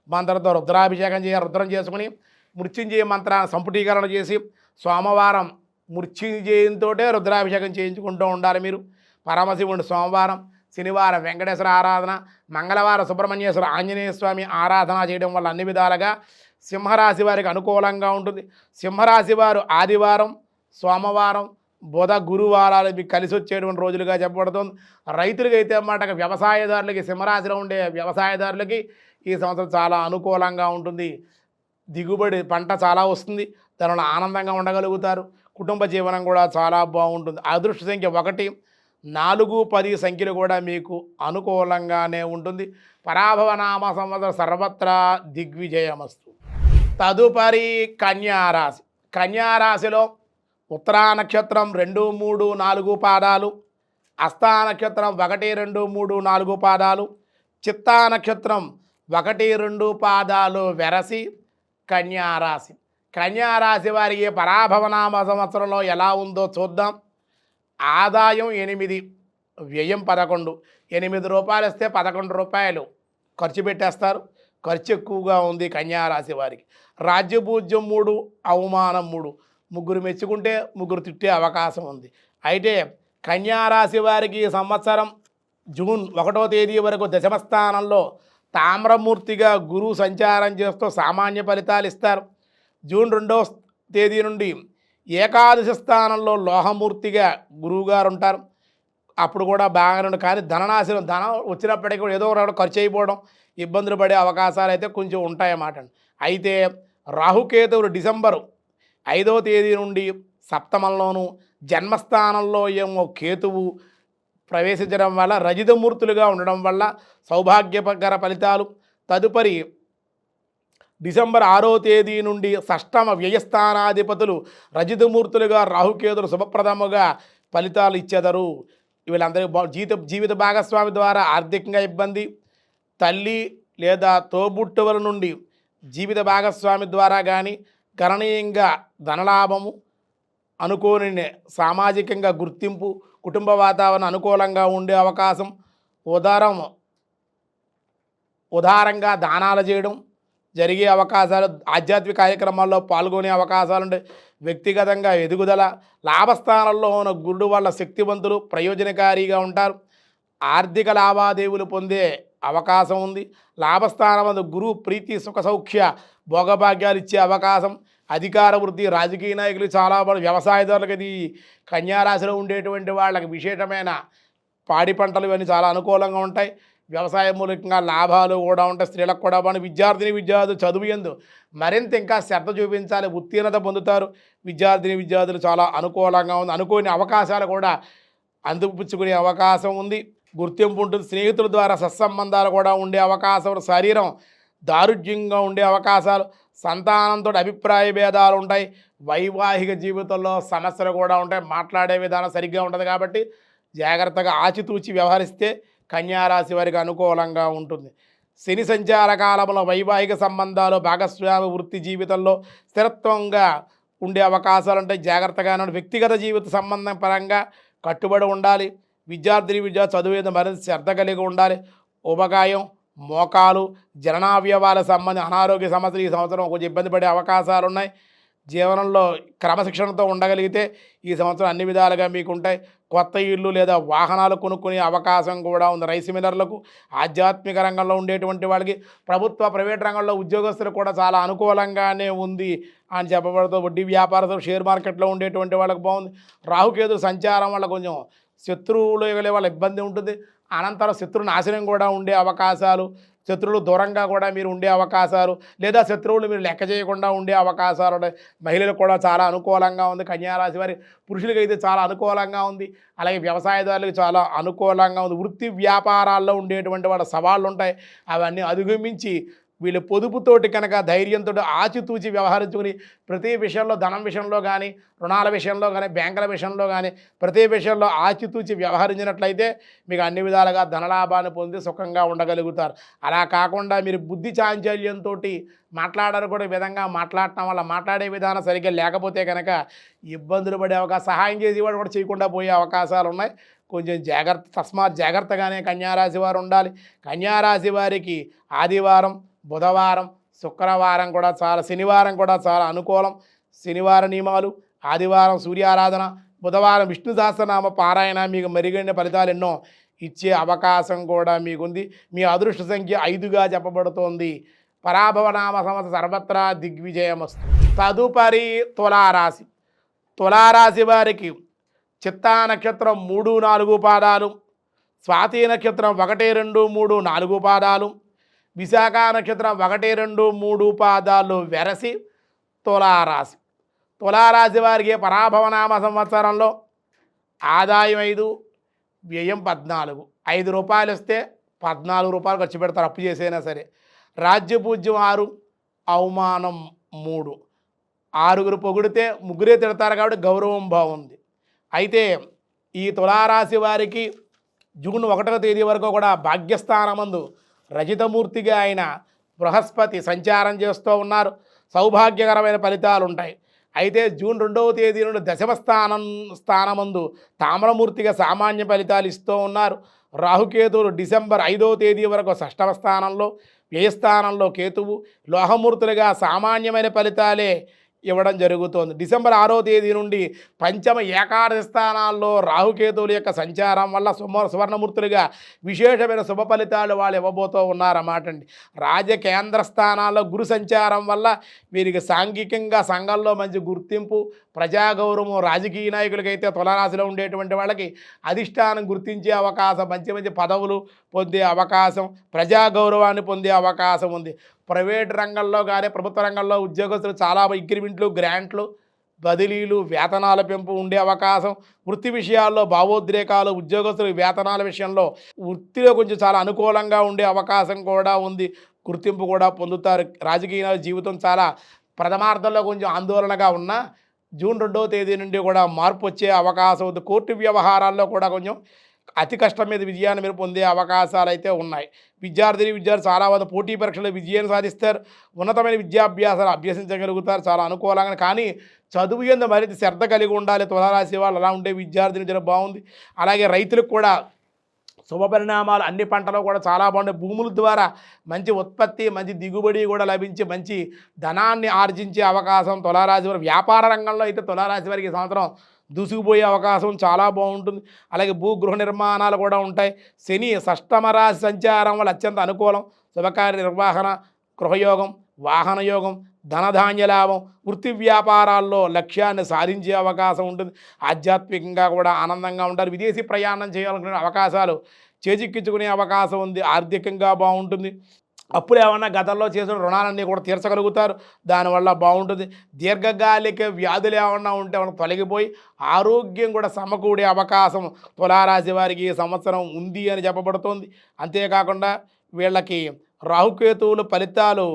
మంత్రంతో రుద్రాభిషేకం చేయాలి. రుద్రం చేసుకుని మృత్యుంజయ మంత్రాన్ని సంపుటీకరణ చేసి సోమవారం మృత్యుంజయంతో రుద్రాభిషేకం చేయించుకుంటూ ఉండాలి. మీరు పరమశివుడు సోమవారం, శనివారం వెంకటేశ్వర ఆరాధన, మంగళవారం సుబ్రహ్మణ్యేశ్వర ఆంజనేయ స్వామి ఆరాధన చేయడం వల్ల అన్ని విధాలుగా సింహరాశి వారికి అనుకూలంగా ఉంటుంది. సింహరాశి వారు ఆదివారం, సోమవారం, బుధ, గురువారాలు మీకు కలిసి వచ్చేటువంటి రోజులుగా చెప్పబడుతుంది. రైతులకి అయితే అన్నమాట వ్యవసాయదారులకి, సింహరాశిలో ఉండే వ్యవసాయదారులకి ఈ సంవత్సరం చాలా అనుకూలంగా ఉంటుంది. దిగుబడి పంట చాలా వస్తుంది. దానివల్ల ఆనందంగా ఉండగలుగుతారు. కుటుంబ జీవనం కూడా చాలా బాగుంటుంది. అదృష్ట సంఖ్య 1, 4, 10 సంఖ్యలు కూడా మీకు అనుకూలంగానే ఉంటుంది. పరాభవనామ సంవత్సరం సర్వత్రా దిగ్విజయమస్తు. తదుపరి కన్యారాశి. కన్యారాశిలో ఉత్తరా నక్షత్రం 2, 3, 4 పాదాలు, హస్తా నక్షత్రం 1, 2, 3, 4 పాదాలు, చిత్తా నక్షత్రం 1, 2 పాదాలు వెరసి కన్యారాశి. కన్యారాశి వారికి పరాభవనామ సంవత్సరంలో ఎలా ఉందో చూద్దాం. ఆదాయం 8, వ్యయం 11, 8 రూపాయలు వస్తే 11 రూపాయలు ఖర్చు పెట్టేస్తారు. ఖర్చు ఎక్కువగా ఉంది కన్యారాశి వారికి. రాజ్యపూజ్యం 3, అవమానం 3, ముగ్గురు మెచ్చుకుంటే ముగ్గురు తిట్టే అవకాశం ఉంది. అయితే కన్యారాశి వారికి ఈ సంవత్సరం జూన్ 1వ తేదీ వరకు దశమ స్థానంలో తామ్రమూర్తిగా గురువు సంచారం చేస్తూ సామాన్య ఫలితాలు ఇస్తారు. జూన్ 2వ తేదీ నుండి ఏకాదశి స్థానంలో లోహమూర్తిగా గురువుగారు ఉంటారు. అప్పుడు కూడా బాగానే ఉంది. కానీ ధననాశనం, ధనం వచ్చినప్పటికీ కూడా ఏదో ఒకటి ఖర్చు అయిపోవడం, ఇబ్బందులు పడే అవకాశాలు అయితే కొంచెం ఉంటాయన్నమాట. అయితే రాహుకేతువులు డిసెంబరు 5వ తేదీ నుండి సప్తమంలోను, జన్మస్థానంలో ఏమో కేతువు ప్రవేశించడం వల్ల రజితమూర్తులుగా ఉండడం వల్ల సౌభాగ్యకర ఫలితాలు. తదుపరి డిసెంబర్ 6వ తేదీ నుండి షష్టమ వ్యయస్థానాధిపతులు రజితమూర్తులుగా రాహుకేతులు శుభప్రదముగా ఫలితాలు ఇచ్చెదరు. వీళ్ళందరికీ జీవిత భాగస్వామి ద్వారా ఆర్థికంగా ఇబ్బంది, తల్లి లేదా తోబుట్టువుల నుండి జీవిత భాగస్వామి ద్వారా కానీ గణనీయంగా ధనలాభము, అనుకోని సామాజికంగా గుర్తింపు, కుటుంబ వాతావరణం అనుకూలంగా ఉండే అవకాశం, ఉదారంగా దానాలు చేయడం జరిగే అవకాశాలు, ఆధ్యాత్మిక కార్యక్రమాల్లో పాల్గొనే అవకాశాలు ఉంటాయి. వ్యక్తిగతంగా ఎదుగుదల, లాభస్థానంలో ఉన్న గురుడు వల్ల శక్తివంతులు, ప్రయోజనకారిగా ఉంటారు. ఆర్థిక లావాదేవీలు పొందే అవకాశం ఉంది. లాభస్థానం గురువు ప్రీతి, సుఖ సౌఖ్య, భోగభాగ్యాలు ఇచ్చే అవకాశం, అధికార వృద్ధి, రాజకీయ నాయకులు చాలా వ్యవసాయదారులకు, ఇది కన్యారాశిలో ఉండేటువంటి వాళ్ళకి విశేషమైన పాడి పంటలు ఇవన్నీ చాలా అనుకూలంగా ఉంటాయి. వ్యవసాయ మూలికంగా లాభాలు కూడా ఉంటాయి. స్త్రీలకు కూడా బాగా, విద్యార్థులు చదువు యందు మరింత ఇంకా శ్రద్ధ చూపించాలి, ఉత్తీర్ణత పొందుతారు. విద్యార్థులు చాలా అనుకూలంగా ఉంది. అనుకోని అవకాశాలు కూడా అందిపుచ్చుకునే అవకాశం ఉంది. గుర్తింపు ఉంటుంది. స్నేహితుల ద్వారా సత్సంబంధాలు కూడా ఉండే అవకాశం, శరీరం దారుఢ్యంగా ఉండే అవకాశాలు, సంతానంతో అభిప్రాయ భేదాలు ఉంటాయి. వైవాహిక జీవితంలో సమస్యలు కూడా ఉంటాయి. మాట్లాడే విధానం సరిగ్గా ఉంటుంది కాబట్టి జాగ్రత్తగా ఆచితూచి వ్యవహరిస్తే కన్యారాశి వారికి అనుకూలంగా ఉంటుంది. శని సంచార కాలంలో వైవాహిక సంబంధాలు, భాగస్వామి వృత్తి జీవితంలో స్థిరత్వంగా ఉండే అవకాశాలు ఉంటాయి. జాగ్రత్తగా వ్యక్తిగత జీవిత సంబంధం పరంగా కట్టుబడి ఉండాలి. విద్యార్థి చదువు మరింత శ్రద్ధ కలిగి ఉండాలి. ఉపగాయం, మోకాలు, జననావయవాల సంబంధించిన అనారోగ్య సమస్యలు ఈ సంవత్సరం కొంచెం ఇబ్బంది పడే అవకాశాలు ఉన్నాయి. జీవనంలో క్రమశిక్షణతో ఉండగలిగితే ఈ సంవత్సరం అన్ని విధాలుగా మీకు ఉంటాయి. కొత్త ఇళ్ళు లేదా వాహనాలు కొనుక్కునే అవకాశం కూడా ఉంది. రైస్ మిల్లర్లకు, ఆధ్యాత్మిక రంగంలో ఉండేటువంటి వాళ్ళకి, ప్రభుత్వ ప్రైవేట్ రంగంలో ఉద్యోగస్తులకు కూడా చాలా అనుకూలంగానే ఉంది అని చెప్పబడుతూ, వడ్డీ వ్యాపారస్తులు, షేర్ మార్కెట్లో ఉండేటువంటి వాళ్ళకి బాగుంది. రాహుకేతు సంచారం వల్ల కొంచెం శత్రువులు ఎగలే వాళ్ళ ఇబ్బంది ఉంటుంది. అనంతరం శత్రు నాశనం కూడా ఉండే అవకాశాలు, శత్రువులు దూరంగా కూడా మీరు ఉండే అవకాశాలు, లేదా శత్రువులు మీరు లెక్క చేయకుండా ఉండే అవకాశాలు ఉన్నాయి. మహిళలకు కూడా చాలా అనుకూలంగా ఉంది. కన్యారాశి వారి పురుషులకి అయితే చాలా అనుకూలంగా ఉంది. అలాగే వ్యవసాయదారులకు చాలా అనుకూలంగా ఉంది. వృత్తి వ్యాపారాల్లో ఉండేటువంటి వాళ్ళ సవాళ్ళు ఉంటాయి. అవన్నీ అధిగమించి వీళ్ళు పొదుపుతోటి కనుక ధైర్యంతో ఆచితూచి వ్యవహరించుకుని ప్రతి విషయంలో, ధనం విషయంలో కానీ, రుణాల విషయంలో కానీ, బ్యాంకుల విషయంలో కానీ ప్రతి విషయంలో ఆచితూచి వ్యవహరించినట్లయితే మీకు అన్ని విధాలుగా ధనలాభాన్ని పొంది సుఖంగా ఉండగలుగుతారు. అలా కాకుండా మీరు బుద్ధి చాంచల్యంతో మాట్లాడారు కూడా విధంగా మాట్లాడటం వల్ల, మాట్లాడే విధానం సరిగ్గా లేకపోతే కనుక ఇబ్బందులు పడే అవకాశం, సహాయం చేసేవాడు కూడా చేయకుండా పోయే అవకాశాలు ఉన్నాయి. కొంచెం తస్మాత్ జాగ్రత్తగానే కన్యారాశి వారు ఉండాలి. కన్యారాశి వారికి ఆదివారం, బుధవారం, శుక్రవారం కూడా చాలా, శనివారం కూడా చాలా అనుకూలం. శనివారం నియమాలు, ఆదివారం సూర్యారాధన, బుధవారం విష్ణు సహస్రనామ పారాయణ మీకు మెరుగైన ఫలితాలు ఎన్నో ఇచ్చే అవకాశం కూడా మీకుంది. మీ అదృష్ట సంఖ్య 5గా చెప్పబడుతోంది. పరాభవనామ సంవత్సర సర్వత్రా దిగ్విజయమస్తు. తదుపరి తులారాశి. తులారాశి వారికి చిత్తా నక్షత్రం 3, 4 పాదాలు, స్వాతి నక్షత్రం 1, 2, 3, 4 పాదాలు, విశాఖ నక్షత్రం 1, 2, 3 పాదాలు వెరసి తులారాశి. తులారాశి వారికి పరాభవనామ సంవత్సరంలో ఆదాయం 5, వ్యయం 14. 5 రూపాయలు వస్తే 14 రూపాయలు ఖర్చు పెడతారు, అప్పు చేసైనా సరే. రాజ్యపూజ్యం 6, అవమానం 3. 6 పొగిడితే 3 తిడతారు కాబట్టి గౌరవం బాగుంది. అయితే ఈ తులారాశి వారికి జూన్ 1వ తేదీ వరకు కూడా భాగ్యస్థానమందు రజితమూర్తిగా అయిన బృహస్పతి సంచారం చేస్తూ ఉన్నారు. సౌభాగ్యకరమైన ఫలితాలు ఉంటాయి. అయితే జూన్ 2వ తేదీ నుండి దశమ స్థానమందు తామ్రమూర్తిగా సామాన్య ఫలితాలు ఇస్తూ ఉన్నారు. రాహుకేతువులు డిసెంబర్ 5వ తేదీ వరకు షష్టమ స్థానంలో, వ్యయస్థానంలో కేతువు లోహమూర్తులుగా సామాన్యమైన ఫలితాలే ఇవ్వడం జరుగుతోంది. డిసెంబర్ 6వ తేదీ నుండి పంచమ ఏకాదశి స్థానాల్లో రాహుకేతువుల యొక్క సంచారం వల్ల సువర్ణమూర్తులుగా విశేషమైన శుభ ఫలితాలు వాళ్ళు ఇవ్వబోతూ ఉన్నారన్నమాట అండి. రాజకేంద్ర స్థానాల్లో గురు సంచారం వల్ల వీరికి సాంఘికంగా సంఘంలో మంచి గుర్తింపు, ప్రజాగౌరవం, రాజకీయ నాయకులకైతే తులారాశిలో ఉండేటువంటి వాళ్ళకి అధిష్టానం గుర్తించే అవకాశం, మంచి మంచి పదవులు పొందే అవకాశం, ప్రజాగౌరవాన్ని పొందే అవకాశం ఉంది. ప్రైవేట్ రంగంలో కానీ ప్రభుత్వ రంగంలో ఉద్యోగస్తులు చాలా ఇంక్రిమెంట్లు, గ్రాంట్లు, బదిలీలు, వేతనాల పెంపు ఉండే అవకాశం. వృత్తి విషయాల్లో భావోద్రేకాలు, ఉద్యోగస్తుల వేతనాల విషయంలో వృత్తిలో కొంచెం చాలా అనుకూలంగా ఉండే అవకాశం కూడా ఉంది. గుర్తింపు కూడా పొందుతారు. రాజకీయ జీవితం చాలా ప్రథమార్థంలో కొంచెం ఆందోళనగా ఉన్న జూన్ 2వ తేదీ నుండి కూడా మార్పు వచ్చే అవకాశం ఉంది. కోర్టు వ్యవహారాల్లో కూడా కొంచెం అతి కష్టం మీద విజయాన్ని మీరు పొందే అవకాశాలు అయితే ఉన్నాయి. విద్యార్థులు చాలా మంది పోటీ పరీక్షలో విజయాన్ని సాధిస్తారు. ఉన్నతమైన విద్యాభ్యాసాలు అభ్యసించగలుగుతారు చాలా అనుకూలంగా. కానీ చదువు యందు మరింత శ్రద్ధ కలిగి ఉండాలి తులారాశి వాళ్ళు. అలా ఉండే విద్యార్థులు జర బాగుంది. అలాగే రైతులకు కూడా శుభపరిణామాలు, అన్ని పంటలు కూడా చాలా బాగుంటాయి. భూముల ద్వారా మంచి ఉత్పత్తి, మంచి దిగుబడి కూడా లభించి మంచి ధనాన్ని ఆర్జించే అవకాశం తులారాశి వారి. వ్యాపార రంగంలో అయితే తులారాశి వారికి ఈ సంవత్సరం దూసుకుపోయే అవకాశం చాలా బాగుంటుంది. అలాగే గృహ నిర్మాణాలు కూడా ఉంటాయి. శని షష్టమ రాశి సంచారం వల్ల అత్యంత అనుకూలం. శుభకార్య నిర్వహణ, గృహయోగం, వాహన యోగం, ధనధాన్య లాభం, వృత్తి వ్యాపారాల్లో లక్ష్యాన్ని సాధించే అవకాశం ఉంటుంది. ఆధ్యాత్మికంగా కూడా ఆనందంగా ఉంటారు. విదేశీ ప్రయాణం చేయాలనుకునే అవకాశాలు చేజిక్కించుకునే అవకాశం ఉంది. ఆర్థికంగా బాగుంటుంది. అప్పులు ఏమన్నా గతంలో చేసిన రుణాలన్నీ కూడా తీర్చగలుగుతారు. దానివల్ల బాగుంటుంది. దీర్ఘకాలిక వ్యాధులు ఏమన్నా ఉంటే మనకు తొలగిపోయి ఆరోగ్యం కూడా సమకూడే అవకాశం తులారాశి వారికి ఈ సంవత్సరం ఉంది అని చెప్పబడుతోంది. అంతేకాకుండా వీళ్ళకి రాహుకేతువులు ఫలితాలు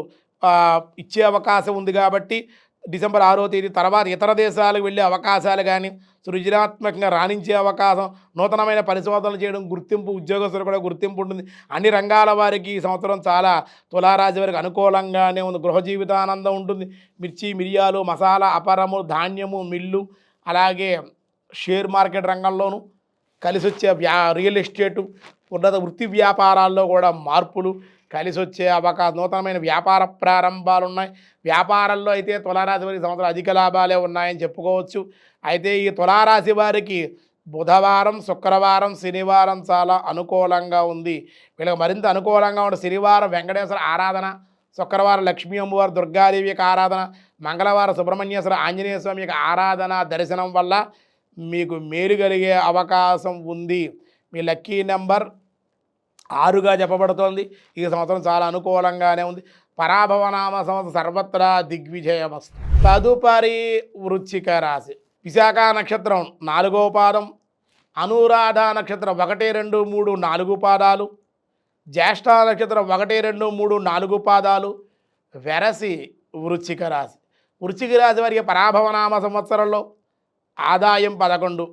ఇచ్చే అవకాశం ఉంది కాబట్టి డిసెంబర్ 6వ తేదీ తర్వాత ఇతర దేశాలకు వెళ్ళే అవకాశాలు కానీ, సృజనాత్మకంగా రాణించే అవకాశం, నూతనమైన పరిశోధనలు చేయడం, గుర్తింపు, ఉద్యోగస్తులు కూడా గుర్తింపు ఉంటుంది. అన్ని రంగాల వారికి ఈ సంవత్సరం చాలా తులారాశి వారికి అనుకూలంగానే ఉంది. గృహ జీవితానందం ఉంటుంది. మిర్చి, మిరియాలు, మసాలా, అపరము, ధాన్యము, మిల్లు, అలాగే షేర్ మార్కెట్ రంగంలోనూ కలిసి వచ్చే రియల్ ఎస్టేటు, ఉన్నత వృత్తి వ్యాపారాల్లో కూడా మార్పులు కలిసి వచ్చే అవకాశం, నూతనమైన వ్యాపార ప్రారంభాలు ఉన్నాయి. వ్యాపారంలో అయితే తులారాశి వారికి సంవత్సరం అధిక లాభాలే ఉన్నాయని చెప్పుకోవచ్చు. అయితే ఈ తులారాశి వారికి బుధవారం, శుక్రవారం, శనివారం చాలా అనుకూలంగా ఉంది. వీళ్ళకి మరింత అనుకూలంగా ఉండే శనివారం వెంకటేశ్వర ఆరాధన, శుక్రవారం లక్ష్మీ అమ్మవారు, దుర్గాదేవి యొక్క ఆరాధన, మంగళవారం సుబ్రహ్మణ్యేశ్వర ఆంజనేయ స్వామి యొక్క ఆరాధన దర్శనం వల్ల మీకు మేలు కలిగే అవకాశం ఉంది. మీ లక్కీ నెంబర్ 6గా చెప్పబడుతోంది. ఈ సంవత్సరం చాలా అనుకూలంగానే ఉంది. పరాభవనామ సంవత్సరం సర్వత్రా దిగ్విజయమస్తు. తదుపరి వృశ్చిక రాశి. విశాఖ నక్షత్రం 4వ పాదం, అనురాధ నక్షత్రం 1, 2, 3, 4 పాదాలు, జ్యేష్ఠ నక్షత్రం 1, 2, 3, 4 పాదాలు, వెరసి వృశ్చిక రాశి. వృశ్చిక రాశి వారికి పరాభవనామ సంవత్సరంలో ఆదాయం 11,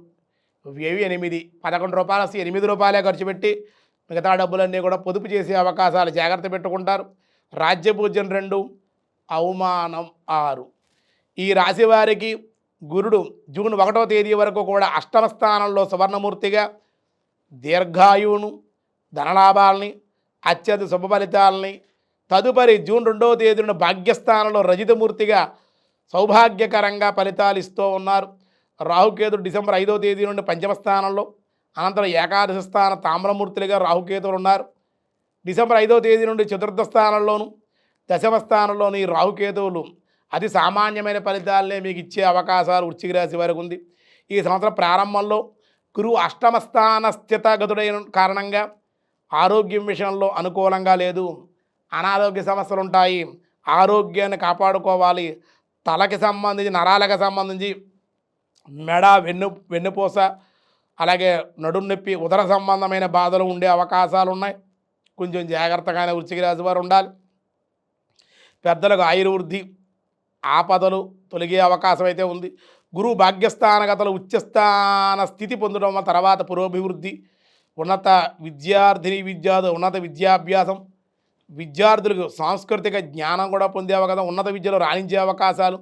వ్యయం 8. 11 రూపాయలు వస్తే 8 రూపాయలే ఖర్చు పెట్టి మిగతా డబ్బులన్నీ కూడా పొదుపు చేసే అవకాశాలు జాగ్రత్త పెట్టుకుంటారు. రాజ్యపూజ్యం 2, అవమానం 6. ఈ రాశి వారికి గురుడు జూన్ 1వ తేదీ వరకు కూడా అష్టమ స్థానంలో సువర్ణమూర్తిగా దీర్ఘాయువును, ధనలాభాలని, అత్యంత శుభ ఫలితాలని, తదుపరి జూన్ 2వ తేదీ నుండి భాగ్యస్థానంలో రజితమూర్తిగా సౌభాగ్యకరంగా ఫలితాలు ఇస్తూ ఉన్నారు. రాహుకేతుడు డిసెంబర్ 5వ తేదీ నుండి పంచమ స్థానంలో, అనంతరం ఏకాదశి స్థాన తామ్రమూర్తులుగా రాహుకేతువులు ఉన్నారు. డిసెంబర్ 5వ తేదీ నుండి చతుర్థ స్థానంలోను, దశమ స్థానంలోని రాహుకేతువులు అతి సామాన్యమైన ఫలితాలనే మీకు ఇచ్చే అవకాశాలు వృశ్చిక రాశి వారికి ఉంది. ఈ సంవత్సరం ప్రారంభంలో గురువు అష్టమ స్థాన స్థితగతుడైన కారణంగా ఆరోగ్యం విషయంలో అనుకూలంగా లేదు. అనారోగ్య సమస్యలు ఉంటాయి. ఆరోగ్యాన్ని కాపాడుకోవాలి. తలకి సంబంధించి, నరాలకు సంబంధించి, మెడ, వెన్నుపూస, అలాగే నడుం నొప్పి, ఉదర సంబంధమైన బాధలు ఉండే అవకాశాలు ఉన్నాయి. కొంచెం జాగ్రత్తగానే వృశ్చిక రాశి వారు ఉండాలి. పెద్దలకు ఆయుర్వృద్ధి, ఆపదలు తొలగే అవకాశం అయితే ఉంది. గురువు భాగ్యస్థానగతలు ఉచ్చస్థాన స్థితి పొందడం తర్వాత పురోభివృద్ధి, ఉన్నత ఉన్నత విద్యాభ్యాసం, విద్యార్థులకు సాంస్కృతిక జ్ఞానం కూడా పొందే అవకాశం, ఉన్నత విద్యలో రాణించే అవకాశాలు,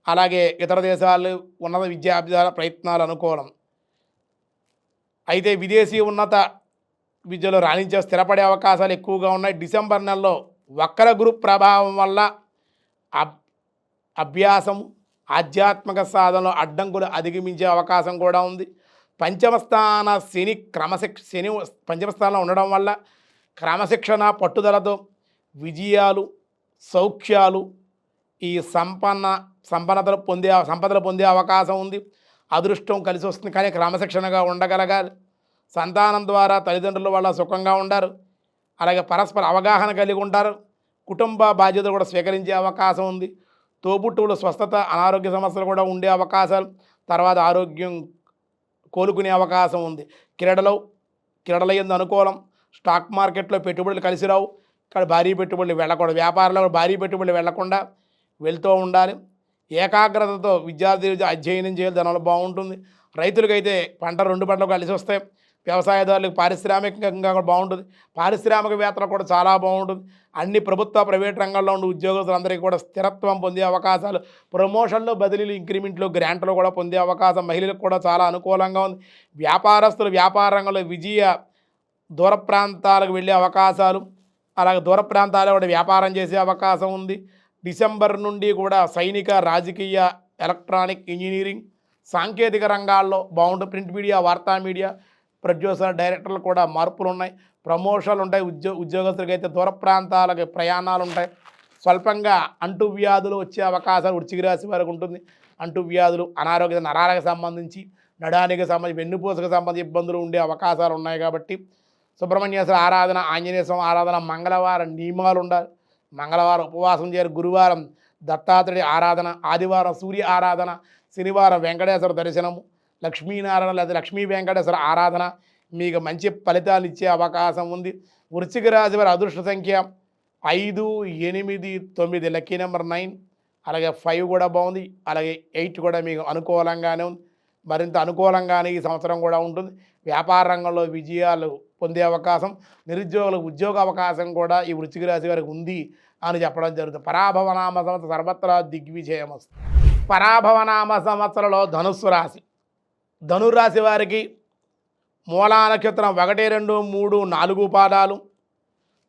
అలాగే ఇతర దేశాలు ఉన్నత విద్యాభ్యాస ప్రయత్నాలు అనుకూలం. అయితే విదేశీ ఉన్నత విద్యలో రాణించే స్థిరపడే అవకాశాలు ఎక్కువగా ఉన్నాయి. డిసెంబర్ నెలలో వక్ర గురు ప్రభావం వల్ల అబ్ అభ్యాసం ఆధ్యాత్మిక సాధనలో అడ్డంకులు అధిగమించే అవకాశం కూడా ఉంది. పంచమస్థాన శని పంచమస్థానంలో ఉండడం వల్ల క్రమశిక్షణ పట్టుదలతో విజయాలు సౌఖ్యాలు ఈ సంపదలు పొందే అవకాశం ఉంది. అదృష్టం కలిసి వస్తుంది, కానీ క్రమశిక్షణగా ఉండగలగాలి. సంతానం ద్వారా తల్లిదండ్రుల వల్ల సుఖంగా ఉంటారు. అలాగే పరస్పర అవగాహన కలిగి ఉంటారు. కుటుంబ బాధ్యతలు కూడా స్వీకరించే అవకాశం ఉంది. తోబుట్టువుల స్వస్థత అనారోగ్య సమస్యలు కూడా ఉండే అవకాశాలు, తర్వాత ఆరోగ్యం కోలుకునే అవకాశం ఉంది. క్రీడల యందు అనుకూలం. స్టాక్ మార్కెట్లో పెట్టుబడులు కలిసి రావు, ఇక్కడ భారీ పెట్టుబడులు వెళ్ళకూడదు. వ్యాపారంలో భారీ పెట్టుబడులు వెళ్లకుండా వెళ్తూ ఉండాలి. ఏకాగ్రతతో విద్యార్థులు అధ్యయనం చేయాలి, దానివల్ల బాగుంటుంది. రైతులకైతే రెండు పంటలు కలిసి వస్తాయి. వ్యవసాయదారులకు పారిశ్రామికంగా కూడా బాగుంటుంది. పారిశ్రామికవేత్తలు కూడా చాలా బాగుంటుంది. అన్ని ప్రభుత్వ ప్రైవేట్ రంగాల్లో ఉండే ఉద్యోగస్తులందరికీ కూడా స్థిరత్వం పొందే అవకాశాలు, ప్రమోషన్లు బదిలీలు ఇంక్రిమెంట్లు గ్రాంట్లు కూడా పొందే అవకాశం మహిళలకు కూడా చాలా అనుకూలంగా ఉంది. వ్యాపారస్తులు వ్యాపార రంగంలో దూర ప్రాంతాలకు వెళ్ళే అవకాశాలు, అలాగే దూర ప్రాంతాల్లో కూడా వ్యాపారం చేసే అవకాశం ఉంది. డిసెంబర్ నుండి కూడా సైనిక రాజకీయ ఎలక్ట్రానిక్ ఇంజనీరింగ్ సాంకేతిక రంగాల్లో బాగుంటుంది. ప్రింట్ మీడియా వార్తా మీడియా ప్రొడ్యూసర్ డైరెక్టర్లు కూడా మార్పులు ఉన్నాయి. ప్రమోషన్లు ఉంటాయి. ఉద్యోగస్తులకి అయితే దూర ప్రాంతాలకు ప్రయాణాలు ఉంటాయి. స్వల్పంగా అంటువ్యాధులు వచ్చే అవకాశాలు వృశ్చిక రాశి వారికి ఉంటుంది. అంటువ్యాధులు అనారోగ్య నరాలకు సంబంధించి నడానికి సంబంధించి వెన్నుపూసకు సంబంధించి ఇబ్బందులు ఉండే అవకాశాలు ఉన్నాయి. కాబట్టి సుబ్రహ్మణ్యేశ్వర ఆరాధన, ఆంజనేయ స్వామి ఆరాధన, మంగళవారం నియమాలు ఉండాలి. మంగళవారం ఉపవాసం చేయాలి. గురువారం దత్తాత్రేయ ఆరాధన, ఆదివారం సూర్య ఆరాధన, శనివారం వెంకటేశ్వర దర్శనము, లక్ష్మీనారాయణ లేదా లక్ష్మీ వెంకటేశ్వర ఆరాధన మీకు మంచి ఫలితాలు ఇచ్చే అవకాశం ఉంది. వృశ్చిక రాశి వారి అదృష్ట సంఖ్య 5, 8, 9 లక్కీ నెంబర్ 9. అలాగే 5 కూడా బాగుంది. అలాగే 8 కూడా మీకు అనుకూలంగానే ఉంది. మరింత అనుకూలంగానే ఈ సంవత్సరం కూడా ఉంటుంది. వ్యాపార రంగంలో విజయాలు పొందే అవకాశం, నిరుద్యోగులకు ఉద్యోగ అవకాశం కూడా ఈ వృశ్చిక రాశి వారికి ఉంది అని చెప్పడం జరుగుతుంది. పరాభవనామ సంవత్సరం సర్వత్రా దిగ్విజయం వస్తుంది. పరాభవనామ సంవత్సరంలో ధనురాశి వారికి మూలా నక్షత్రం 1, 2, 3, 4 పాదాలు,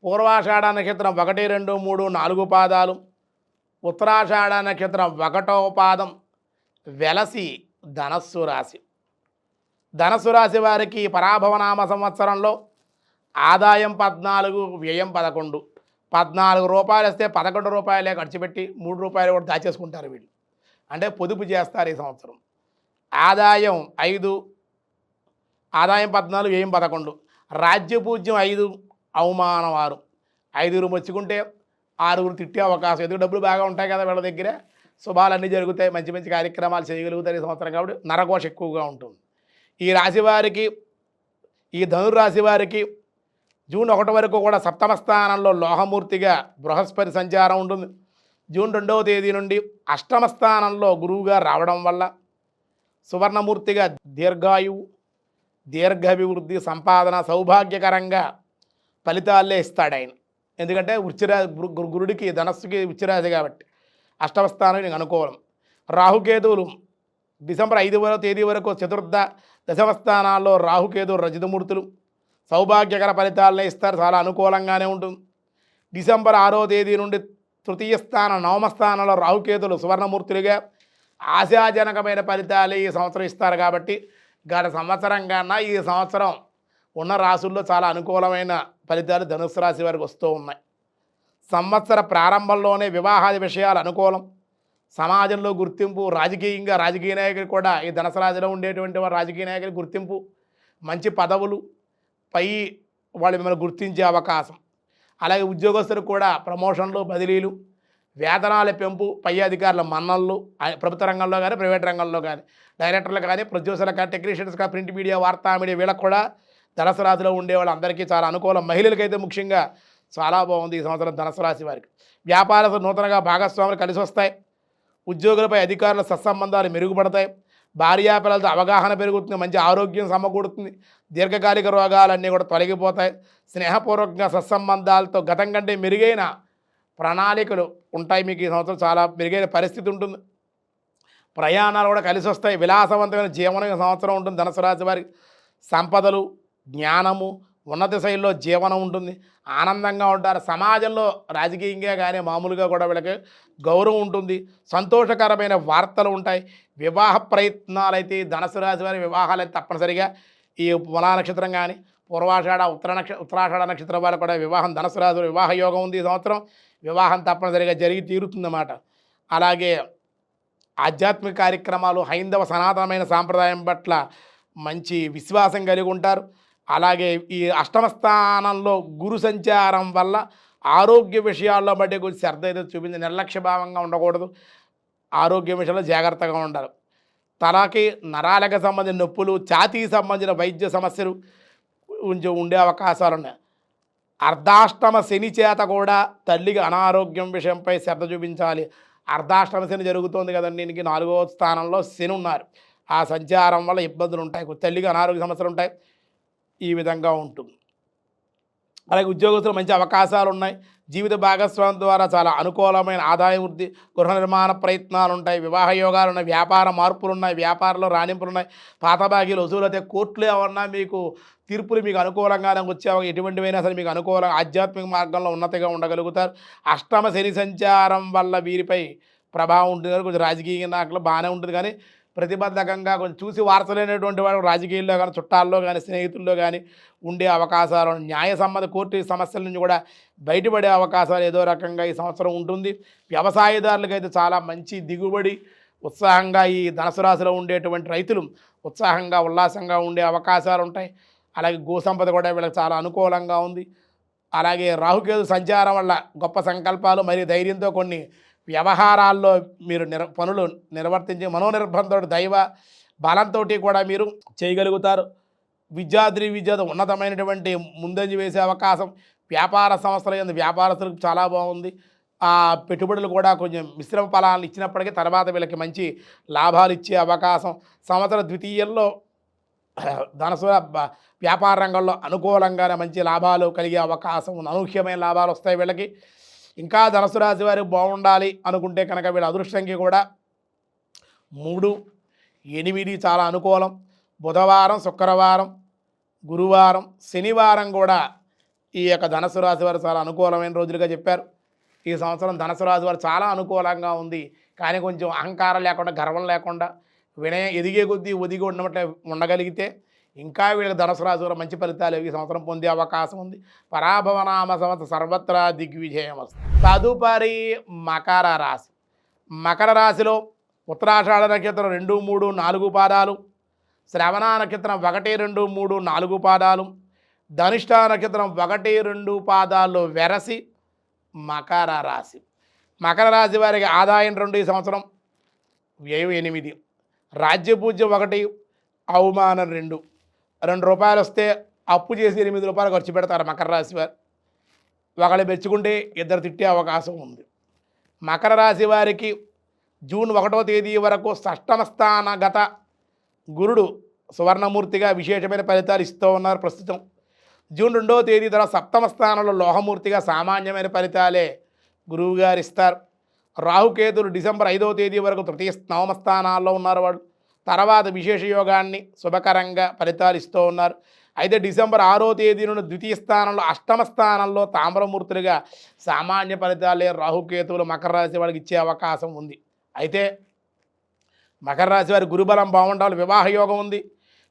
పూర్వాషాఢ నక్షత్రం 1, 2, 3, 4 పాదాలు, ఉత్తరాషాఢ నక్షత్రం 1వ పాదం వెలసి ధనస్సు రాశి. ధనస్సు రాశి వారికి పరాభవనామ సంవత్సరంలో ఆదాయం 14, వ్యయం 11. 14 రూపాయలు వస్తే 11 రూపాయలే ఖర్చు పెట్టి 3 రూపాయలు కూడా దాచేసుకుంటారు వీళ్ళు. అంటే పొదుపు చేస్తారు ఈ సంవత్సరం. ఆదాయం 5, ఆదాయం 14, వ్యయం 11. రాజ్యపూజ్యం 5, అవమానం 6. 5 మొచ్చుకుంటే 6 తిట్టే అవకాశం. ఎందుకు డబ్బులు బాగా ఉంటాయి కదా వీళ్ళ దగ్గర, శుభాలన్నీ జరుగుతాయి, మంచి మంచి కార్యక్రమాలు చేయగలుగుతారు ఈ సంవత్సరం. కాబట్టి నరఘోష ఎక్కువగా ఉంటుంది. ఈ రాశివారికి, ఈ ధనుర్రాశి వారికి జూన్ 1 వరకు కూడా సప్తమ స్థానంలో లోహమూర్తిగా బృహస్పతి సంచారం ఉంటుంది. జూన్ 2వ తేదీ నుండి అష్టమ స్థానంలో గురువుగా రావడం వల్ల సువర్ణమూర్తిగా దీర్ఘాయువు, దీర్ఘాభివృద్ధి, సంపాదన, సౌభాగ్యకరంగా ఫలితాలే ఇస్తాడు ఆయన. ఎందుకంటే గురుడికి ధనస్సుకి వృశ్చిరాశి కాబట్టి అష్టమ స్థానం నీకు అనుకూలం. రాహుకేతువులు డిసెంబర్ 5వ తేదీ వరకు చతుర్థ దశమ స్థానాల్లో రాహుకేతువు రజితమూర్తులు సౌభాగ్యకర ఫలితాలనే ఇస్తారు, చాలా అనుకూలంగానే ఉంటుంది. డిసెంబర్ 6వ తేదీ నుండి తృతీయ స్థానం నవమ స్థానంలో రాహుకేతులు సువర్ణమూర్తులుగా ఆశాజనకమైన ఫలితాలు ఈ సంవత్సరం ఇస్తారు. కాబట్టి గత సంవత్సరం కన్నా ఈ సంవత్సరం ఉన్న రాశుల్లో చాలా అనుకూలమైన ఫలితాలు ధనుస్సు రాశి వారికి వస్తూ ఉన్నాయి. సంవత్సర ప్రారంభంలోనే వివాహాది విషయాలు అనుకూలం. సమాజంలో గుర్తింపు, రాజకీయ నాయకులు కూడా ఈ ధనుసు రాశిలో ఉండేటువంటి వారు రాజకీయ నాయకులు గుర్తింపు, మంచి పదవులు, పై వాళ్ళు మిమ్మల్ని గుర్తించే అవకాశం. అలాగే ఉద్యోగస్తులకు కూడా ప్రమోషన్లు, బదిలీలు, వేతనాల పెంపు, పై అధికారుల మన్ననలు, ప్రభుత్వ రంగంలో కానీ ప్రైవేట్ రంగంలో కానీ డైరెక్టర్లు కానీ ప్రొడ్యూసర్లు కానీ టెక్నీషియన్స్ కానీ ప్రింట్ మీడియా వార్తా మీడియా వీళ్ళకు కూడా ధనుసు రాశిలో ఉండే వాళ్ళందరికీ చాలా అనుకూలం. మహిళలకైతే ముఖ్యంగా చాలా బాగుంది ఈ సంవత్సరం ధనుసు రాశి వారికి. వ్యాపారస్తులు నూతనంగా భాగస్వాములు కలిసి వస్తాయి. ఉద్యోగులపై అధికారుల సత్సంబంధాలు మెరుగుపడతాయి. భార్యాపిల్లలతో అవగాహన పెరుగుతుంది. మంచి ఆరోగ్యం సమకూడుతుంది. దీర్ఘకాలిక రోగాలన్నీ కూడా తొలగిపోతాయి. స్నేహపూర్వకంగా సత్సంబంధాలతో గతం కంటే మెరుగైన ప్రణాళికలు ఉంటాయి. మీకు ఈ సంవత్సరం చాలా మెరుగైన పరిస్థితి ఉంటుంది. ప్రయాణాలు కూడా కలిసి వస్తాయి. విలాసవంతమైన జీవనం ఈ సంవత్సరం ఉంటుంది. ధనుసు రాశి వారికి సంపదలు, జ్ఞానము, ఉన్నత శైలిలో జీవనం ఉంటుంది. ఆనందంగా ఉంటారు. సమాజంలో రాజకీయంగా కానీ మామూలుగా కూడా వీళ్ళకి గౌరవం ఉంటుంది. సంతోషకరమైన వార్తలు ఉంటాయి. వివాహ ప్రయత్నాలు అయితే ధనుసు రాశి వారి వివాహాలు అయితే తప్పనిసరిగా ఈ మూలా నక్షత్రం కానీ పూర్వాషాఢ ఉత్తరాషాఢ నక్షత్రం వారు కూడా వివాహం ధనుసు రాశి వారి వివాహ యోగం ఉంది. ఈ సంవత్సరం వివాహం తప్పనిసరిగా జరిగి తీరుతుందన్నమాట. అలాగే ఆధ్యాత్మిక కార్యక్రమాలు, హైందవ సనాతనమైన సాంప్రదాయం పట్ల మంచి విశ్వాసం కలిగి ఉంటారు. అలాగే ఈ అష్టమ స్థానంలో గురు సంచారం వల్ల ఆరోగ్య విషయాల్లో బట్టి కొంచెం శ్రద్ధ అయితే చూపించి నిర్లక్ష్య భావంగా ఉండకూడదు. ఆరోగ్య విషయంలో జాగ్రత్తగా ఉండాలి. తలకి నరాలకు సంబంధించిన నొప్పులు, ఛాతీకి సంబంధించిన వైద్య సమస్యలు కొంచెం ఉండే అవకాశాలు ఉన్నాయి. అర్ధాష్టమ శని చేత కూడా తల్లికి అనారోగ్యం విషయంపై శ్రద్ధ చూపించాలి. అర్ధాష్టమ శని జరుగుతోంది కదండి, దీనికి 4వ స్థానంలో శని ఉన్నారు. ఆ సంచారం వల్ల ఇబ్బందులు ఉంటాయి, తల్లికి అనారోగ్య సమస్యలు ఉంటాయి. ఈ విధంగా ఉంటుంది. అలాగే ఉద్యోగస్తులు మంచి అవకాశాలు ఉన్నాయి. జీవిత భాగస్వామి ద్వారా చాలా అనుకూలమైన ఆదాయ వృద్ధి, గృహ నిర్మాణ ప్రయత్నాలు ఉంటాయి. వివాహ యోగాలు ఉన్నాయి. వ్యాపార మార్పులు ఉన్నాయి. వ్యాపారంలో రాణింపులు ఉన్నాయి. పాత బాకీలు వసూలు అయితే కోర్టులు ఏమన్నా మీకు తీర్పులు మీకు అనుకూలంగానే వచ్చే ఎటువంటివైనా సరే మీకు అనుకూలంగా ఆధ్యాత్మిక మార్గంలో ఉన్నతిగా ఉండగలుగుతారు. అష్టమ శని సంచారం వల్ల వీరిపై ప్రభావం ఉంటుంది. కొంచెం రాజకీయ నాయకులు బాగానే ఉంటుంది, కానీ ప్రతిబద్ధకంగా కొంచెం చూసి వారసలేనటువంటి వాడు రాజకీయాల్లో కానీ చుట్టాల్లో కానీ స్నేహితుల్లో కానీ ఉండే అవకాశాలు, న్యాయ సంబంధ కోర్టు సమస్యల నుంచి కూడా బయటపడే అవకాశాలు ఏదో రకంగా ఈ సంవత్సరం ఉంటుంది. వ్యవసాయదారులకైతే చాలా మంచి దిగుబడి, ఉత్సాహంగా ఈ ధనుసు రాశిలో ఉండేటువంటి రైతులు ఉత్సాహంగా ఉల్లాసంగా ఉండే అవకాశాలు ఉంటాయి. అలాగే గోసంపద కూడా వీళ్ళకి చాలా అనుకూలంగా ఉంది. అలాగే రాహుకేతు సంచారం వల్ల గొప్ప సంకల్పాలు మరియు ధైర్యంతో కొన్ని వ్యవహారాల్లో మీరు పనులు నిర్వర్తించి మనోనిర్బంధంతో దైవ బలంతో కూడా మీరు చేయగలుగుతారు. విద్యార్థి ఉన్నతమైనటువంటి ముందంజ వేసే అవకాశం. వ్యాపార సంస్థల యందు వ్యాపారస్తులకు చాలా బాగుంది. ఆ పెట్టుబడులు కూడా కొంచెం మిశ్రమ ఫలాలను ఇచ్చినప్పటికీ తర్వాత వీళ్ళకి మంచి లాభాలు ఇచ్చే అవకాశం. సంవత్సర ద్వితీయంలో ధనుసు వ్యాపార రంగంలో అనుకూలంగానే మంచి లాభాలు కలిగే అవకాశం ఉంది. అనూహ్యమైన లాభాలు వస్తాయి వీళ్ళకి. ఇంకా ధనుసు రాశి వారికి బాగుండాలి అనుకుంటే కనుక వీళ్ళ అదృష్టంకి కూడా 3, 8 చాలా అనుకూలం. బుధవారం, శుక్రవారం, గురువారం, శనివారం కూడా ఈ యొక్క ధనుసు రాశి వారు చాలా అనుకూలమైన రోజులుగా చెప్పారు. ఈ సంవత్సరం ధనుసు రాశి వారు చాలా అనుకూలంగా ఉంది. కానీ కొంచెం అహంకారం లేకుండా, గర్వం లేకుండా, వినయం ఎదిగే కొద్దీ ఒదిగి ఉండగలిగితే ఇంకా వీళ్ళకి ధనుసు రాశి వారు మంచి ఫలితాలు ఈ సంవత్సరం పొందే అవకాశం ఉంది. పరాభవనామ సంవత్సరం సర్వత్రా దిగ్విజయం వస్తుంది. తదుపరి మకర రాశి. మకర రాశిలో ఉత్తరాషాఢ నక్షత్రం 2, 3, 4 పాదాలు, శ్రవణ నక్షత్రం 1, 2, 3, 4 పాదాలు, ధనిష్ట నక్షత్రం 1, 2 పాదాల్లో వెరసి మకర రాశి. మకర రాశి వారికి ఆదాయం 2 ఈ సంవత్సరం, వ్యయం 8, రాజ్యపూజ్యం 1, అవమానం 2. ₹2 వస్తే అప్పు చేసి ₹8 ఖర్చు పెడతారు మకర రాశి వారు. ఒకళ్ళు మెచ్చుకుంటే ఇద్దరు తిట్టే అవకాశం ఉంది. మకర రాశి వారికి జూన్ 1వ తేదీ వరకు షష్టమ స్థానగత గురుడు సువర్ణమూర్తిగా విశేషమైన ఫలితాలు ఇస్తూ ఉన్నారు ప్రస్తుతం. జూన్ 2వ తేదీ తర్వాత సప్తమ స్థానంలో లోహమూర్తిగా సామాన్యమైన ఫలితాలే గురువు గారు ఇస్తారు. రాహుకేతులు డిసెంబర్ 5వ తేదీ వరకు తృతీయ నవమ స్థానాల్లో ఉన్నారు. వాళ్ళు తర్వాత విశేష యోగాన్ని శుభకరంగా ఫలితాలు ఇస్తూ ఉన్నారు. అయితే డిసెంబర్ 6వ తేదీ నుండి ద్వితీయ స్థానంలో అష్టమ స్థానంలో తామ్రమూర్తులుగా సామాన్య ఫలితాలే రాహుకేతువులు మకర రాశి వారికి ఇచ్చే అవకాశం ఉంది. అయితే మకర రాశి వారి గురుబలం బాగుండాలి. వివాహ యోగం ఉంది.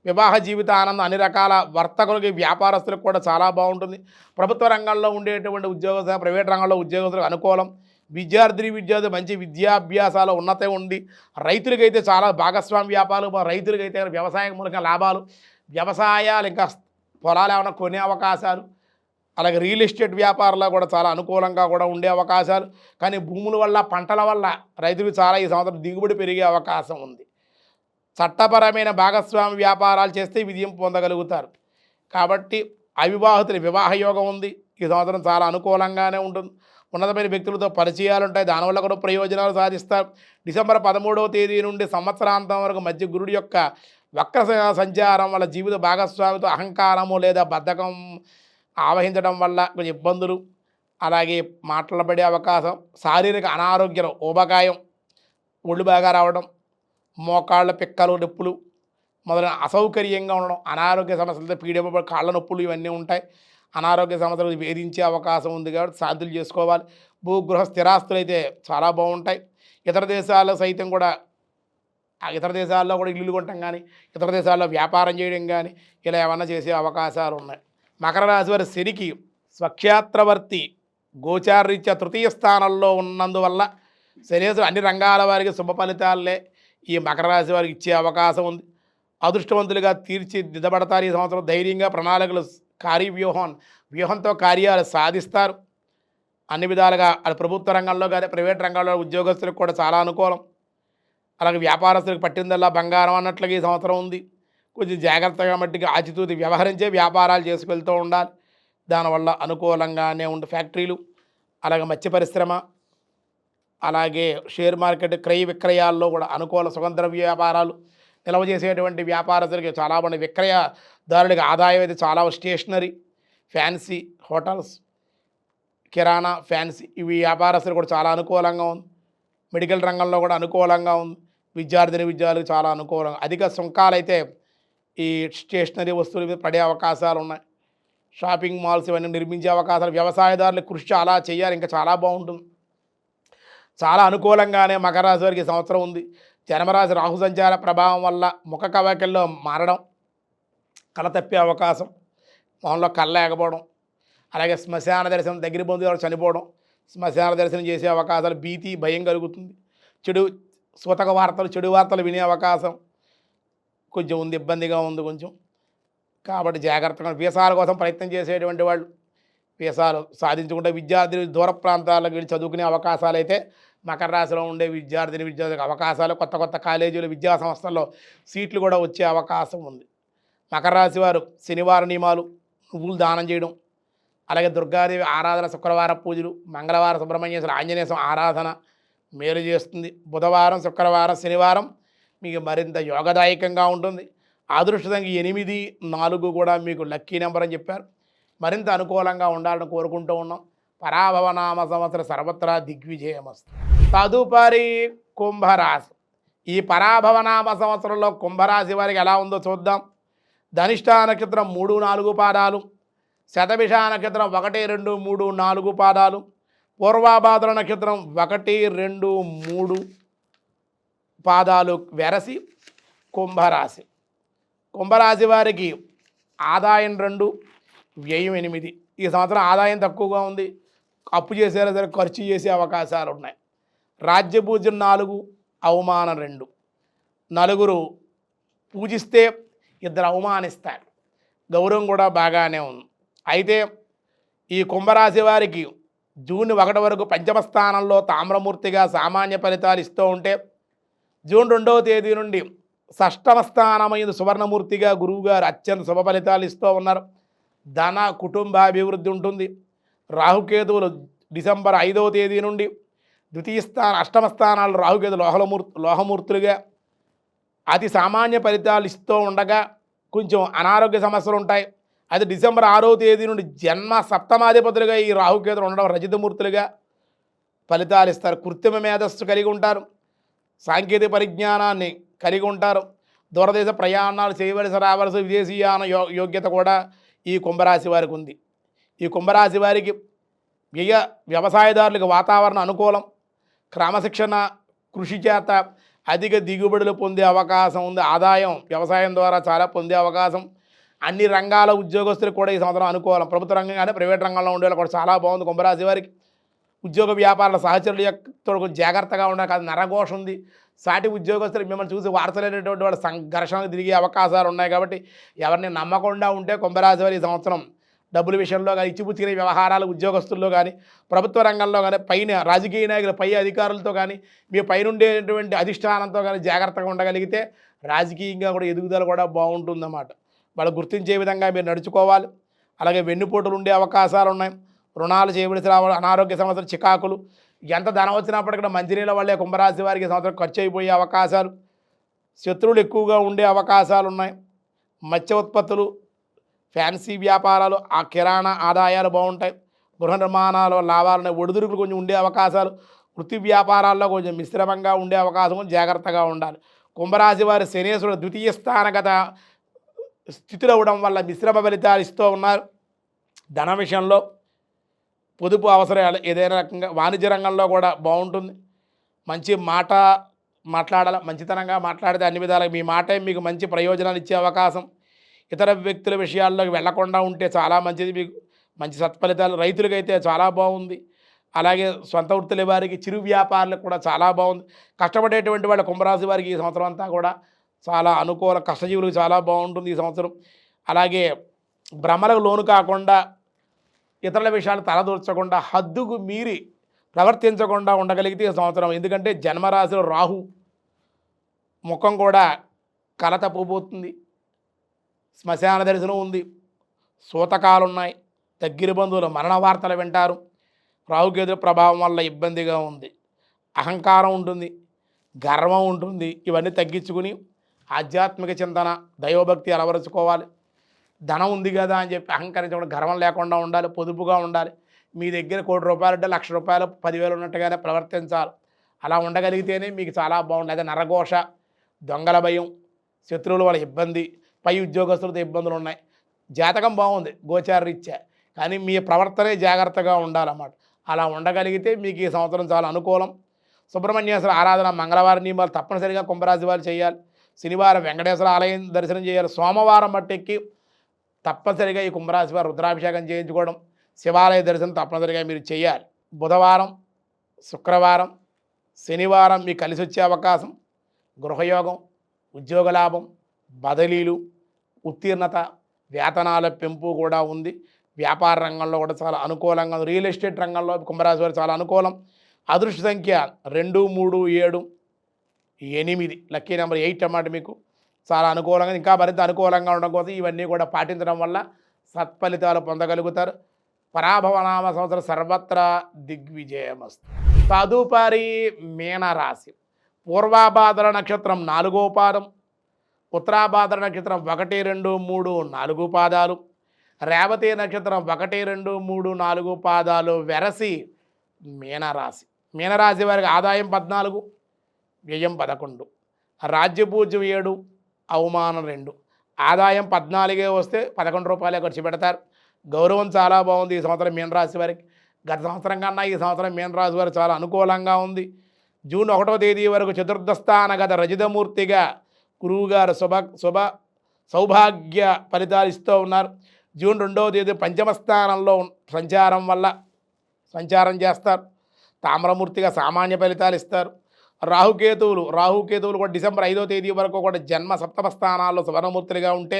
వివాహ జీవిత ఆనందం అన్ని రకాల వర్తకులకి, వ్యాపారస్తులకు కూడా చాలా బాగుంటుంది. ప్రభుత్వ రంగంలో ఉండేటువంటి ఉద్యోగస్తులు, ప్రైవేట్ రంగంలో ఉద్యోగస్తులకు అనుకూలం. విద్యార్థి మంచి విద్యాభ్యాసాలు ఉన్నతే ఉంది. రైతులకైతే చాలా భాగస్వామ్య వ్యాపారాలు, రైతులకైతే వ్యవసాయం మూలంగా లాభాలు, వ్యవసాయాలు ఇంకా పొలాలు ఏమైనా కొనే అవకాశాలు, అలాగే రియల్ ఎస్టేట్ వ్యాపారాల్లో కూడా చాలా అనుకూలంగా కూడా ఉండే అవకాశాలు. కానీ భూముల వల్ల, పంటల వల్ల రైతులు చాలా ఈ సంవత్సరం దిగుబడి పెరిగే అవకాశం ఉంది. చట్టపరమైన భాగస్వామి వ్యాపారాలు చేస్తే విజయం పొందగలుగుతారు. కాబట్టి అవివాహితుల వివాహ యోగం ఉంది. ఈ సంవత్సరం చాలా అనుకూలంగానే ఉంటుంది. ఉన్నతమైన వ్యక్తులతో పరిచయాలు ఉంటాయి. దానివల్ల కూడా ప్రయోజనాలు సాధిస్తారు. డిసెంబర్ 13వ తేదీ నుండి సంవత్సరాంతం వరకు మధ్య గురుడి యొక్క వక్ర సంచారం వల్ల జీవిత భాగస్వామితో అహంకారము లేదా బద్ధకం ఆవహించడం వల్ల కొంచెం ఇబ్బందులు, అలాగే మాటలు పడే అవకాశం, శారీరక అనారోగ్యం, ఊబకాయం, ఒళ్ళు బాగా రావడం, మోకాళ్ళ పిక్కలు నొప్పులు మొదలైన అసౌకర్యంగా ఉండడం, అనారోగ్య సమస్యలతో పీడిపబడి కాళ్ళ నొప్పులు ఇవన్నీ ఉంటాయి. అనారోగ్య సమస్యలు వేధించే అవకాశం ఉంది కాబట్టి శాంతులు చేసుకోవాలి. భూగృహ స్థిరాస్తులు అయితే చాలా బాగుంటాయి. ఇతర దేశాల్లో సైతం కూడా ఇతర దేశాల్లో కూడా ఇల్లులు కొనటం కానీ, ఇతర దేశాల్లో వ్యాపారం చేయడం కానీ ఇలా ఏమన్నా చేసే అవకాశాలు ఉన్నాయి. మకర రాశి వారి శనికి స్వక్షేత్రవర్తి గోచారరీత్యా తృతీయ స్థానంలో ఉన్నందువల్ల శనేశ్వరుడు అన్ని రంగాల వారికి శుభ ఫలితాలే ఈ మకర రాశి వారికి ఇచ్చే అవకాశం ఉంది. అదృష్టవంతులుగా తీర్చిదిద్దబడతారు. ఈ సంవత్సరం ధైర్యంగా ప్రణాళికలు వ్యూహంతో కార్యాలు సాధిస్తారు. అన్ని విధాలుగా అది ప్రభుత్వ రంగంలో కానీ ప్రైవేట్ రంగంలో ఉద్యోగస్తులకు కూడా చాలా అనుకూలం. అలాగే వ్యాపారస్తులకు పట్టిందల్లా బంగారం అన్నట్లుగా ఈ సంవత్సరం ఉంది. కొంచెం జాగ్రత్తగా మట్టిగా ఆచితూచి వ్యవహరించే వ్యాపారాలు చేసుకెళ్తూ ఉండాలి. దానివల్ల అనుకూలంగానే ఉండే ఫ్యాక్టరీలు, అలాగే మత్స్య పరిశ్రమ, అలాగే షేర్ మార్కెట్ క్రయ విక్రయాల్లో కూడా అనుకూల సుగంధ వ్యాపారాలు నిల్వ చేసేటువంటి వ్యాపారస్తులకి చాలా మంది విక్రయదారులకి ఆదాయం అయితే చాలా. స్టేషనరీ, ఫ్యాన్సీ, హోటల్స్, కిరాణా, ఫ్యాన్సీ ఇవి వ్యాపారస్తులు కూడా చాలా అనుకూలంగా ఉంది. మెడికల్ రంగంలో కూడా అనుకూలంగా ఉంది. విద్యార్థులకు చాలా అనుకూలంగా. అధిక సుంకాలు అయితే ఈ స్టేషనరీ వస్తువుల మీద పడే అవకాశాలు ఉన్నాయి. షాపింగ్ మాల్స్ ఇవన్నీ నిర్మించే అవకాశాలు, వ్యవసాయదారులకు కృషి చాలా చేయాలి, ఇంకా చాలా బాగుంటుంది. చాలా అనుకూలంగానే మకర రాశి వారికి సంవత్సరం ఉంది. జన్మరాశి రాహు సంచార ప్రభావం వల్ల ముఖ కవకల్లో మారడం, కళ తప్పే అవకాశం, మొహంలో కళ్ళ లేకపోవడం, అలాగే శ్మశాన దర్శనం, దగ్గర బంధువులు చనిపోవడం, శ్మశాన దర్శనం చేసే అవకాశాలు, భీతి భయం కలుగుతుంది. సూతక వార్తలు, చెడు వార్తలు వినే అవకాశం కొంచెం ఉంది, ఇబ్బందిగా ఉంది కొంచెం. కాబట్టి జాగ్రత్తగా వీసాల కోసం ప్రయత్నం చేసేటువంటి వాళ్ళు వీసాలు సాధించుకుంటే, విద్యార్థులు దూర ప్రాంతాలకు వెళ్ళి చదువుకునే అవకాశాలు అయితే మకర రాశిలో ఉండే విద్యార్థులకు అవకాశాలు, కొత్త కొత్త కాలేజీలు, విద్యా సంస్థల్లో సీట్లు కూడా వచ్చే అవకాశం ఉంది. మకర రాశి వారు శనివారం నియమాలు, నువ్వులు దానం చేయడం, అలాగే దుర్గాదేవి ఆరాధన, శుక్రవారం పూజలు, మంగళవారం సుబ్రహ్మణ్యేశ్వర ఆంజనేయ స్వామి ఆరాధన మేలు చేస్తుంది. బుధవారం, శుక్రవారం, శనివారం మీకు మరింత యోగదాయకంగా ఉంటుంది. అదృష్టంగా 8, 4 కూడా మీకు లక్కీ నెంబర్ అని చెప్పారు. మరింత అనుకూలంగా ఉండాలని కోరుకుంటూ ఉన్నాం. పరాభవనామ సంవత్సర సర్వత్రా దిగ్విజయమస్తు. తదుపరి కుంభరాశి. ఈ పరాభవనామ సంవత్సరంలో కుంభరాశి వారికి ఎలా ఉందో చూద్దాం. ధనిష్ఠా నక్షత్రం 3, 4 పాదాలు, శతభిష నక్షత్రం 1, 2, 3, 4 పాదాలు, పూర్వాభాద్ర నక్షత్రం 1, 2, 3 పాదాలు వెరసి కుంభరాశి. కుంభరాశి వారికి ఆదాయం 2, వ్యయం 8. ఈ సంవత్సరం ఆదాయం తక్కువగా ఉంది. అప్పు చేసేలా సరే ఖర్చు చేసే అవకాశాలు ఉన్నాయి. రాజ్యపూజ్యం 4, అవమానం 2. నలుగురు పూజిస్తే 2 అవమానిస్తారు. గౌరవం కూడా బాగానే ఉంది. అయితే ఈ కుంభరాశి వారికి జూన్ 1 వరకు పంచమ స్థానంలో తామ్రమూర్తిగా సామాన్య ఫలితాలు ఇస్తూ ఉంటే, జూన్ 2వ తేదీ నుండి షష్టమ స్థానమైన సువర్ణమూర్తిగా గురువుగారు అత్యంత శుభ ఫలితాలు ఇస్తూ ఉన్నారు. ధన కుటుంబాభివృద్ధి ఉంటుంది. రాహుకేతువులు డిసెంబర్ 5వ తేదీ నుండి అష్టమ స్థానాలు రాహుకేతు లోహమూర్తులుగా అతి సామాన్య ఫలితాలు ఇస్తూ ఉండగా కొంచెం అనారోగ్య సమస్యలు ఉంటాయి. అది డిసెంబర్ 6వ తేదీ నుండి జన్మ సప్తమాధిపతులుగా ఈ రాహుకేతులు ఉండడం రజితమూర్తులుగా ఫలితాలు ఇస్తారు. కృత్రిమ మేధస్సు కలిగి ఉంటారు. సాంకేతిక పరిజ్ఞానాన్ని కలిగి ఉంటారు. దూరదేశ ప్రయాణాలు చేయవలసి రావలసి విదేశీయాన యోగ్యత కూడా ఈ కుంభరాశి వారికి ఉంది. ఈ కుంభరాశి వారికి వ్యవసాయదారులకు వాతావరణం అనుకూలం. క్రమశిక్షణ కృషి చేత అధిక దిగుబడులు పొందే అవకాశం ఉంది. ఆదాయం వ్యవసాయం ద్వారా చాలా పొందే అవకాశం. అన్ని రంగాల ఉద్యోగస్తులకు కూడా ఈ సంవత్సరం అనుకూలం. ప్రభుత్వ రంగం కానీ ప్రైవేట్ రంగంలో ఉండే కూడా చాలా బాగుంది. కుంభరాశి వారికి ఉద్యోగ వ్యాపారాల సహచరుల యొక్క జాగ్రత్తగా ఉండాలి. కాదు నరఘోష ఉంది. సాటి ఉద్యోగస్తులు మిమ్మల్ని చూసి వారసలేనటువంటి వాళ్ళ సంఘర్షణకు తిరిగే అవకాశాలు ఉన్నాయి. కాబట్టి ఎవరిని నమ్మకుండా ఉంటే కుంభరాశి వారి ఈ సంవత్సరం డబ్బుల విషయంలో కానీ, ఇచ్చిపుచ్చిన వ్యవహారాలు ఉద్యోగస్తుల్లో కానీ, ప్రభుత్వ రంగంలో కానీ, పైన రాజకీయ నాయకులు పై అధికారులతో కానీ, మీ పైనుండేటువంటి అధిష్టానంతో కానీ జాగ్రత్తగా ఉండగలిగితే రాజకీయంగా కూడా ఎదుగుదల కూడా బాగుంటుందన్నమాట. వాళ్ళు గుర్తించే విధంగా మీరు నడుచుకోవాలి. అలాగే వెన్నుపోటులు ఉండే అవకాశాలు ఉన్నాయి. రుణాలు చేయవలసి రావాలి. అనారోగ్య సమస్యలు, చికాకులు, ఎంత ధనం వచ్చినప్పటికీ మంచినీళ్ళ వల్లే కుంభరాశి వారికి సంవత్సరం ఖర్చు అయిపోయే అవకాశాలు, శత్రువులు ఎక్కువగా ఉండే అవకాశాలు ఉన్నాయి. మత్స్య ఉత్పత్తులు, ఫ్యాన్సీ వ్యాపారాలు, ఆ కిరాణా ఆదాయాలు బాగుంటాయి. గృహ నిర్మాణాలు లాభాలు, ఒడిదుడుకులు కొంచెం ఉండే అవకాశాలు, వృత్తి వ్యాపారాల్లో కొంచెం మిశ్రమంగా ఉండే అవకాశం, జాగ్రత్తగా ఉండాలి. కుంభరాశి వారి శనేశ్వరుడు ద్వితీయ స్థానగత స్థితిలో అవ్వడం వల్ల మిశ్రమ ఫలితాలు ఇస్తూ ఉన్నారు. ధన విషయంలో పొదుపు అవసరాలు ఏదైనా రకంగా వాణిజ్య రంగంలో కూడా బాగుంటుంది. మంచి మాట మాట్లాడాలి, మంచితనంగా మాట్లాడితే అన్ని విధాలుగా మీ మాటే మీకు మంచి ప్రయోజనాలు ఇచ్చే అవకాశం. ఇతర వ్యక్తుల విషయాల్లోకి వెళ్లకుండా ఉంటే చాలా మంచిది, మీకు మంచి సత్ఫలితాలు. రైతులకైతే చాలా బాగుంది. అలాగే సొంత వృత్తుల వారికి, చిరు వ్యాపారులకు కూడా చాలా బాగుంది. కష్టపడేటువంటి వాళ్ళ కుంభరాశి వారికి ఈ సంవత్సరం అంతా కూడా చాలా అనుకూల, కష్టజీవులకు చాలా బాగుంటుంది ఈ సంవత్సరం. అలాగే భ్రమలకు లోను కాకుండా, ఇతరుల విషయాలు తలదూర్చకుండా, హద్దుకు మీరి ప్రవర్తించకుండా ఉండగలిగితే ఈ సంవత్సరం. ఎందుకంటే జన్మరాశిలో రాహు ముఖం కూడా కలత పోబోతుంది. శ్మశాన దర్శనం ఉంది, సూతకాలు ఉన్నాయి, దగ్గర బంధువులు మరణ వార్తలు వింటారు. రాహుకేతు ప్రభావం వల్ల ఇబ్బందిగా ఉంది. అహంకారం ఉంటుంది, గర్వం ఉంటుంది. ఇవన్నీ తగ్గించుకుని ఆధ్యాత్మిక చింతన, దైవభక్తి అలవరుచుకోవాలి. ధనం ఉంది కదా అని చెప్పి అహంకరించకుండా, గర్వం లేకుండా ఉండాలి, పొదుపుగా ఉండాలి. మీ దగ్గర ₹1,00,00,000 అంటే ₹1,00,000 10,000 ఉన్నట్టుగానే ప్రవర్తించాలి. అలా ఉండగలిగితేనే మీకు చాలా బాగుంటుంది. అదే నరఘోష, దొంగల భయం, శత్రువుల వల్ల ఇబ్బంది, పై ఉద్యోగస్తులతో ఇబ్బందులు ఉన్నాయి. జాతకం బాగుంది గోచార రీత్యా, కానీ మీ ప్రవర్తనే జాగ్రత్తగా ఉండాలన్నమాట. అలా ఉండగలిగితే మీకు ఈ సంవత్సరం చాలా అనుకూలం. సుబ్రహ్మణ్యేశ్వర ఆరాధన, మంగళవారం నియమాలు తప్పనిసరిగా కుంభరాశి వారు చేయాలి. శనివారం వెంకటేశ్వర ఆలయం దర్శనం చేయాలి. సోమవారం మట్టెక్కి తప్పనిసరిగా ఈ కుంభరాశి వారు రుద్రాభిషేకం చేయించుకోవడం, శివాలయ దర్శనం తప్పనిసరిగా మీరు చేయాలి. బుధవారం, శుక్రవారం, శనివారం మీకు కలిసి వచ్చే అవకాశం. గృహయోగం, ఉద్యోగ లాభం, బదిలీలు, ఉత్తీర్ణత, వేతనాల పెంపు కూడా ఉంది. వ్యాపార రంగంలో కూడా చాలా అనుకూలంగా, రియల్ ఎస్టేట్ రంగంలో కుంభరాశి వారు చాలా అనుకూలం. అదృష్ట సంఖ్య 2, 3, 7, 8, లక్కీ నెంబర్ 8 అన్నమాట. మీకు చాలా అనుకూలంగా, ఇంకా మరింత అనుకూలంగా ఉండడం కోసం ఇవన్నీ కూడా పాటించడం వల్ల సత్ఫలితాలు పొందగలుగుతారు. పరాభవనామ సంవత్సరం సర్వత్రా దిగ్విజయమస్తు. తదుపరి మీనరాశి. పూర్వాభాద్ర నక్షత్రం 4వ పాదం, ఉత్తరాభాద్ర నక్షత్రం 1, 2, 3, 4 పాదాలు, రేవతి నక్షత్రం 1, 2, 3, 4 పాదాలు వెరసి మీనరాశి. మీనరాశి వారికి ఆదాయం 14, వ్యయం 11, రాజ్యపూజ్యం 7, అవమానం 2. ఆదాయం 14 వస్తే ₹11 ఖర్చు పెడతారు. గౌరవం చాలా బాగుంది ఈ సంవత్సరం మీనరాశి వారికి. గత సంవత్సరం కన్నా ఈ సంవత్సరం మీనరాశి వారికి చాలా అనుకూలంగా ఉంది. జూన్ 1వ తేదీ వరకు చతుర్థ స్థానగత రజితమూర్తిగా గురువుగారు శుభ సౌభాగ్య ఫలితాలు ఇస్తూ ఉన్నారు. జూన్ 2వ తేదీ పంచమ స్థానంలో సంచారం చేస్తారు. తామ్రమూర్తిగా సామాన్య ఫలితాలు ఇస్తారు. రాహుకేతువులు కూడా డిసెంబర్ 5వ తేదీ వరకు కూడా జన్మ సప్తమ స్థానాల్లో సువర్ణమూర్తులుగా ఉంటే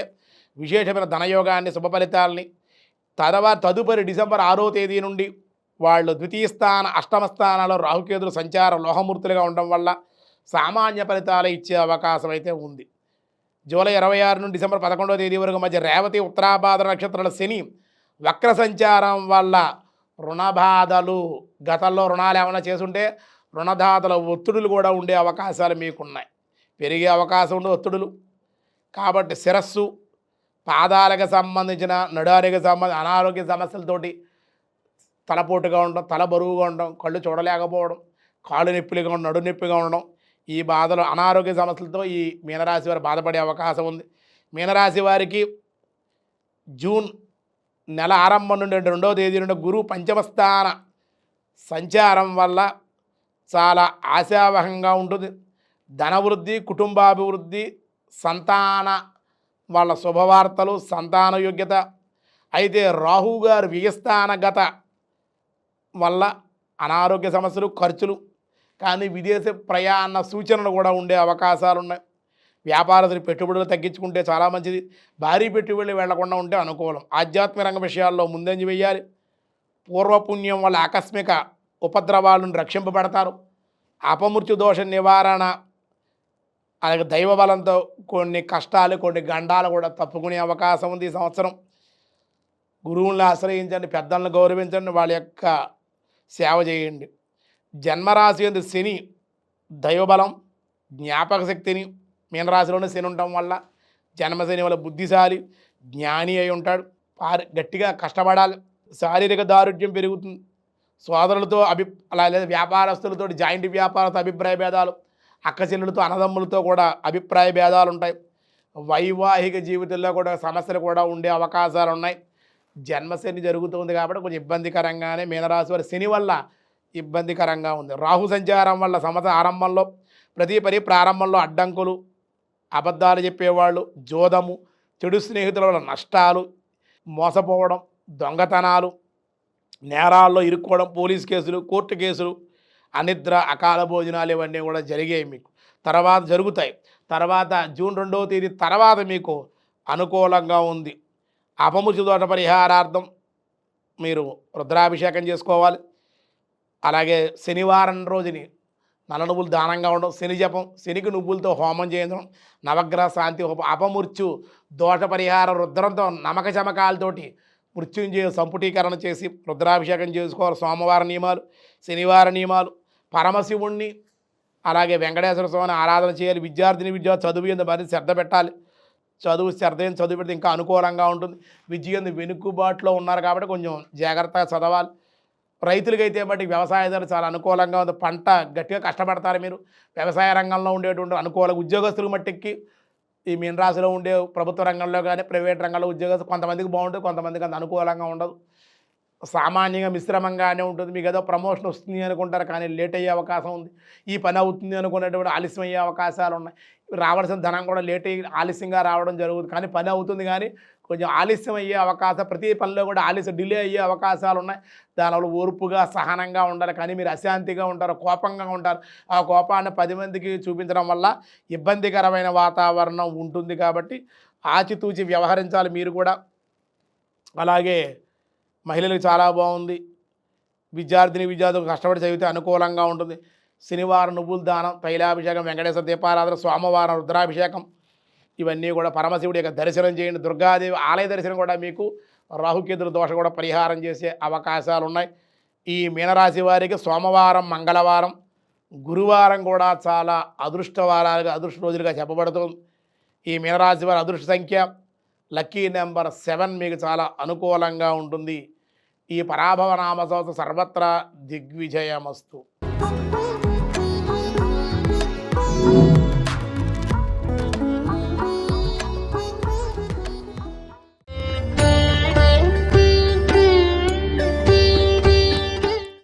విశేషమైన ధనయోగాన్ని, శుభ ఫలితాలని. తదుపరి డిసెంబర్ 6వ తేదీ నుండి వాళ్ళు ద్వితీయ స్థాన, అష్టమ స్థానాల్లో రాహుకేతులు సంచారం లోహమూర్తులుగా ఉండడం వల్ల సామాన్య ఫలితాలు ఇచ్చే అవకాశం అయితే ఉంది. జూలై 26 నుండి డిసెంబర్ 11వ తేదీ వరకు మధ్య రేవతి, ఉత్తరాభాద్ర నక్షత్రాల శని వక్ర సంచారం వల్ల రుణబాధలు, గతంలో రుణాలు ఏమైనా చేసుంటే రుణదాతల ఒత్తిడులు కూడా ఉండే అవకాశాలు మీకున్నాయి. పెరిగే అవకాశం ఉండే ఒత్తిడులు కాబట్టి శిరస్సు, పాదాలకు సంబంధించిన, నడారికి సంబంధించిన అనారోగ్య సమస్యలతోటి తలపోటుగా ఉండడం, తల బరువుగా ఉండడం, కళ్ళు చూడలేకపోవడం, కాళ్ళు నొప్పిగా ఉండడం, నడు నొప్పిగా ఉండడం, ఈ బాధలు, అనారోగ్య సమస్యలతో ఈ మీనరాశి వారు బాధపడే అవకాశం ఉంది. మీనరాశి వారికి జూన్ నెల ఆరంభం నుండి 2వ తేదీ నుండి గురువు పంచమస్థాన సంచారం వల్ల చాలా ఆశావహంగా ఉంటుంది. ధనవృద్ధి, కుటుంబాభివృద్ధి, సంతాన వాళ్ళ శుభవార్తలు, సంతాన యోగ్యత. అయితే రాహు గారు వ్యయస్థానగత వల్ల అనారోగ్య సమస్యలు, ఖర్చులు, కానీ విదేశ ప్రయాణ సూచనలు కూడా ఉండే అవకాశాలు ఉన్నాయి. వ్యాపారస్తులు పెట్టుబడులు తగ్గించుకుంటే చాలా మంచిది. భారీ పెట్టుబడులు వెళ్లకుండా ఉంటే అనుకూలం. ఆధ్యాత్మిక రంగ విషయాల్లో ముందంజ వేయాలి. పూర్వపుణ్యం వల్ల ఆకస్మిక ఉపద్రవాల నుండి రక్షింపబడతారు. అపమృత్యు దోష నివారణ, అలాగే దైవ బలంతో కొన్ని కష్టాలు, కొన్ని గండాలు కూడా తప్పుకునే అవకాశం ఉంది ఈ సంవత్సరం. గురువులను ఆశ్రయించండి, పెద్దలను గౌరవించండి, వాళ్ళ యొక్క సేవ చేయండి. జన్మరాశి యందు శని దైవబలం, జ్ఞాపక శక్తిని, మీనరాశిలోనే శని ఉండటం వల్ల జన్మశని వల్ల బుద్ధిశాలి, జ్ఞాని అయి ఉంటాడు. గట్టిగా కష్టపడాలి. శారీరక దారుఢ్యం పెరుగుతుంది. సోదరులతో అలా లేదా వ్యాపారస్తులతో, జాయింట్ వ్యాపారతో అభిప్రాయ భేదాలు, అక్క చెల్లెలతో అన్నదమ్ములతో కూడా అభిప్రాయ భేదాలు ఉంటాయి. వైవాహిక జీవితంలో కూడా సమస్యలు కూడా ఉండే అవకాశాలు ఉన్నాయి. జన్మశని జరుగుతుంది కాబట్టి కొంచెం ఇబ్బందికరంగానే మీనరాశి వారి శని వల్ల ఇబ్బందికరంగా ఉంది. రాహు సంచారం వల్ల సంవత్సర ఆరంభంలో ప్రతి పని ప్రారంభంలో అడ్డంకులు, అబద్ధాలు చెప్పేవాళ్ళు, జోదము, చెడు స్నేహితుల వల్ల నష్టాలు, మోసపోవడం, దొంగతనాలు, నేరాల్లో ఇరుక్కోవడం, పోలీస్ కేసులు, కోర్టు కేసులు, అనిద్ర, అకాల భోజనాలు ఇవన్నీ కూడా జరిగాయి మీకు. తర్వాత జరుగుతాయి. తర్వాత జూన్ 2వ తేదీ తర్వాత మీకు అనుకూలంగా ఉంది. అపమృత్యు దోష పరిహారార్థం మీరు రుద్రాభిషేకం చేసుకోవాలి. అలాగే శనివారం రోజుని నల్ల నువ్వులు దానంగా ఉండడం, శని జపం, శనికి నువ్వులతో హోమం చేయడం, నవగ్రహ శాంతి హోమం, అపమృత్యు దోష పరిహార రుద్రంతో నమక చమకాలతోటి మృత్యుంజయ సంపుటీకరణ చేసి రుద్రాభిషేకం చేసుకోవాలి. సోమవారం నియమాలు, శనివారం నియమాలు, పరమశివుణ్ణి అలాగే వెంకటేశ్వర స్వామిని ఆరాధన చేయాలి. విద్యార్థిని చదువు ఎందు మరి శ్రద్ధ పెట్టాలి. చదువు పెడితే ఇంకా అనుకూలంగా ఉంటుంది. విద్య ఎందు వెనుకబాటులో ఉన్నారు కాబట్టి కొంచెం జాగ్రత్తగా చదవాలి. రైతులకైతే బట్టి వ్యవసాయదారులు చాలా అనుకూలంగా ఉంది. పంట గట్టిగా కష్టపడతారు మీరు. వ్యవసాయ రంగంలో ఉండేటువంటి అనుకూల ఉద్యోగస్తులు మట్టికి ఈ మీనరాశిలో ఉండే ప్రభుత్వ రంగంలో కానీ ప్రైవేట్ రంగంలో ఉద్యోగస్తులు కొంతమందికి బాగుంటుంది, కొంతమందికి అంత అనుకూలంగా ఉండదు. సామాన్యంగా మిశ్రమంగానే ఉంటుంది. మీకు ఏదో ప్రమోషన్ వస్తుంది అనుకుంటారు కానీ లేట్ అయ్యే అవకాశం ఉంది. ఈ పని అవుతుంది అనుకునేటువంటి ఆలస్యం అయ్యే అవకాశాలు ఉన్నాయి. రావాల్సిన ధనం కూడా లేట్ అయ్యి ఆలస్యంగా రావడం జరుగుతుంది. కానీ పని అవుతుంది కానీ కొంచెం ఆలస్యం అయ్యే అవకాశం, ప్రతి పనిలో కూడా ఆలస్యం డిలే అయ్యే అవకాశాలు ఉన్నాయి. దానివల్ల ఓర్పుగా సహనంగా ఉండాలి. కానీ మీరు అశాంతిగా ఉంటారు, కోపంగా ఉంటారు. ఆ కోపాన్ని 10 మందికి చూపించడం వల్ల ఇబ్బందికరమైన వాతావరణం ఉంటుంది. కాబట్టి ఆచితూచి వ్యవహరించాలి మీరు కూడా. అలాగే మహిళలకు చాలా బాగుంది. విద్యార్థులకు కష్టపడి చదివితే అనుకూలంగా ఉంటుంది. శనివారం నువ్వుల దానం, తైలాభిషేకం, వెంకటేశ్వర దీపారాధన, సోమవారం రుద్రాభిషేకం, ఇవన్నీ కూడా పరమశివుడి యొక్క దర్శనం చేయండి. దుర్గాదేవి ఆలయ దర్శనం కూడా మీకు రాహుకేతుల దోషం కూడా పరిహారం చేసే అవకాశాలు ఉన్నాయి. ఈ మీనరాశి వారికి సోమవారం, మంగళవారం, గురువారం కూడా చాలా అదృష్ట రోజులుగా చెప్పబడుతుంది. ఈ మీనరాశి వారి అదృష్ట సంఖ్య లక్కీ నెంబర్ 7 మీకు చాలా అనుకూలంగా ఉంటుంది. ఈ పరాభవ నామ సంవత్సరం సర్వత్రా దిగ్విజయమస్తు.